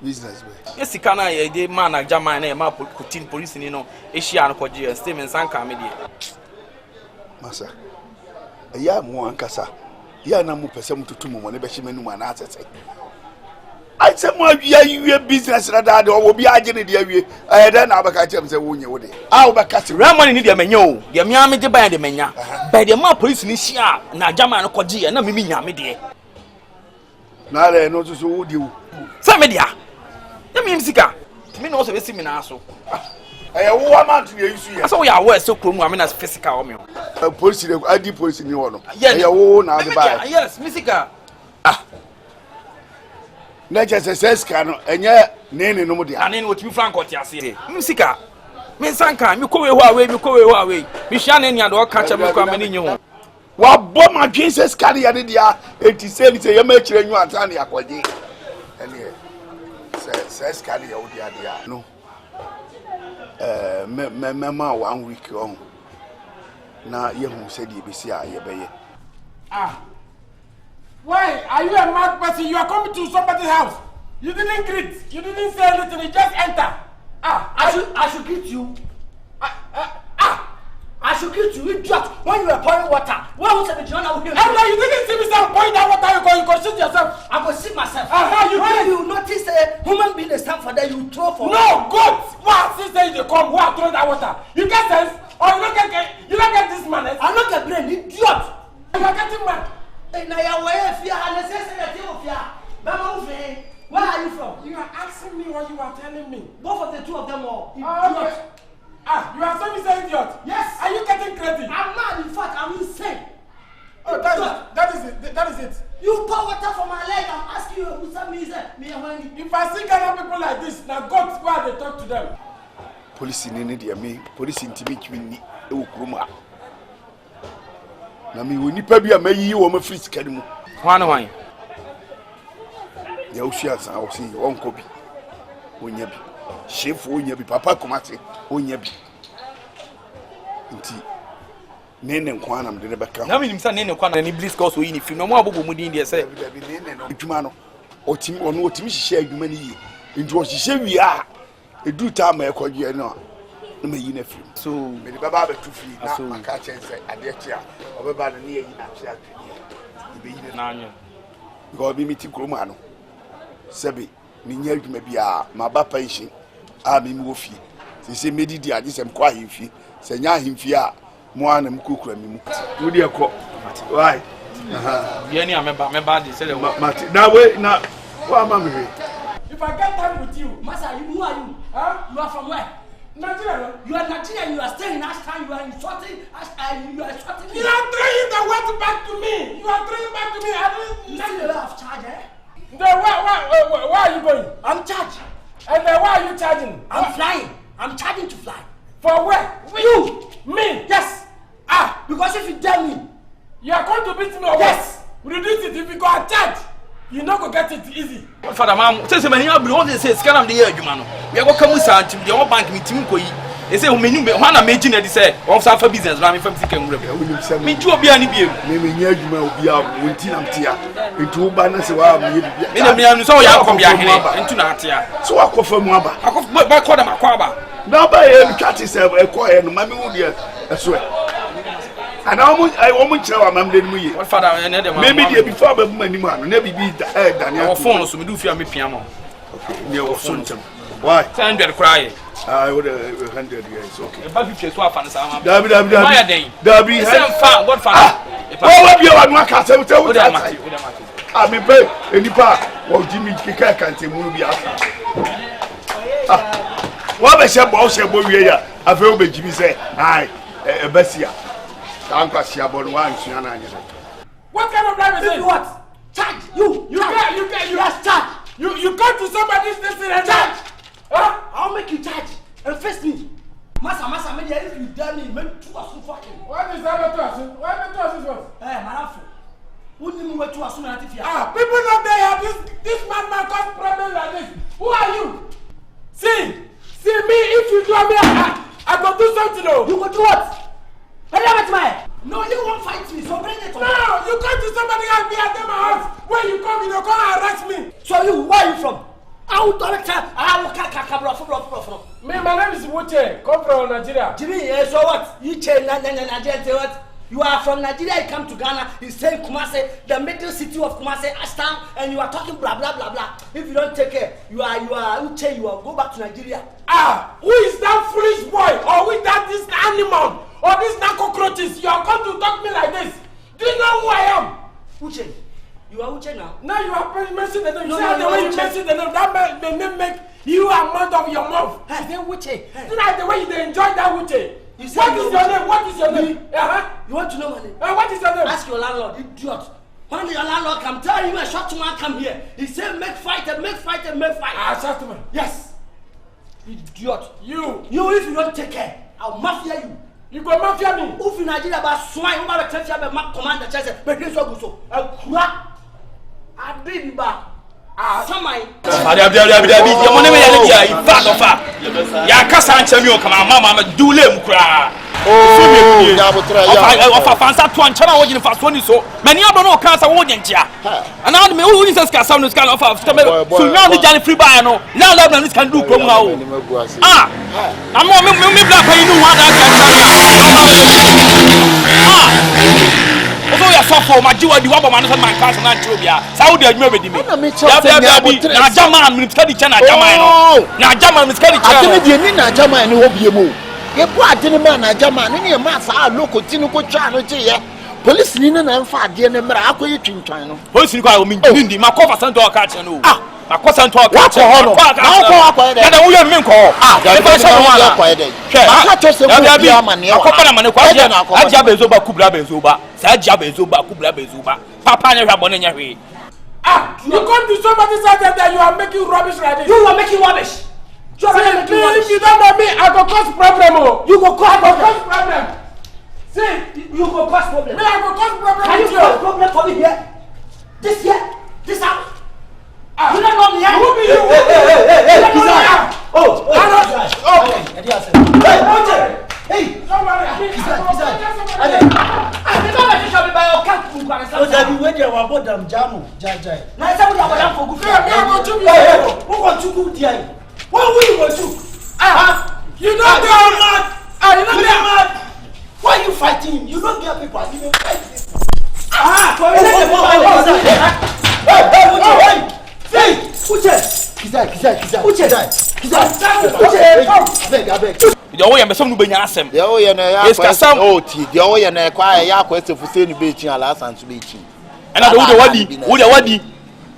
Business way. Yes, he can. I did man, I jam my name up, put in police in Asia and Kogia, Steven Sanka made you. Massa, a year more and Cassa. Yana Mupesam to Tumu, when the Beshiman one answers. I said, my year business radar or will be agent in the area. I had an abacacham the wound you. I'll back at Ramon in the Menyo, the Miami de Bay de Mena, by the more police in Asia, Najama and Kogia, and Mimi Yamidi. Now I know to would you. Samedia. You mean Sika? To me, also a seminar. So I want to use you. So we are worse so cool, I mean, as physical. Police, I did police in your honor. Yes, yes, Missika. Nature says, Cano, and yet, Nanny no more. And in what you Franco Tiasi. Missika. Miss Sanka, you go away, Mishan and Yado catch up coming in you. What bomb my Jesus carry a dia, 87 say a match and you are Tanya Quadi. And here says Carry out the idea. No. Mamma 1 week on. Now you said you be see I Ah. Why are you a mad person? You are coming to somebody's house. You didn't greet. You didn't say anything. You just enter. I should greet you. I should greet you. Idiot. When you were pouring water, why was it John out here? You didn't see me say pouring that water. You go sit yourself. I go sit myself. When you notice a human being is time for that, you throw for. No, God. What sister they come? Who are throwing that water? You get sense? Or you don't get this man? I'm not a brain. Idiot. You are getting mad. Where are you from? You are asking me what you are telling me. Both of the two of them are idiots. You are saying me say idiot? Yes. Are you getting credit? I'm not. In fact, I'm insane. Oh, that is it. You pour water for my leg. I'm asking you who said me. If I see Ghana people like this, now God, why they talk to them? Police in India, me. Police intimidate me. Ukruma. Na mi woni pa bia mayi wo ma free sika mu wan ya ushia san o si won ko bi onya bi chef onya bi papa komate onya bi nti nene nkwa na mde ne beka na mi nimsa nene nkwa na ni bliss cause oyi ni film no mo abobo mu din de se nene no adwuma no otimi hihye adwuma ni yi nti o hihye wi a edu ta ma ekwadwe no na me yi na film so me de baba betu fi na maka chense ade chia obeba no ne yi na chia be yi na anyo go bi miti kroma no sebe me nya adwuma bia ma ba pension a me mi wo fi se medidi ade sem kwa himfi se nya himfi a mo ana m kokura mi mu wo de ekọ why ye ni ameba de se le mati na we na wa ma me. If I get time with you, Master, who are you? You are from where? Nigeria. You are Nigerian. You are staying in Ashtown. You are insulting. You are insulting me. You are throwing the word back to me. You are throwing back to me. I didn't. That's the way of charge, eh? Then where are you going? I'm charged. And then why are you charging? I'm flying. I'm charging to fly. For where? You. Me? Yes. Because if you tell me, you are going to beat me. Yes. Reduce it if you go and charge. You not go get it easy. Father, ma'am, say me here blow dey say scan am dey here adwuma no. We go come santim dey on bank meeting ko yi. E say o menu me ho na meji na dey say on sa fa business na me fam sika nwura. Me ju obi ani biem. Me nya adwuma obi a wonti nam tia. Etu ba na se wa me bia. Me na me anu so ya akom bia hene. Entu na atia. So akofa mu aba. Akofa ba ko da makwa aba. Na ba ye twati se e ko ye no ma me wu dia eso e. And I want to tell them that what father maybe before I'm money man, never be Daniel phone, so we do fear me piano. Okay, near son. Why? 100 cry. I would 100 years. Okay. But if you swap and some Derby, what father? What you want, my castle? I mean, pay any part. Well, Jimmy Kika can't say, will be after. What I said, boss, I feel be Jimmy say, aye, a Bessia. What kind of life is it? What? Charge you. You This man cause problem like this. Who are you? See me. If you do me, I go do something. No. You go do what? No, you won't fight me. So bring it on. No, you come to somebody else be at my house. When you come, you don't come and arrest me. So where are you from? I will direct her. My name is Wuche. Come from Nigeria. Jimmy, so what? You change Nigeria. What? You are from Nigeria, you come to Ghana, you say Kumasi, the middle city of Kumasi, Ashtown, and you are talking blah blah blah blah. If you don't take care, you are go back to Nigeria. Who is that foolish boy? Or who is that this animal? Or this cockroaches? You are going to talk me like this. Do you know who I am? Uche. You are Uche now. Now you are mentioning the name. See the way you mention the name, that the name make you a month of your mouth. Hey, then Uche. See like the way you enjoy that Uche. What is your name? What is your name? You want to know my name? What is your name? Ask your landlord, idiot. When your landlord come, tell him a short man come here. He said make fight. Short man. Yes. Idiot. You if you don't take care, I'll mafia you. You go mafia me? If you Nigeria about swine, you better tell you about commander chase. But this one so. I did ba. Samai. Your money me ya in fact of ya kasa anche mi o kama mama dule mu kra. Of fansa to anche na wo gin fa so ni so. Mani ado no kan sa wo nyentia. Ana me wo ni se ska sam no ska of so me so nya ni jani free buy no. Now let me can do krom ha o. I'm me black pay no one that Oso ya sofo ma jiwa di wabo ma no se man class na ntro bia Saudi adwuma be di me na German minister di chana German no na German minister di chana atene di ni na German ni ho biemu ye bu atene ma na German ni ma sa loko tinu ko twa no je ye police ni na mfa ade ne mra akoyi twintwan no police ni kwa o min ndi ma cover center o ka che no akosa ntwa ka che ho no na wo ye min ko e ba se no ala aka cho se wo bia mane akopa na mane kwa aja bezo ba kubra bezo ba sa aja bezo ba kubra bezo ba papa ne hwa bone nya hwe you come to somebody's house that you are making rubbish like this. You are making rubbish. So if you don't know me, I go cause problem. You go cause problem. See, you go cause problem. Me, I go cause problem. Can you cause problem for me here? This house. You don't know me here. Who be you? Hey, somebody. Why are you fighting? You don't get people. You don't fight people. Yo ya mesom no benya asem. De o ye na ya kwa o ti. De o ye na kwa ya kwa sefu ni be chin ala san so be chin. Ana do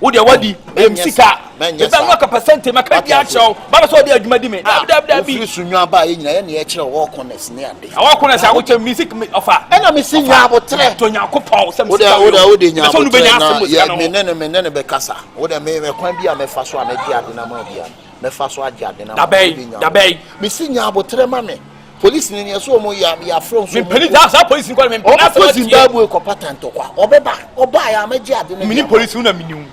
wo de wadi sika. E be no ka percent ma ka dia chew. Ba so de adwuma di me. Da bi. Fi sunwa ba ye nyina ye na ye kire wo corners ne ade. Wo corners a wo chem music offer. Ena me sin nya abotre. To nya kopon sem sika. O de nya abotre. Ya me ne be kasa. O de me kwan bi a me fa so a me di ade na ma bia. Me fa so ade ade na. Da bay. Me sin nya abotre ma me. Police ni so mo ya from so. Me police that police nko me. Na police Zimbabwe ko patent kwa. Oba ya me di ade na. Me police una miniu.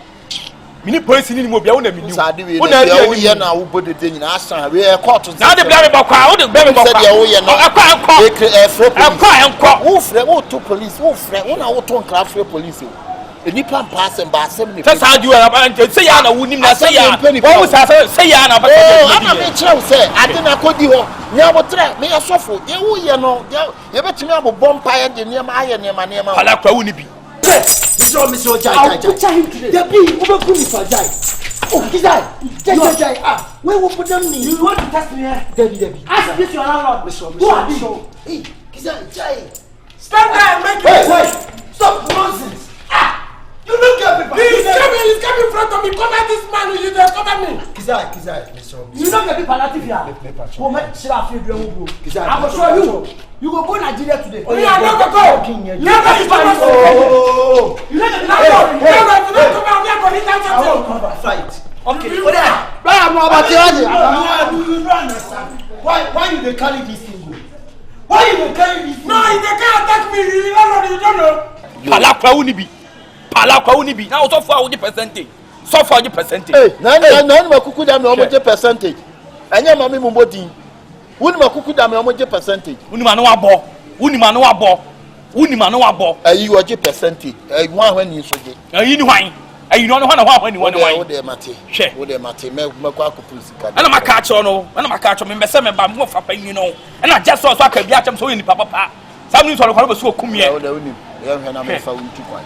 Mini police ni mo bia wo na miniu. Una dia na wo bodede nyina asan we court. Na de bia me bokwa, wo de bia me bokwa. Said wo ye no. Ekwa. Wo frɛ wo to police, wo frɛ wo na wo to nkra frɛ police. Enipa mpaasem ba asem ni. Say sa diwa na say ya na wunim na say ya. Wo say ya na ba. Ana me kyerɛw sɛ ade na kodi hɔ. Nya botre me yasofo. Ye wo ye no. Ye betimi abobɔ mpa ye de niam aye niam. Hala kwa woni bi. Mr. Jai. Debi, ube kuni for Jai. Oh, Jai. Where will put them in? You want to test me here? Debi. Ask this your landlord. Who are you? Hey, Jai. Stand there and make it. Wait. Stop nonsense. You don't get people. He's coming in front of me. Cover this man. You just cover me. Kizai, you don't get people native here. Go make sure you do. I will show you. You go Nigeria today. Oh, yeah, no go. You never fight. Okay. You understand. Why you they carry this thing? Why you they carry this thing? No, they can't attack me. You don't know. Palakwa uni bi. Na o so fo a wo di percentage. So for your percentage. Hey, nani makuku da me omoje percentage. Anya mami mu mbodi. Wuni makuku da me omoje percentage. Wuni ma no abo. Wuni ma no abo. Wuni ma no abo. Ayi oje percentage. Ayi ho ahwan ni soje. Ayi ni hwan. Ayi no ho na ho ahwan ni wani wan. Wo de mate. Wo de mate me kwa akopul sika. Ana maka acho no. Ana maka acho me mbese me ba mo fa pa yin no. Ana just so aka bia chem so yin nipa papa. Sam ni so ko be so kumie. Wo de woni. Ya hwe na me fa wuntu kwan.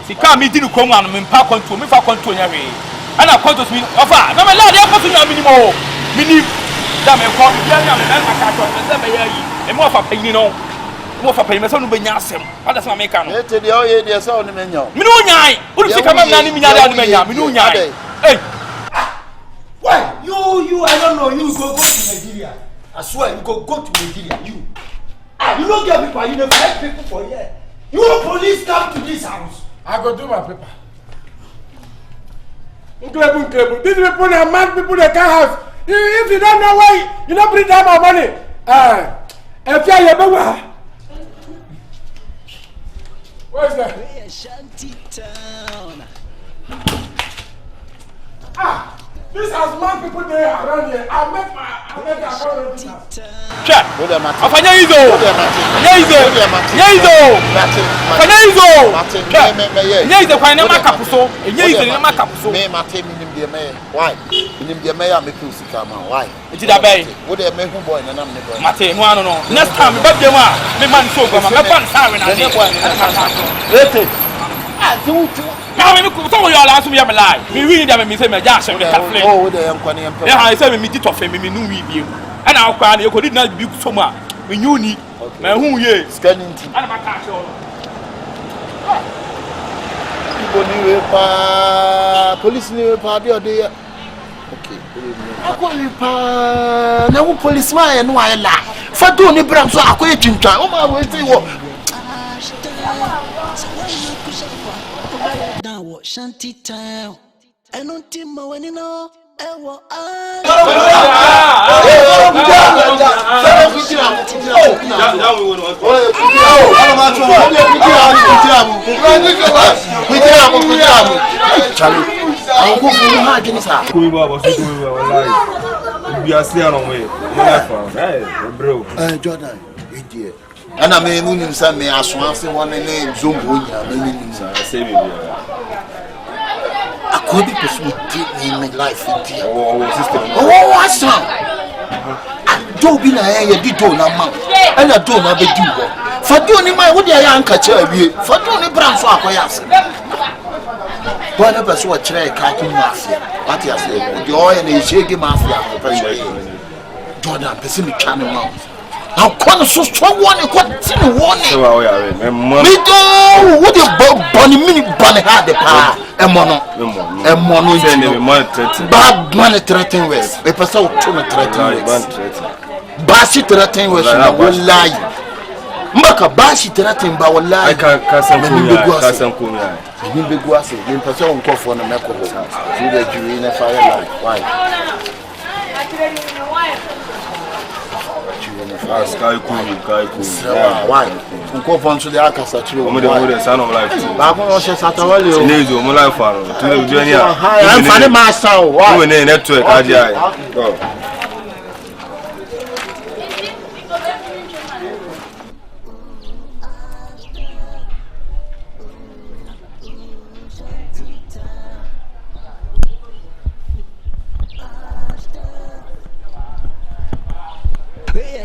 Sika mi dinu ko nwa no me mpa control me fa control nya we ana control mi ofa na me lord e ko so nya minimo mini da me ko bia nya me na ka to me se me ya yi e mo fa panyi no mo fa panyi me so no be nya asem ada se me ka no e te de o ye de se o ne me nya mi no nyai uru sika ma na ni mi nya da ni me nya mi no nyai hey why you I don't know you go to Nigeria I swear you go to Nigeria you don't get people you never help people for here. You police come to this house. I go do my paper. Incredible. These people are mad people that can't have. If you don't know why, you don't bring down my money. If you are where's that? This has mad people there around here. I make the account of this house. Check. Afanya hizo. Nyeizo kwa na makapuso. Nyeizo na makapuso. Me mate minim de me. Why? Minim de me ya me kusika ma. Why? Iti da bay. Wo de me hu boy na nam ne boy. Mate no ano no. Next time me birthday ma. Me man so go ma. Me ban sawe na. Ete. Ah, tu. Now me ko so yo la so me ya me lie. Me wi da me say me ja hye me kafle. Oh, de yankwane yampa. E ha say me di tofe me nu wi biem. Ana akwa na yekodi na bi so ma. Me nyuni. Me hu ye. Scanning team. Ana maka cho. Ibo ni we pa. Police ni we pa de ode. Okay. Akwa pa. Na wo policeman ye no ayela. Fa do ni bram so akoye twintwan. O ma we say wo. Now what shanty town? I don't think my when you know. Jordan, idiot. And I mean, when some may ask one name, Zoom, I could be pursued in my life. Oh, what's wrong? I don't be a dito na man, and I don't have a duo. For doing my would I anchor cherry, for doing brown for acquires. One of us were tray cartoon mafia. What you say? Joy and a shaky mafia. Jordan, pessimistic channel. How come so strong one? Continue warning. Me go. What you bunny mini bunny had the power. A mono. Bad money threatening with. A person to threatening with. Bashi threatening with. I will lie. Maka bashi threatening by will lie. I can't come. You be guasi. You person call for the medical. You the jury in a fire line. Why? Sky cool. Why? Go on to the Akasa. Son of life. I'm funny myself. Why? Network.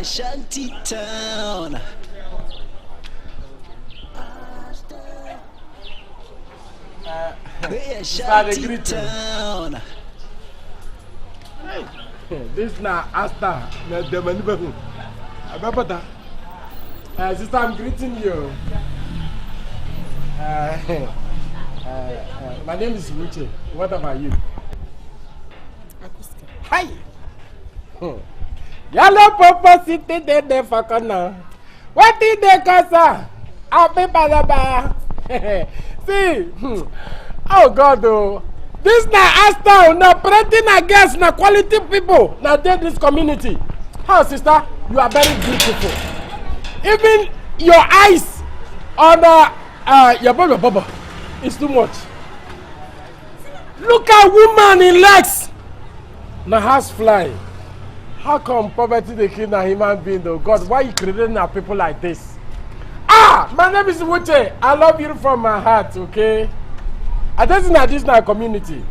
Shanty town. Shanty town. This now Ashtown. Sister, I'm greeting you. My name is Uche. What about you? Hi. Yellow purple city there for corner. What did they cause? I'll be by see. Oh God, oh. This na Ashtown, na operating against na quality people. Now this community. How, sister? You are very beautiful. Even your eyes on your bubble. It's too much. Look at woman in legs. Now house fly. How come poverty they kill a human being though? God, why you creating our people like this? Ah, my name is Wuche. I love you from my heart, okay? I just in this community.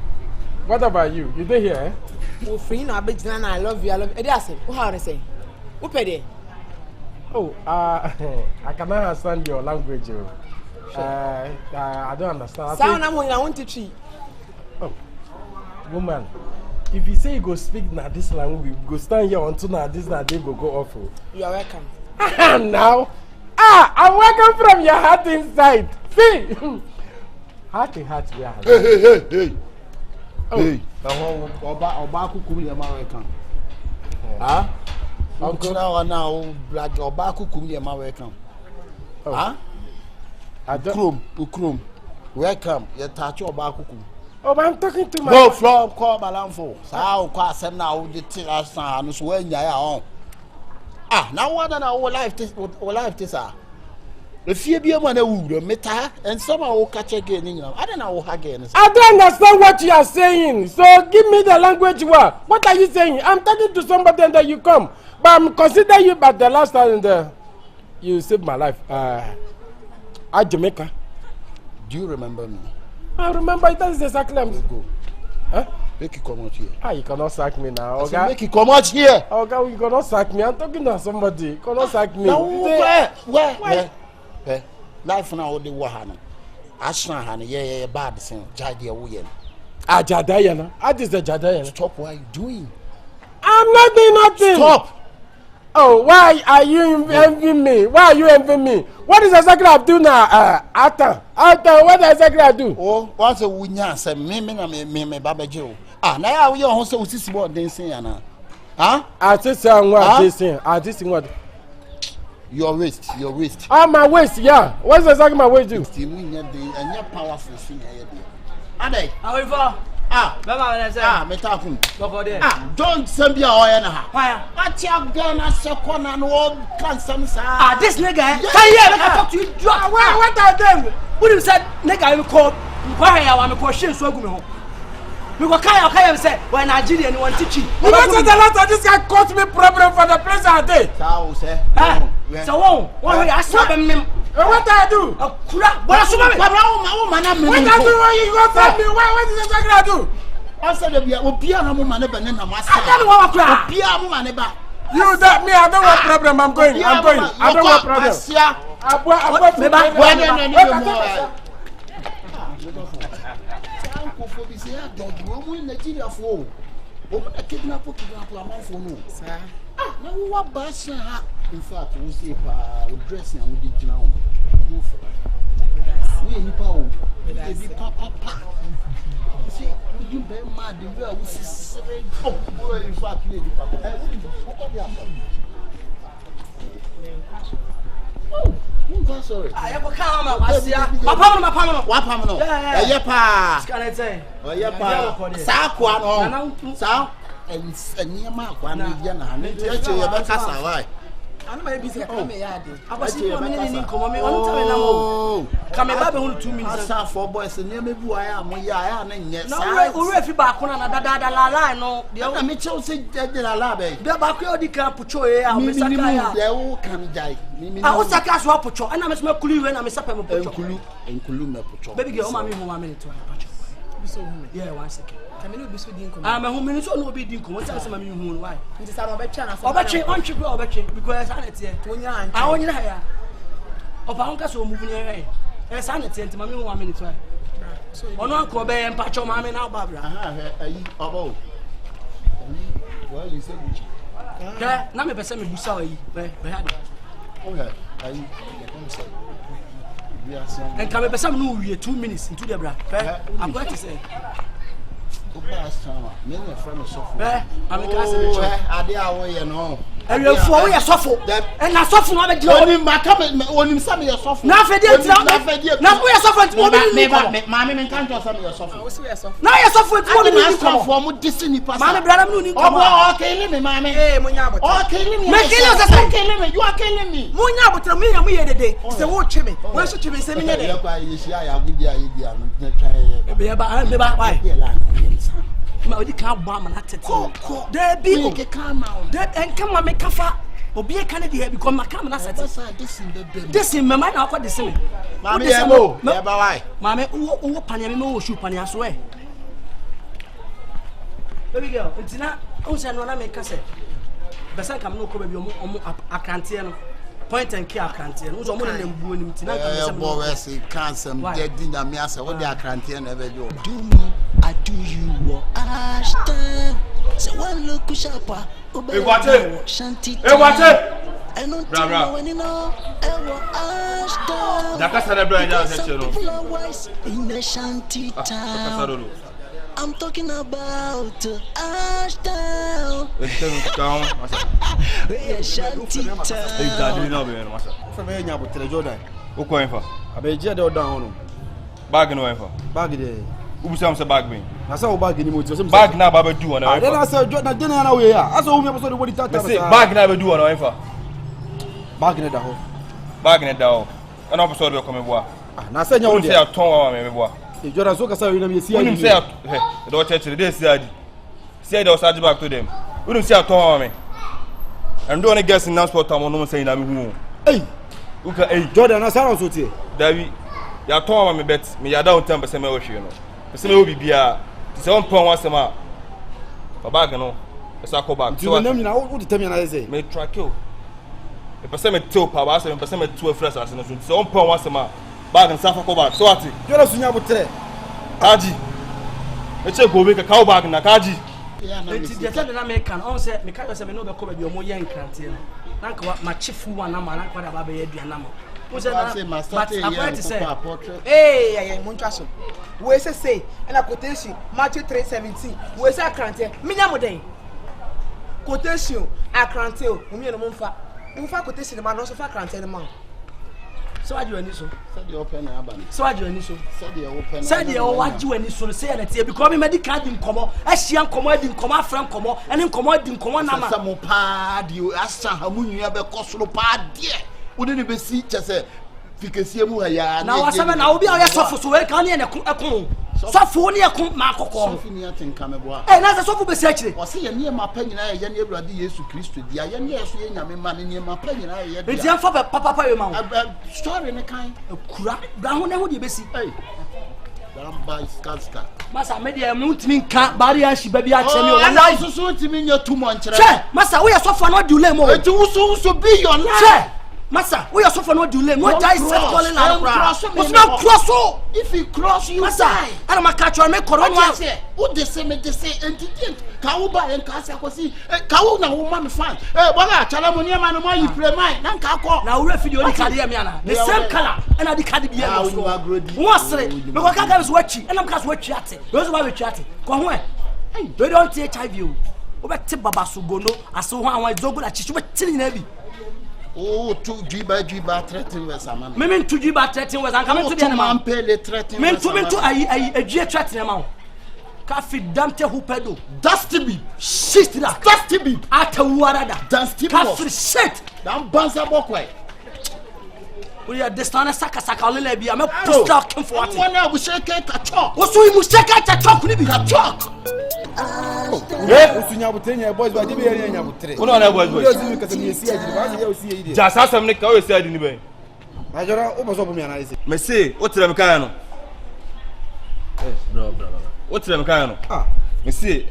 What about you? You dey here? Oh, free I love you. I love you. How do I say? Who paid it? Oh, I cannot understand your language. I don't understand. Sound I want to cheat. Oh, woman, if you say you go speak now this language, we go stand here until now this day go off. You are welcome. Now, I'm welcome from your heart inside. See, heart to heart, we are. Hey. Oh. Hey, Oba kukum ye ma welcome. Ah? Uncle now black Oba kukum ye ma welcome. Ah? Ukrum. Welcome. You touch Oba kukum. Oh, I'm talking to my. Go from call Balanfo. Sao kwa sem na o de asa no so anya ya on. Ah, now what na our life this ah. If you be a man who meta and somehow catch again in I don't know how again. I don't understand what you are saying. So give me the language you are. What are you saying? I'm talking to somebody and then you come. But I'm considering you but the last time you saved my life. At Jamaica. Do you remember me? I remember it. That is exactly I'm go. Huh? Make you come out here. You cannot sack me now. Okay. Make you come out here. Okay, you cannot sack me. I'm talking to somebody. You cannot sack me. No, where? Life now the wahana. Ashna yeah, bad thing. Jadia Wuyen. Jadayana. I just said Jadayana. Stop what are you doing? I'm not doing nothing. Stop. Oh, why are you envying me? Why are you envying me? What is exactly I do now? Ata, what exactly I do? Oh, what's a wunya say me Baba Joe. Now we are also see what they say ana. Huh? I just say what they say. I just what your waist. My waist, yeah. What's exactly my waist do? Still we need the and your powerful thing here. Ade. However, Metafun. Don't send me oil na. Why? What you gonna second and all cancel sir. This nigga. Can you talk to you? What are them? Who you said nigga you call? Why I am question so go me ho. Me go kai say when Nigeria you want teach you. You don't say the last of this guy caused me problem for the place I did. Sao say. So what I saw them. What I do? What I do? What I do? You go tell me what is exactly I do? I said that we are piano woman never name a master. I don't want to cry. Piano woman never. You that me, I don't want problem. I'm going. I don't want problem. In fact, we say dressing and we did now. We need power. We be papa. See, you be mad. The way we see. Oh, in fact, we papa. Oh, sorry. I have a camera. Papa. Yeah, pa. Can I say? Oh, yeah, pa. Sa and near my one yana. Why? I may be saying, I was in come back 2 minutes. I 4 boys and near me who I am. We are and yes. No, if you back on another la no, the other Mitchell said that the labe. The back of the camp put your air. They all can die. I was a cash swap, and I'm a smoke when I'm a supper and Kuluma. Baby girl, mammy, 1 minute to yeah, 1 second. I'm a woman who will be doing what's my moon. Why? It is our better because I want you here. Of Uncle so moving away. And sanity and mammy 1 minute. On Uncle Bay and Pacho Mammy now, Barbara. Well, you said, now me person me busa and come up some new 2 minutes into the bra. I'm going to say. Many friends of I mean, I did away and all. Ẹ̀rẹ̀fọ́ ó yẹ sọ́fọ̀. Ẹ̀nà sọ́fọ̀ náà bẹ di ọ. Onim sá mi yẹ sọ́fọ̀. Náà fẹ́ díẹ̀ tí wọ́n. Náà ó yẹ sọ́fọ̀ tí wọ́n bí ní kọ́. Maame mi nkan jọ sá mi yẹ sọ́fọ̀. Náà yẹ sọ́fọ̀ tí wọ́n bí ní kọ́. Asọ́fọ̀ mu disi ni pasa. Maame bẹ̀rẹ̀ mi ní kọ́. Ọ̀bọ̀ ọ̀kẹ́lẹ́ mi maame. Ee mo nya abotire. Ọ̀kẹ́lẹ́ mi. Mekele o sese. Ọ̀kẹ́lẹ́ mi. You ọ̀kẹ́lẹ́ mi. Mo nya abotire mo yẹ dede. Sẹ wo twe me. Wo so twe me sẹ mi nye de. Yẹ kọ ayi si ayi agudi ayi di anu ne twa yẹ. Ebe yẹ ba why? Ma odi kan bọ amana tete. De bi o. De enka ma me kafa. Obi e kan de here because ma kan na sete. Desin me ma na akọ desin me. Mami ye mo. Ye ba why? Mami wo pania me wo shoe pania so e. Baby girl, ntina o se no na me ka se. Besa kam no ko baby omo akrantie no. Point and care akrantie no. Uzo mo na mbuo nim ntina kam se mo. Boy we say cancel dead din na me ase what the akrantie na be do. Do me, I do you. Ashtown. So one look sharper. Hey, watch it. Hey, watch it. Bra. Jaka celebrate ya sechero. In the shanty town. I'm talking about Ashtown. Shanty town. Hey, daddy no be masa. Fa me nya botere Jordan. O ko enfa. Abeje de odan hono. Bag no enfa. Bag de. Ubusam se bag me. Na say o bag ni mo ti. Bag na ba do on enfa. Na say Jordan de na we ya. Aso wo me so de body tata. Say bag na ba do on enfa. Bag ne da ho. Bag ne da ho. Ana opo de ko me boa. Na say nya wo de. Say aton wa me boa. E Jordan so ka say we na me si adi. Unim say he do church dey si adi. Say dey osaji back to them. Unim say aton wa me. And do any guess in now sport am no say na me hu. Hey. Uka hey Jordan na say so tie. Davi ya ton wa me bet me ya da on time be say me wo hwe no. Be say me wo bibia. Ti say on pon wa say ma. Ba bag no. Be say ko bag. So we nam nyina wo de tam na say. Me track you. Be say me tell pa ba say me say me two fresh as no so. Ti say on pon wa say ma. Bag and safa ko bag. So ati. Jordan sunya botere. Kaji. E che go be ka kaw bag na kaji. Enti de tell na me kan on say me ka say me no be ko be omo ye nkrantie no. Na nka ma chifu wa na ma na kwa da ba be ye aduana mo. Wo say na but apart say eh mo ntwa so. We say na quotation Matthew 3:17. We say akrantie. Minya mo den. Quotation akrantie o. Mo mi no mo mfa. Mo fa quotation ma no so fa akrantie no ma. So what you any so? Said you open aban. So what you any so? Said you open. Said you what you any so say na tie because me medical din komo. Ahia komo din komo afran komo. Ene komo din komo na ma. Samo pa di asa hamunua be kosoro pa de. Wo de be si chese fikesie mu ha ya. Na wasaba na obi a ye sofo so we kan ne ekon. Sofo ne ekon ma kokko. Sofo ni atenka me boa. Eh na sofo be si akire. O se ye ne ma pa nyina ye ne Ewurade Yesu Kristo dia. Ye ne yeso ye nyame ma ne ma pa nyina ye dia. Enti amfa papa we ma wo. Story ne kan. Kura. Bra ho ne ho de be si. Ramba iskaska. Masa me de me ntimi nka bari ya shi baby a che me o. Na so ntimi nya tumo nkyere. Che, masa we ye sofo na odi ule mo. Enti wo be your life. Che. Masa, we are so for no delay. No die set calling la cross. What's not cross so? If you cross you Masa, die. I am catch you make corona. Who the same entity. Ka wo ba en ka se akosi. Ka wo na wo ma me fan. Bola chala mo niam na mo yi play mine. Na nka akọ. Na we video ni card here me ana. The same color. And the card be here. Who sere? Me ko ka ga so wachi. And am ka so wachi ate. Those wa wachi ate. Ko ho e. Hey, we don't take HIV. Wo be te baba so gono. Aso ho anwa zogo la chichu be tini na bi. Oh, to jiba threatening was a man. Me to jiba threatening was coming to the man pay the threatening. Me to a G threatening amount. Cafe damte hupedo. Dusty be. Shit that. Dusty be. Ata warada. Dusty be. Cafe shit. Damn banza bokwe. We are destana saka lele bi am post out come for what. One we shake a talk. What so you must shake a talk ni bi talk. Usunya butenya boys ba dibe yari nya butre. Uno na boys. Yo zimi ka se si ajiri ba se yo si yi. Ja sasam ne ka o si adi ni ben. Na jora o boso bu mi analyze. Me say o tire me kan no. Bro. O tire me kan no. Me say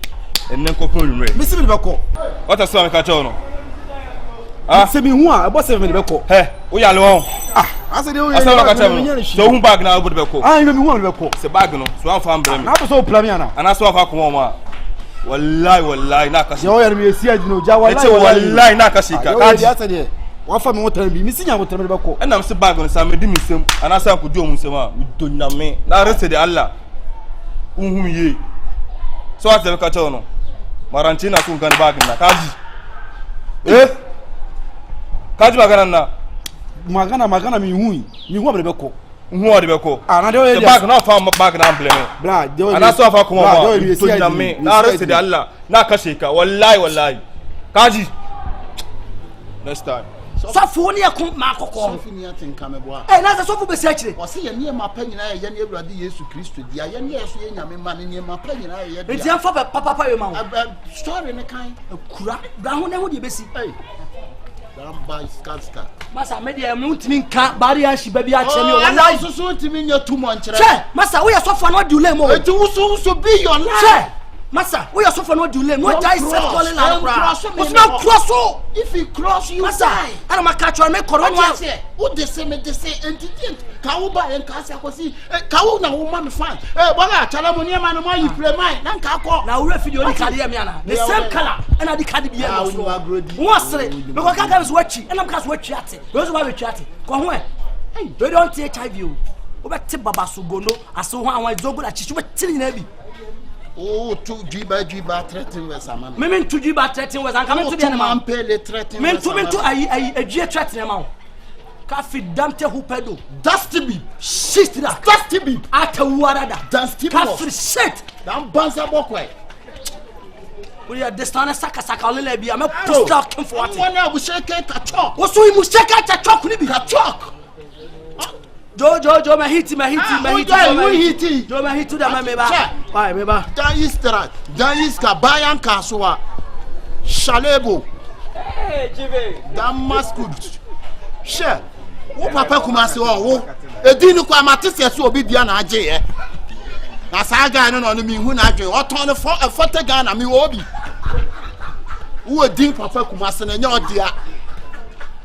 enne kokon nwure. Me si me be ko. What a so me ka cho no. Se mi hu a, e bo se me be ko. He, o ya le won. Ase de o ya. Ase ka cho no. So hu bag na o be ko. Ah, me hu a be ko. Se bag no, so am fa mbre me. Na to so plan me ana. Ana so fa ko mo wallahi na kashi. Yo yar me si ajino ja wallahi na kashi ka. Kaji ase de. Wa fa me wotan bi, mi sinya wotan me be ko. Enam se bag no sa me di mi sem. Ana sa ko di o mu sem a, mi do nyame. Na rese de Allah. Unhum ye. So ate ka cho no. Marantina kun kan bag na kaji. Kaji magana na. Magana mi hu abrebeko. Hu abrebeko. Ah, na de the bag na fa bag na blame. Bra, de ana so fa kuma ba. To na me. Na rese da Allah. Na kashe ka. Wallahi. Kaji. Next time. So phone ya kum ma kokko. So fini atinka me boa. Eh, na so fu be search. O se ye ne ma pa nyina ye ne Awurade Yesu Kristo dia. Ye ne yeso ye nyame ma ne ma pa nyina ye dia. Enti amfa papa yo ma wo. Story ne kan. Kura. Bra ho ne ho de besi. Damba iskaska. Masa me de mu ntimi nka bari a shi ba bi a kire me o. Wallahi so ntimi nya tumo nkire. Che, masa wo ye so fa no de ule mo. Enti wo be your life. Che. Masa, we are so for no delay. No die set calling out. What's not cross? If you cross, you Masa, die. I don't catch you. I make corona. What they say, entity. Kauba and Casa Cosi, Kauna woman fan. Bola, Chalamonia man, why you play mine? Nankako. Now, refugee Kaliamiana. The same color, and I decay the end. What's it? Because I was watching, and I'm just watching. Those why we chatting. Come on. Hey, they don't take HIV. Over Tibaba Sugono, I saw one I don't go at you, but telling heavy. Oh, 2G threatening was a man. Meaning 2G threatening was I'm coming to the man pay the threatening. Men to a G threatening amount. Cafe Dante Hupedo. Dusty beep. Shit that. Dusty beep. At a warada. Dusty Cafe shit. Down Banza Bockway. We are the stand Saka Lebi. I'm a post out for what one I will shake a chalk. What's we must check out a chalk? Will be a chalk. Joe, my hit, Joe, my hit to the Meba. Bye, Meba. Daiska, Bayan Kasua, Shalebo. Hey, Jimmy. Damascus. Share. Who Papa Kumasi or a dino Quamatis will be Diana J. As I got on me, when I do, or turn a photo gun and me obi. Who a deep Papa Kumasan and your dear.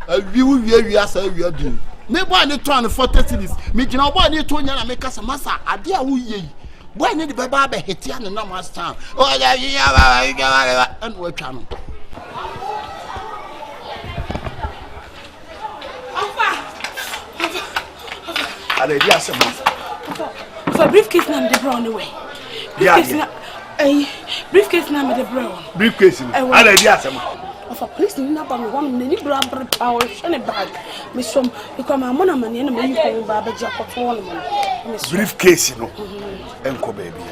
A view, we are so we are doing. Me boy need 240 cities. Me jina boy need 2 nyana make us massa. Adia hu ye. Boy need be ba be heti an na mas town. Oh yeah, and we can. Ale dia asem. For briefcase na me de brown away. Briefcase na me de brown. Briefcase. Ale dia asem. Of a police in a bang one minute grab power and a bag. Miss From you come a money and a man Baba Jack of one. Briefcase, no. Enko baby.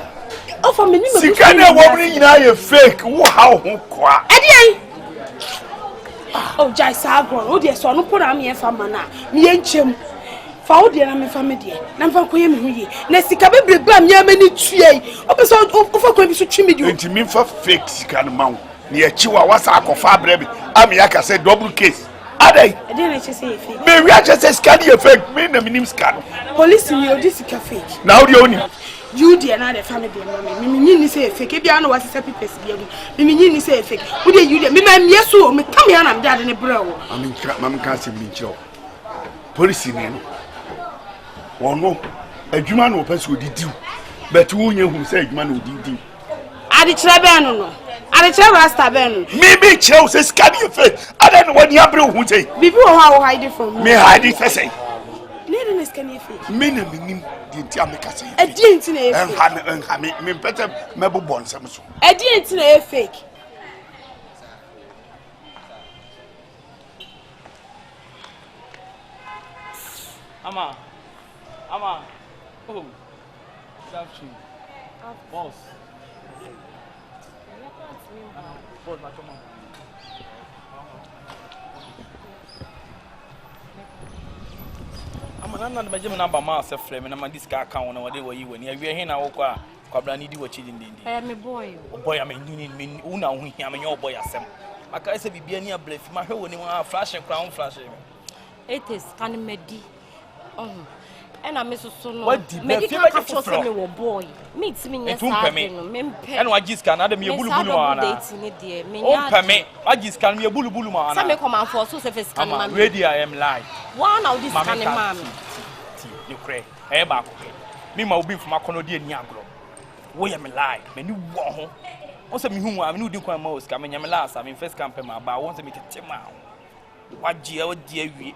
Of a minute. Sikana woman in a fake. Wow, Eddie. Oh, Jai Sagron. Oh, dear son, put on me a famana. Me and Chim. Found the enemy family. Namfa koye me huye. Na sika be brebam ya mani tue. Opeso ofa ko bi so twi me di. Enti me fa fake sika no mawo. Ne achiwa wasa akofa brebi. Am ya ka say double case. Adai. E dey na che say fake. Me wi ache say sika dey fake. Me na minim sika no. Police ni odi sika fake. Na odi oni. You dey na the family dey mama. Me nyi ni say fake. E bia na wase say papers bia gu. Me nyi ni say fake. Wo dey you dey. Me ma mie so me kam ya na me dade ne bra wo. Mam kan say me nchiro. Police ni no. Wono adwuma no pese odidi. But wonye hu say adwuma no odidi. Ade kire be no. Ade kire rasta be no. Me be kire say sika dey fake. Ada no wani abre hu say. Bibi wo ha wo hide from me. Me hide say. Lady na sika ni fake. Me na minim di nti ameka say. E di nti na e fake. Enha me pete mebo bon sem so. E di nti na e fake. Ama. Oh. Self-cheat. Boss. Boss, my come on. I'm not the number master frame and I'm this guy account on what they were you when you're here now. Kwabla need what children did. I am a boy. Oh boy, I mean, you mean una when I'm your boy asem. I can't say be near bluff. My hair when you want flash and crown flashing. It is can medi. Oh. And I miss so no. What did medical catch me wo boy. Meet me yes. And what just can Adam your bulu bulu man. Oh, permit. I just can be a bulu bulu man. Some come out for so surface can man. Ready I am live. One of this can man. You cray. Eh back. Me ma obi from akono ni agro. Wo am live. Me ni wo ho. Won say me hu am no di kwan ma o ska me nyam last am first camp ma ba won say me tete ma. Wagie o di awie.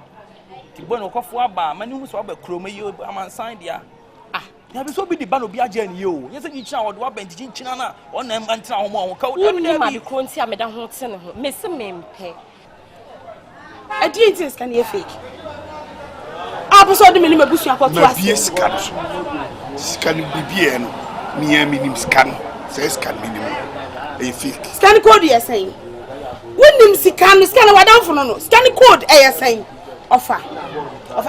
Ti bono kofo aba mani hu so aba kroma yi amansan dia. Ah, ya be so bi di ba no bi agye ni yo. Yesa ni china wo do aba ntinchina na o na ntina ho mo ka wo da bi. Ma bi kronti a me da ho te ne ho. Me se me mpe. I didn't scan your fake. I was on the minimum bush and got to be a scan. Scan BBN, near minimum scan, says scan minimum. A fake. Scan code, you're saying. When him scan what down for no scan code, you're saying. Offer. Of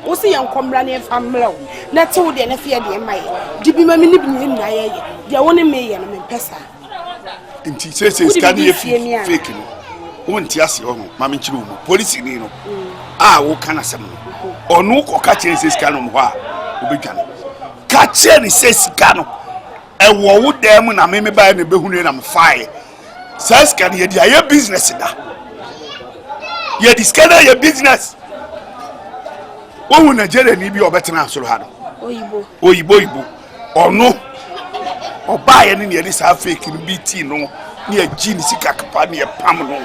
what's the young comrade from Melo? Not told the fear the my. Did be my minute in my the only me and I'm in Pessa. And she says, scanning faking. Won't yes, Mammy Chum, police in you. Ah, what can I say? Or no, catching says canon. Why? Catching says canon. And what would them when I may buy the Behun and fire? Says can you do your business? You discover your business. What will Nigeria need you better now? So hard. Oyibo. Or no. Or buy any near this half fake in BT no near Gene Sika near Pamano.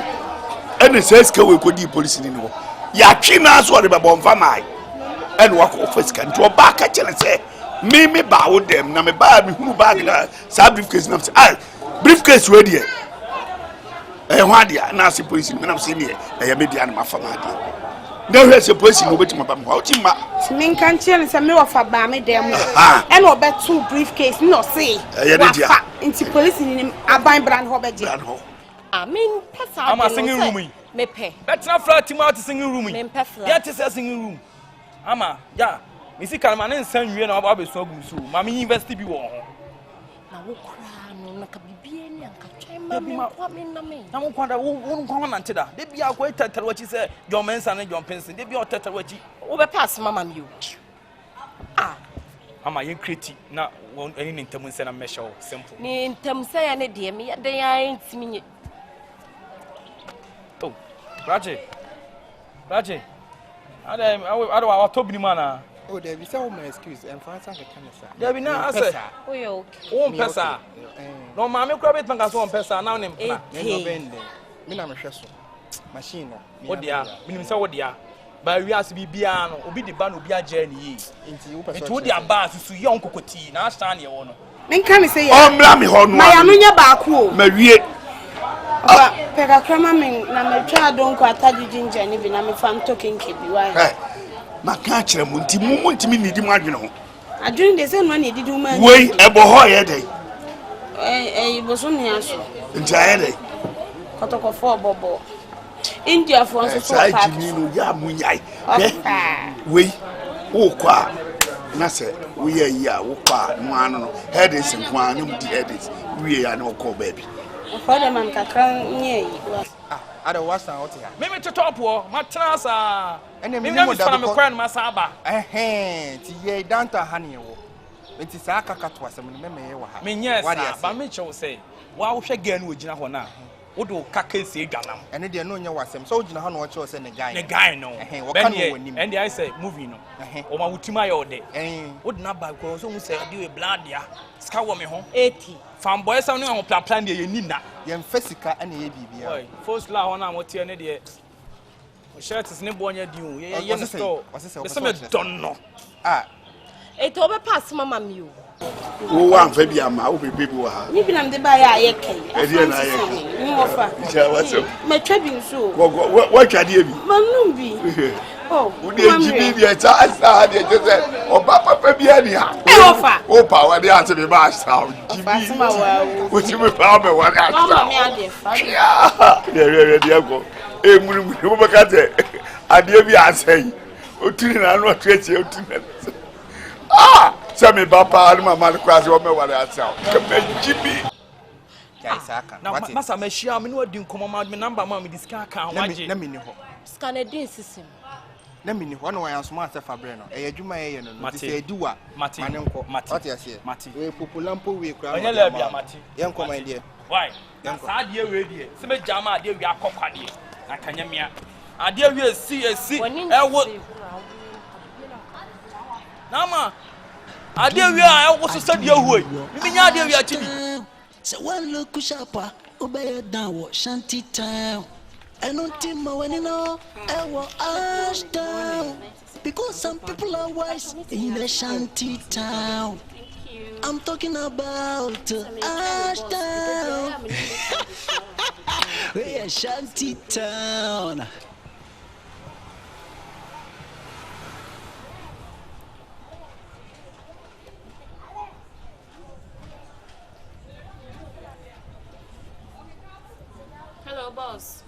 And it says, we could be police in no. Yakina sorry about Vamai. And walk off his can to a back at and say, me bow them, na me bad me who bag sab briefcase. Briefcase ready. Eh, why the Nancy police when I'm seeing here, I am the animal from my there is a person who waiting about my men can't tell us a mirror of a bammy damn and or bet 2 briefcase, no say. Into police in him, I buy brand hobbit. I mean, I'm a singing room. Me pay. That's not flat to out singing room. Get a singing room. Ama, yeah. Missy Carman and send you about the so good. Mammy invested you all. Now, no, I'm won't come on until that. They be our great tell what you say. Your men's and your pencil. They be your tell what you overpass, Mamma. You. Am I critic? Not want any interment and a measure simple. Me in terms say any dear me, they ain't me. Oh, Raji. I don't want to be man. Oh, there be some excuse and find something. There be no answer. Oh, pesa. No, mammy, grab it, Mangas one pesa. Now, name. Machine. What dear? Meaning so what dear? But we have to be piano, or be the band of your journey. It would be a bath to young cocotti. Now, stand your honor. Men can say, oh, Blammy Horn, my Amunia Baku, Marie. Pega Cramamin, Namma child don't quite tell ginger, and even I'm a fan talking keep you. My catcher, Munti, me need marginal. I drink the same money did you man. Wait, a boy, day. Eh, was only answer. Entirely. Kotoko 4 bobo. India for us. Wait, oh, qua. Nasa, we are ya, one, head is and one, the head is. We are no call baby. Father man can near I don't watch out here. Maybe to top war, my trasa. And then maybe I'm crying Masaba. Ye Danta honey. It is a cacatwa, some memory. Yes, but Mitchell say, wow, again with Jinahona. What do Kaka say, Ganam? And they know you was some soldier on what you're saying, a guy, no. And I say, moving, or my Utima all day. Would not buy girls who say, do a blood, yeah, scour me home 80. Farm boys on your plan, you need that. Young Fessica and the ABB. First law on our tea, and the shirt is never one year due. Yes, so don't know. Ah, it overpass, Mamma. You. Oh, one baby, I'm out with people. Even I'm the buyer, I can. My trapping so. What can you be? Manumbi. Oh, would you be a child? Oh, Papa, be any offer. Oh, power, the answer be my sound. Which you will found me one answer. Yeah, go. I dare be answering. Ah! Send me Papa and my mother cries over what I sound. Jimmy. Now, Massa, my share, I know you come on my number, mammy, this car can't. Let me know. Scanner system. Let me know one way I'm smart for Breno. A Juma, Mati, Dua, Mati, Mati, we Pupulampo, we cry. Mati, young commander. Why? Young dear radio. Some Jama, dear, we are cockady. I can hear me. I dear, we see. Nama, I dear, we are also said your way. You mean, we are to so one look sharper, obey down, shanty town. I don't think my one know, I will Ashtown. Because some people are wise in a shanty town. I'm talking about Ashtown. We're a shanty town. boss.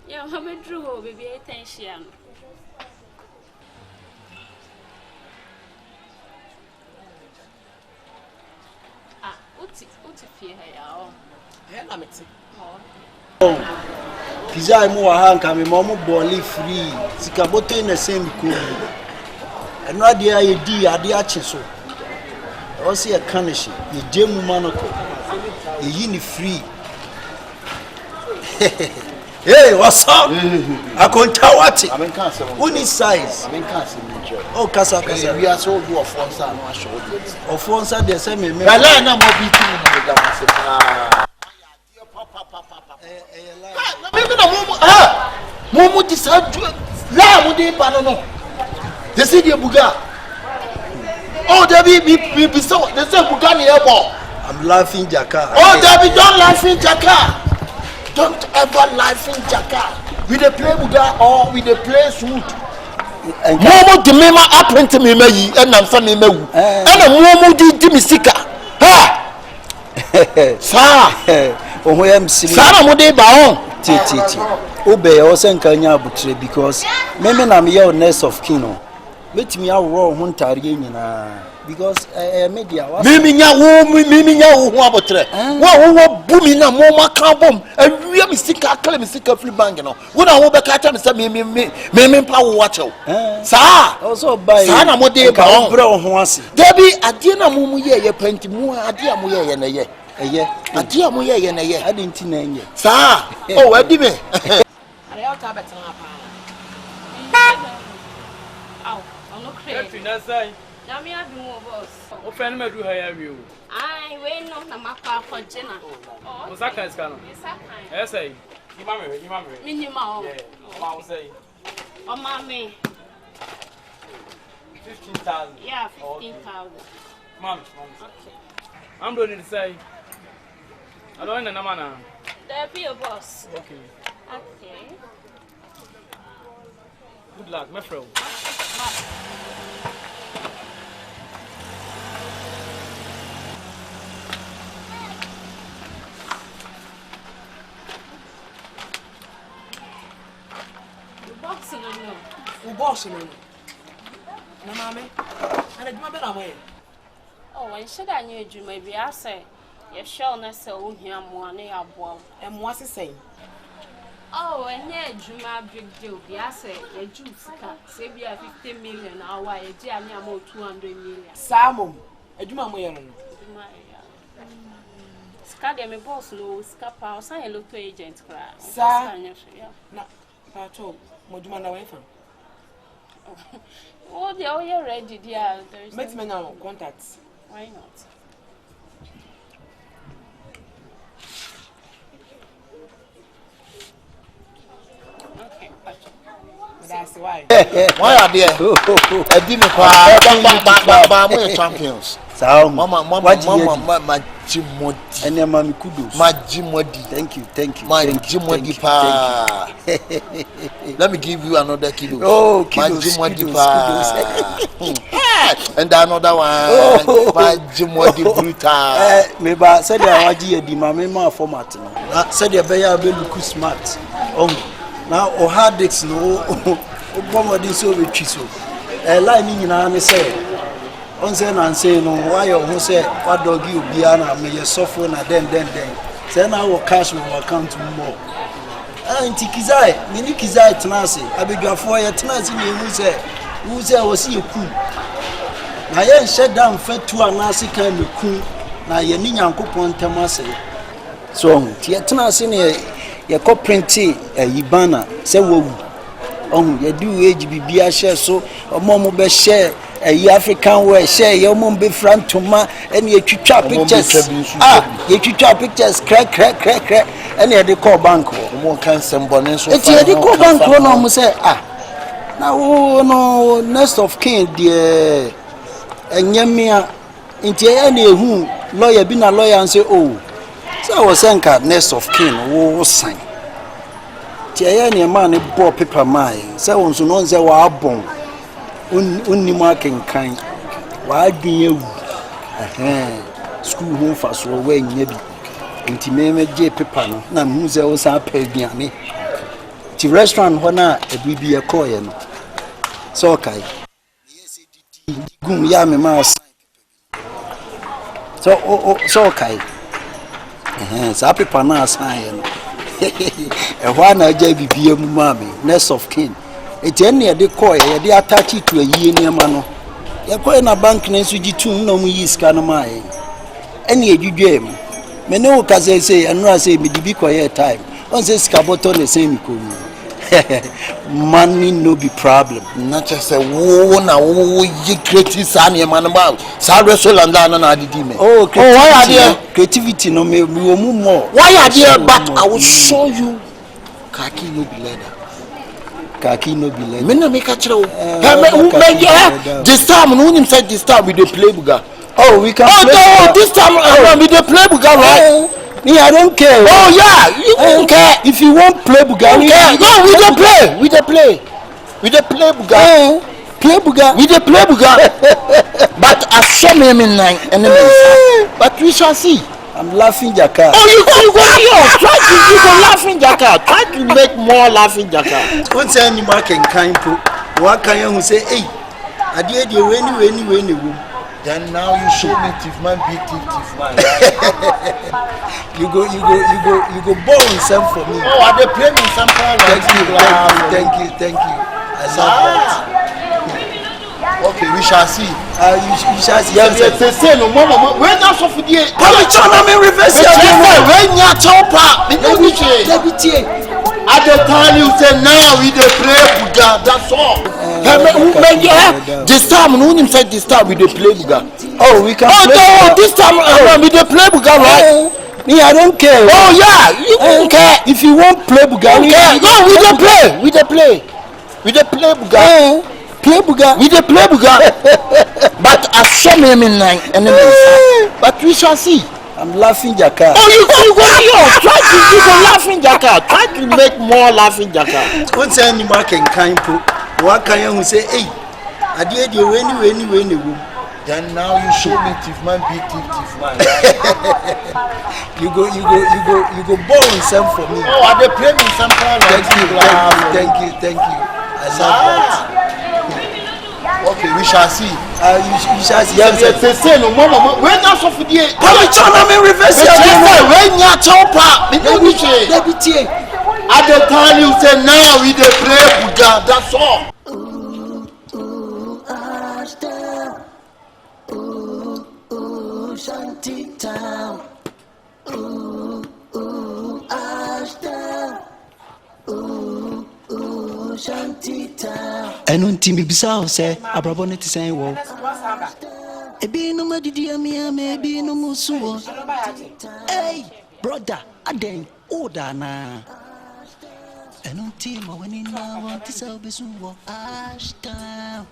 Yeah, I'm a drew, baby, attention. Pizza mo hanka me mo boli free sika bote na same ko eno ade aye di ade ache so o se e kanishi ye jemu manoko ye yi ni free. Hey, what's up? I can't tell what it. Who needs size? Oh, Casa. We are so good of one side. Of one side, they say me. Momo decide la mo dey banana. They say the buga. Oh, they be so they say buga ni ebo. I'm laughing Jaka. Oh, Debbie, don't laugh in Jaka. Don't ever laugh in Jaka. We dey play buga or we dey play suit. Momo de mema apprent me meyi and am say me mewu. And momo di mi sika. Ha! Sa. Oh, I'm silly. Sa mo dey ba on. Ti. Obey o se nka nya abutre because me na me your nurse of kino. Metimi awo ho ntare nyina because media was mimi nya wo ho abutre. Wo bumi na mo maka bom. Awia mi sika kala mi sika free bank no. Wo na wo be ka ta me say me pa wo wachew. Sa. Also buy. Sa na mo dey ba on. Bro ho ase. Debi ade na mo ye panti mu ade a mo ye na ye. Eye. Ade a mo ye na ye. Ade nti na nye. Sa. Oh, adi me. Ow, I'm not crazy. Now me have more boss. O friend me do hire you. Ai, we no na mapa for dinner. O saka is kana. Yes say. You mama. Minimum. Yeah. Mama say. Oh mommy. 15,000. Yeah, 15,000. Mom. Okay. I'm doing to say. I don't know na. There be a boss. Okay. Good luck, my friend. Boss no. Na mama. Ana djuma be na mo ye. Oh, when should I knew you maybe I say. You shall not so here more near boil. And what's it saying? Oh, and yeah, Juma big deal. I say, a juice cat, say we have 50 million hour, a dear near more 200 million. Samum, a Juma Moyan. Scadi, my boss, no, scapa, sign a local agent cry. Sir, no, Pato, Mojuma away from. Oh, you're ready, dear. Let me know contacts. Why not? That's why. Why are there? I didn't cry. Champions. So, Mama, Jimodi. And your mammy kudos. My Jimodi. Thank you. My Jimodi pa. Let me give you another kilo. Oh, my Jimodi pa. And another one. My Jimodi brutal. Maybe said I was the mamma format. Said the bear will look smart. Now, or hard dicks no, Bomadi so rich so. A line in an say, on say no, why or say, what dog you be an may your software and then. Then our cash will account to more. And Tikizai, Minikizai Tanasi, I beg your for your Tanasi, who say, was see you cool. Now, I shut down fed to a Nasi kind of cool. Now, your Nina coupon Tamasi. So, Tiatanasi. Ye ko printi yibana se wo ye do age bibia share so omo be share African wear share ye omo be frantoma ene ye twitwa pictures ye twitwa pictures crack ene ye de call bank omo kan sembone so fa ye de call bank no omo say na wo no next of kin de enyamia nti ye na ehu lawyer bi na lawyer and say oh. So I was saying next of kin wo sign. Tia ya man e bo paper mai. Say won so no say wa abon. Unni ma kenkan. Wa adwen ewu. School home fa so wa nya bi. nti me je paper no na mu ze wo sa pa aduane ti restaurant ho na ebibi e call ye no so okay gum ya me ma so okay sa paper na assign ye no e ho na ja bibi mu ma me next of kin eti ene de call ye de attach to ayi niam no ye call na bank na so gitum na mu yi ska no ma ye ene edwudwe mu me no ka say anu say me dibi koye time on say skaboto na say me ko money no be problem na just say wo na wo ye creative san e man ba sa restaurant na adidi me creativity no me wo more why are there but I will show you khaki no be leather me no make a chiro this time no him say this time we dey play buga. Oh, we can play. This time we dey play buga, right? Me, I don't care. Oh yeah, you don't care. If you want play buga, no, we dey play buga. Play buga. We dey play buga. But I saw me in nine enemies. But we shall see. I'm laughing jaka. Oh, you go laughing jaka. Try to make more laughing jaka. What's any mark and kind po? What can you say? Hey, I did you any. Then now you show me thief man beat thief man. you go ball in some for me. Oh, are they playing in some kind? Thank you. I love that. Okay, we shall see. You shall see. Yeah, say no mama. Where now so for the? Come on, reverse. When you chopper, at the time you say now we dey play buga. That's all. This time, no one said this time we dey play buga. Oh, we can play. Oh, this time we dey play buga, right? Me, I don't care. Oh yeah, you don't care. If you want play buga, we dey play buga. Play buga. We dey play buga. But I saw me in nine enemies. But we shall see. I'm laughing jaka. Oh, you go laughing jaka. Try to make more laughing jaka. What's any mark and kind po? What can you say? Hey, I did you any. Then now you show me thief man beat thief man. You go ball in some for me. Oh, are they playing in some kind? Thank you. I love that. Okay, we shall see. You shall see. Yeah, say no mama. Where now so for the? Reverse. When you chopper, at the time you say now we dey play buga. That's all. Shanty town. Ashtown. Shanty town. Enunti mi bisa o se abrabo ne ti sen wo. Ebi no madidi ami ebi no musuwo. Hey, brother, aden oda na. Enunti ma wani na want to sell besuwo. Ashtown.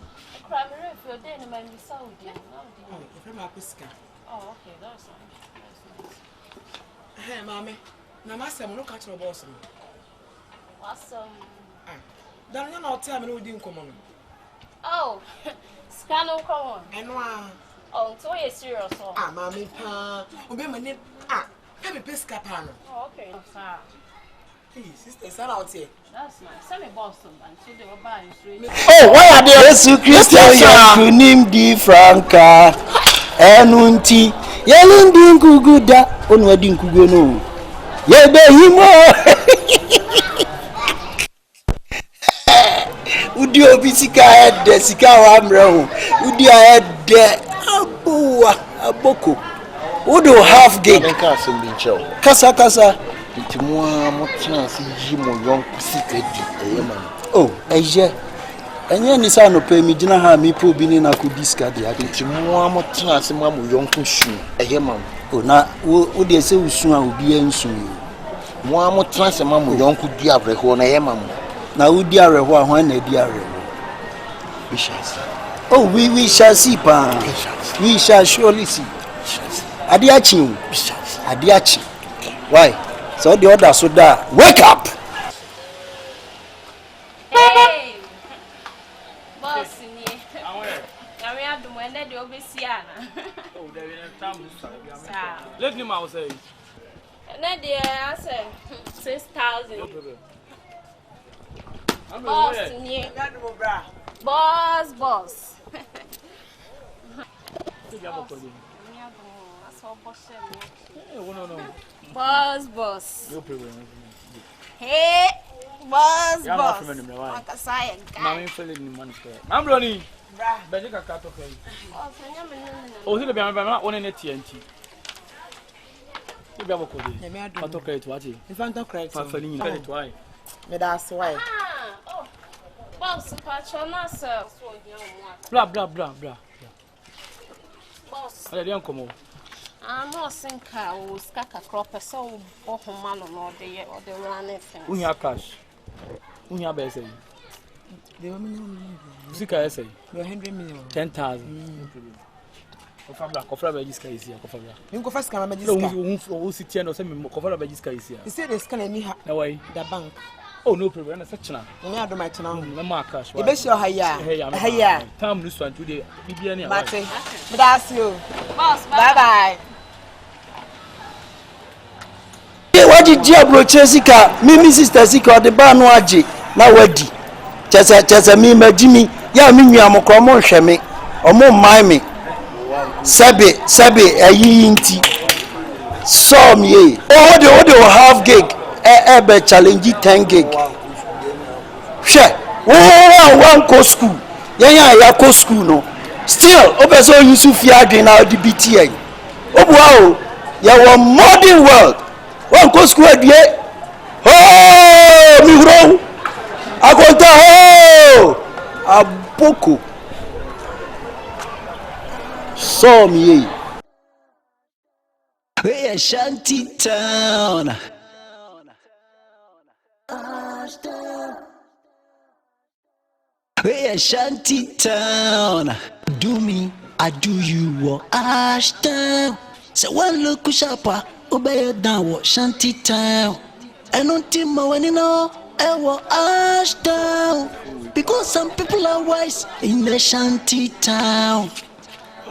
Oh, okay, that's nice. Hey, mommy. Now, my son, look at your boss. Awesome. Then you know, tell me who didn't come on. Oh, Scano, come on. I know. Oh, so you're serious? Mommy, obey my name. Have a pesca pan. Oh, okay. Hey, sister, send out here. That's nice. Send me Boston, and so they were buying straight. Oh, why are they? Jesus Christ, you name di Franca. Enunti yelindi nkuguda onwadi nkugo no yebe himo udi obisika head sika wa mreho udi head abuwa aboko udo half gig kasa itimwa mo chance yi mo yon sika di eyema oh eje enye ni sa no pe mi gina ha mi po bi ni na ko diska dia itimwa mo chance mo yon ko shu eyema o na wo de se usu a obi ensu mo chance mo yon ko di abreho na eyema na wo di areho a ho na di areho we shall see. Oh, we shall see pa we shall surely see adiachi why so the other so da wake up. Hey, boss, ni. Kami adu mwende di obesiana. Oh, there is time. Let him out say. Nadia, I said 6,000. Boss. Boss. Hey, boss. I'm running. Oh, he'll be on a TNT. You have a credit, what you? If I'm not correct, why? That's why. Boss, patronus, sir. Blah. Boss, I don't come. I'm not sinking. I will stack a crop so or man or the running thing. We have cash. We have a say. Zika say 100 million. 10,000. Kofra Bajiska is here. Kofra. You go first, come who sit and send me Kofra Bajiska is here. You say this can me no way. The bank. Oh, no problem. Such now. We are doing my channel. No cash. The best your higher. Time this one today. BBN. That's you. Boss, bye. What did you approach Jessica? Me, sister Sika, the bar no aji. Now what? Chesa me, my Jimmy. Ya me, I'm a common shame. Or more mime. Sabi, a yinti. Saw me. Oh, the half gig. Ebe challenge 10 gig. She. One co school. Ya co school no. Still, obeso Yusuf Yadri now the BTA. Oh wow. Ya one modern world. One co school die. Oh, mi bro. Akonta oh. Aboko. Saw me. We are shanty town. We are shanty town. Do me, I do you. Ashtown. So one look shapa, obey down. Shanty town. I don't think my one in all. Ashtown. Because some people are wise in the shanty town.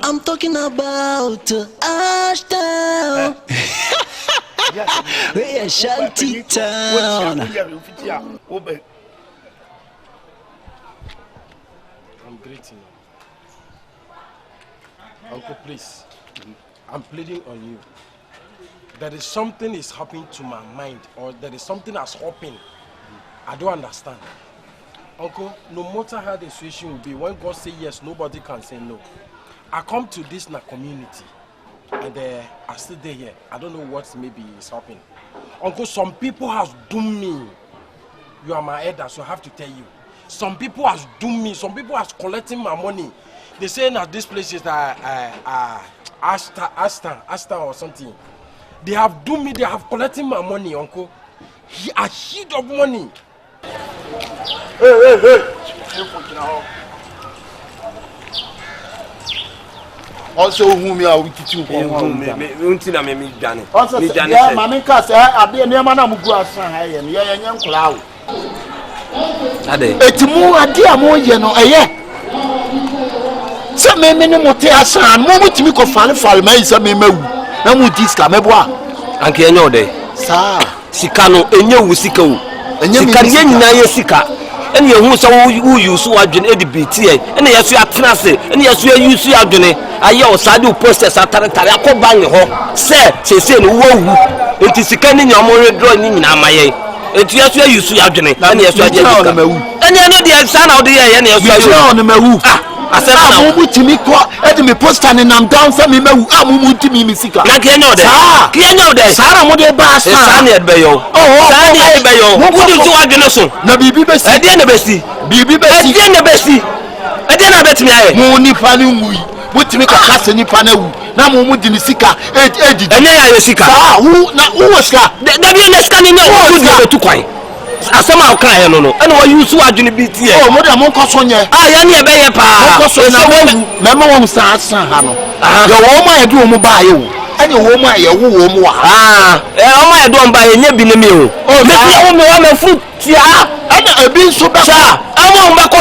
I'm talking about Ashtown. We are shanty town. I'm greeting you. Uncle, please. I'm pleading on you. There is something is happening to my mind, or there is something that's happening. I don't understand. Uncle, no matter how the situation will be, when God says yes, nobody can say no. I come to this community and I still there here. I don't know what maybe is happening. Uncle, some people has doomed me. You are my elder, so I have to tell you. Some people has doomed me. Some people has collecting my money. They say that this place is Ashtown or something. They have doomed me. They have collecting my money, Uncle. A sheet of money. Hey. Also, whom you are with you. Untina me done. Also, yeah, Mammy Cass, I be a near man who go outside and young cloud. It's more a dear more, you know, some men more tear son, moment to make a fall, may some me move. No more disca, me bois. And can know day, sir. Sicano, and you will sick. And you can sika. And you who you so are doing ADBT, and yes, you are Trance, and yes, you are used to your journey. I also do posters at Tarantara, bang ho. Say, whoa, it is sickening your more drawing in Amaye. It's yes, you are used to your journey, and yes, you are on the Mahu. And you know the son of the year, and yes, you are on the Mahu. I said, I'm moving to me, let me post and I'm down for me. I'm moving to me, Missika. I can't know that. Can't know that. Sarah, what they bass, Sunny at Bayo. Oh, Sunny at Bayo. What do you want to know? No, BB Bessie. I didn't Bessie. BB Bessie. I didn't Bessie. I didn't bet me. Mooney Panui. What to make a cast any panel. Now, Mumu Sika. And then I Sika. Who was that? The understanding of two coin. Asama okra no no ene wo yusu adwene bi tie oh mo da mo nkoso nye ya ne be ye pa nkoso na me ma wo san ha no yo wo ma ye do mo ba ye wo ene wo ma ye wo mo wa o ma ye do mba ye nya bi ne mi o me tie wo me wa me fu tia ene ebi nso be ko ama mba ko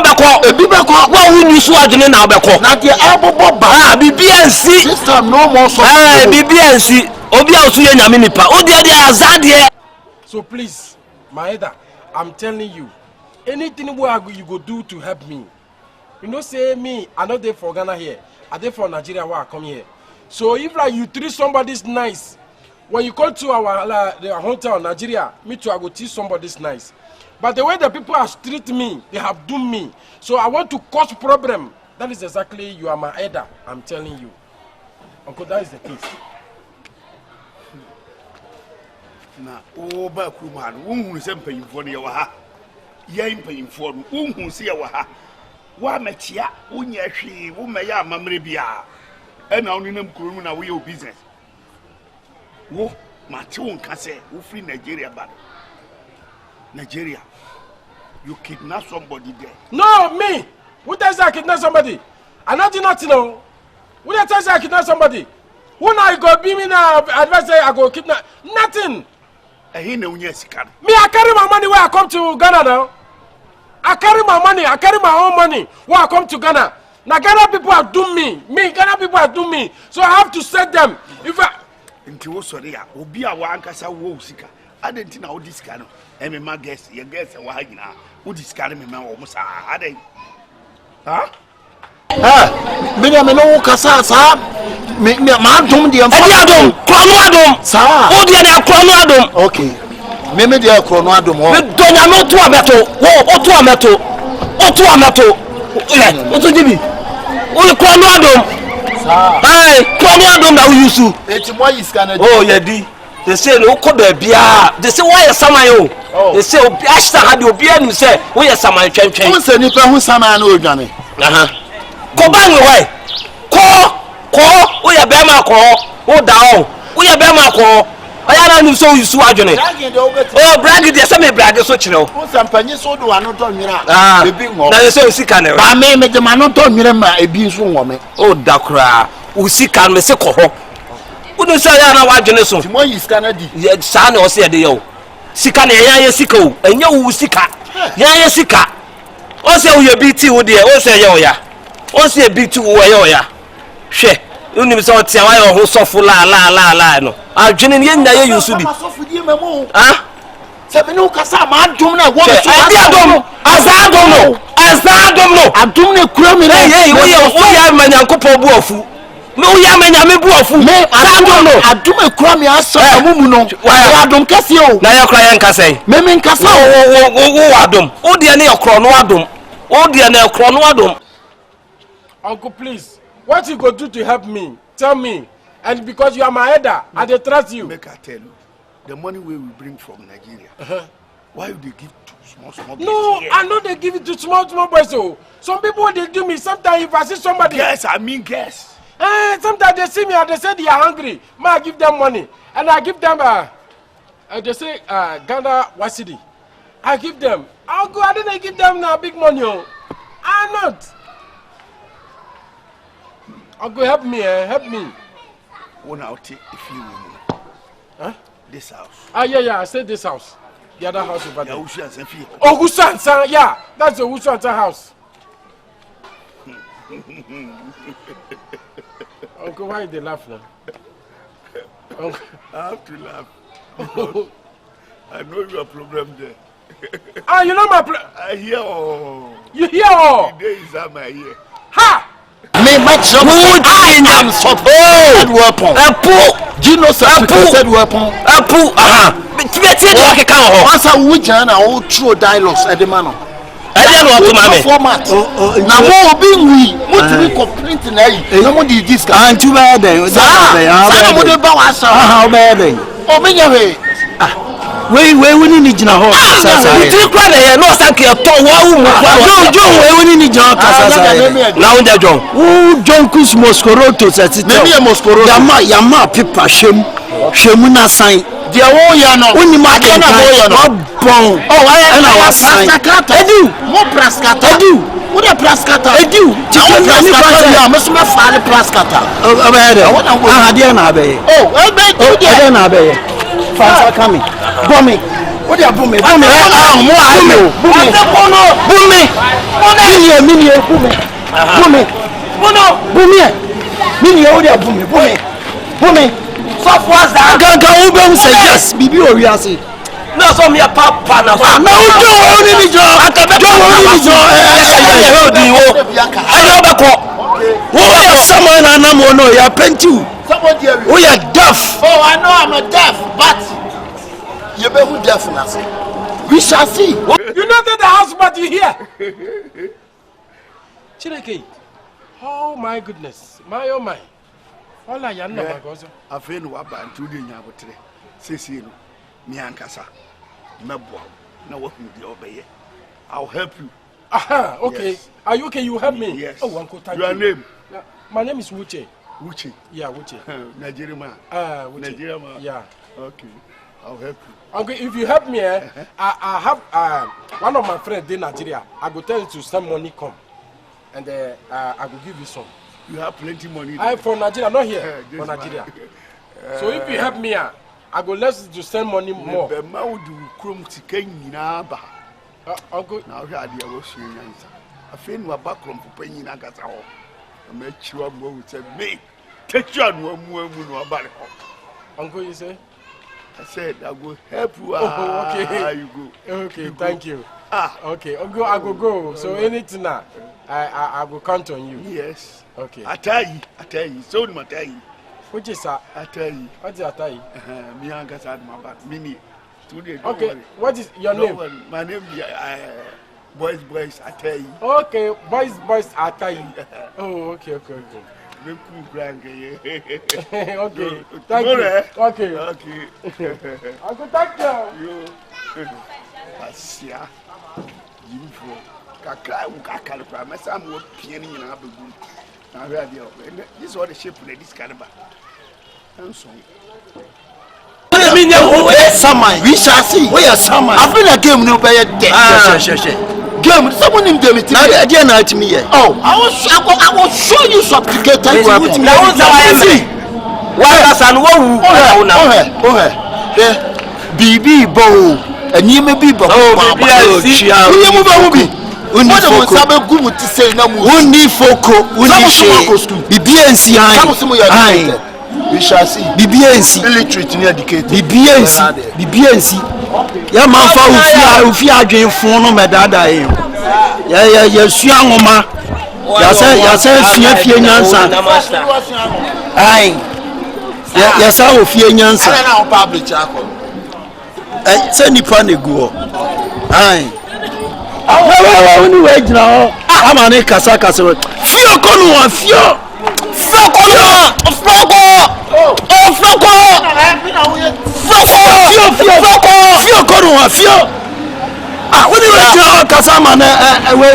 ebi be ko wa wu yusu adwene na be ko na tie abobo ba bibi ansi system no more so bibi ansi Obi a usuye nyame nipa. O dia dia azade. So please, my elder, I'm telling you, anything you go do to help me. You know, say me, I not there for Ghana here. I there for Nigeria where I come here. So if like you treat somebody's nice, when you come to our the hotel in Nigeria, me too, I go treat somebody's nice. But the way the people have treated me, they have done me. So I want to cause problem. That is exactly, you are my elder, I'm telling you. Uncle, that is the case. Na o ba ku man wonhu se mpanyimfo ne wa ha ye mpanyimfo no wonhu se ye wa ha wa machia wonya hwe wo meya amamre bia e na onu nam kuro mu na wo ye business wo mate won ka se wo free Nigeria bad Nigeria you kidnap somebody there. No, me. Who tells I kidnap somebody? I not do nothing. No. Who tells I kidnap somebody? Who now go be me now advise say I go kidnap nothing. Me, I carry my money where I come to Ghana now. I carry my money, I carry my own money where I come to Ghana. Now Ghana people are doing me. Ghana people are doing me. So I have to set them. If I Nti wo sori ya obi a wa ankasa wo sika. Adenti na wo disika no. Me ma guess, ye guess wa ha nyina. Wo disika me ma wo musa. Adai. Ha? Me no kasa sa me ma dum de mfa. Edi adum, krono adum. Sa. O de na krono adum. Okay. Me de krono adum ho. Me donya me to ameto. Wo to ameto. O to ameto. O to dibi. O krono adum. Sa. Krono adum na we use. Eti mo yiska na. Oh, ye di. They say no kodo bia. They say why saman yo. They say obi Ashtown had obi anu say we saman twentwen. Won se nipa hu saman na odwane. Ko ban we why? Ko o ye be ma ko. O down. O ye be ma ko. Aya na nu so use adwene. Oh, brag dey say me brag so kire o. Won se mpanyi so do ano to nwira. Ebi ngo. Na say usika na. Ba me de ma no to nwira ma ebi so ngo me. O dakra. Usika me se ko ho. Uno say ya na wadwene so. Mo yiska na di. Ye sa na o se de yo. Sika na ya sika o. Enya wo sika. Ya sika. O se wo ye biti wo de. O se ye o ya. O se biti wo ye o ya. Hwe. Unim se o tia wa ye ho sofo la no. Adwene ne nya ye yusu bi. Sofo di memo. Se me no kasa ma adum na wo so. Adi adum. Azadum no. Azadum no. Adum ne kura mi na. Wo ye manyankopɔ bu afu. Me wo ya manya me bu afu. Me adum no. Adum e kura mi asa amumu no. Wa adum kase o. Na ye kura ye nkasai. Me nkasa wo adum. O de ne ye kro no adum. O de ne ye kro no adum. Uncle, please, what you go do to help me? Tell me. And because you are my elder, I dey trust you. Make I tell you, the money we bring from Nigeria. Why would they give to small No, boys? I know they give it to small boys. So some people they do me. Sometimes if I see somebody, Guess, I mean guess. Sometimes they see me and they say they are hungry. I give them money and I give them they say Ghana Wasidi. I give them. I'll go. I didn't give them big money. I'm not. Uncle, help me, help me. One out if you huh? This house. Yeah, I said this house. The other house over there. Oh, Husansa, yeah, that's the Husansa house. Uncle, why they laugh now? Uncle. I have to laugh. I know your problem there. You know my problem? I hear all. You hear all? The day is at my ear. Ha! Me match up. I'm so bad weapon. Gino said weapon. Once I would join our true dialogues at the man. I don't know what to format. Now, more being we want to be complaining. No one did this. I'm too bad. I'm going to bow us. How bad? Oh, me. We need to know. You think brother, no thank you. John, we need to now the John. Who John Kus Moscoroto says it. Maybe a Moscoro. Yama pipa shemuna sign. The old yano. Only my bon. Oh, I was sign. I do. More prascata. I do. What a prascata. I do. I must not file a prascata. Oh, I didn't have it. Oh, I didn't have it. Fast coming. Bommy. What are you booming? Booming. So far that Ganga Ubem say yes, Bibi Oriasi. No, so me a papa na. No, don't worry me, Joe. Don't worry me, Joe. I know the call. Who are someone I know? You are plenty. Somebody here. We are deaf. Oh, I know I'm a deaf, but you be who deaf now? We shall see. You know that the house party here. Chireke. Oh my goodness. My oh my. All I know my gozo. I feel no about 2 days now. Say me ankasa. Mebo. Now what will be obey? I'll help you. Aha, okay. Yes. Are you okay? You help me? Yes. Oh, Uncle, thank Your you. name? My name is Wuche. Wuche? Yeah, Wuche. Nigerian man? Wuche. Nigerian man? Yeah. Okay. I'll help you. Uncle, if you help me, I have one of my friends in Nigeria. I go tell you to send money come. And I will give you some. You have plenty money. I'm from Nigeria, not here. From Nigeria. So if you help me, I go less to send money more. Uncle, now here I was saying, I feel no background for paying a gas. I make sure I'm going to say, me, take you on one more about it. Uncle, you say? I said, I will help you. Oh, okay. You go. Okay, thank you. Okay, Uncle, I go. So anything now, I will count on you. Yes. Okay. I tell you. So I tell you. Which is that? I tell you. What is I tell you? Me and gas had my back. Mini. Today. Okay. What is your name? My name is I tell you. Okay, boys, I tell you. Oh, okay. Okay, thank you. Okay. Uncle, thank you. Asia, you for Kaka, I'm more piano in our bedroom. Now, this is what the shape of this caliber. And so. We shall see. We are summer. I feel a game no pay game. Someone in game. I didn't know to me. Oh, I will show you sophisticated. Now, why and what? BB bow, and you may be bow. We shall see. BBNC. Illiterate in educated. BBNC. Ya man fa ofi adwen fon no medada e. Ya sua ngoma. Ya say fie nyansa. Ai. Ya sa ofie nyansa. Na on public akọ. Say nipa na gu ho. Ai. Awa ni we gina ho. Ama ne kasa. Fio konu wa fio. Fio. Ah, when you were Kasama, we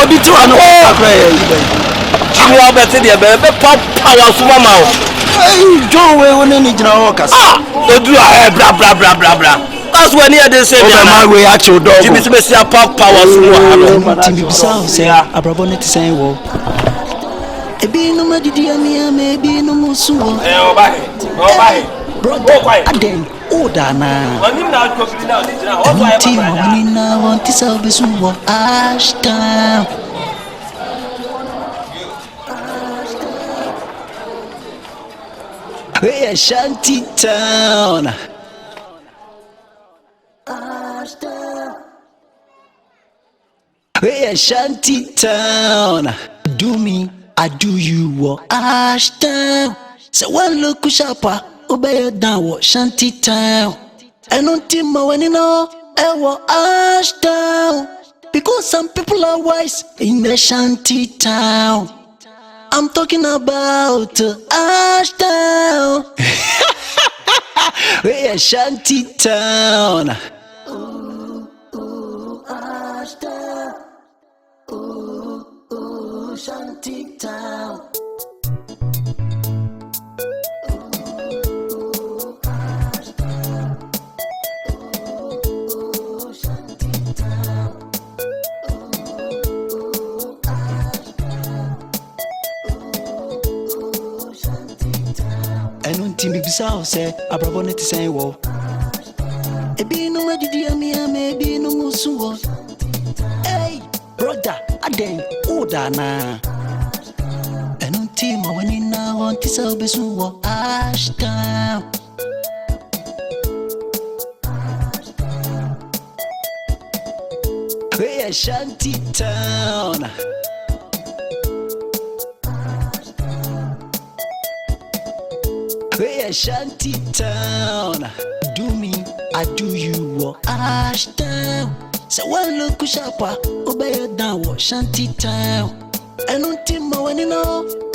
be to an You are better there, pop power superman. John, we need to do blah. That's when they say, my way at your dog. You miss pop power superman. Ebi no madidi amia me bi no musuo. Brother, aden oda na. Onim na kofiri na odijina. Oso aye papa. Wani na wanti sa besuo Ashtown. We are Shanty Town. Ashtown. We are Shanty Town. Do me. I do you Ashtown. So one look sharper, obey down Shanty Town. And on Timma when you know, Ashtown. Because some people are wise in the Shanty Town. I'm talking about Ashtown. We're Shanty Town. Ashtown. Shanty Town. And on Timmy Bissau said, I brought it to say, well, a be no way did you maybe no musuo. Hey, brother, I didn't order na. And on team when you now want to sell this war Ashtown. Hey, Shanty Town. Hey, Shanty Town. Do me, I do you, Ashtown. So one look sharper, obey down, Shanty Town. And until my when you know,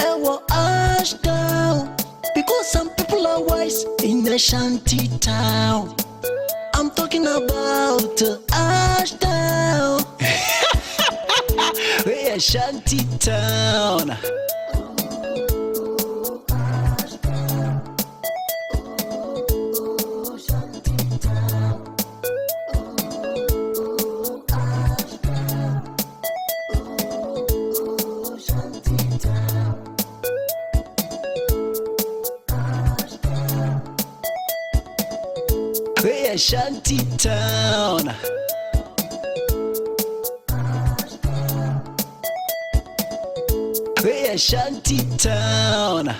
Ashtown. Because some people are wise in the Shanty Town. I'm talking about Ashtown. Hey, Shanty Town. Hey, Shanty Town. Hey, Shanty Town.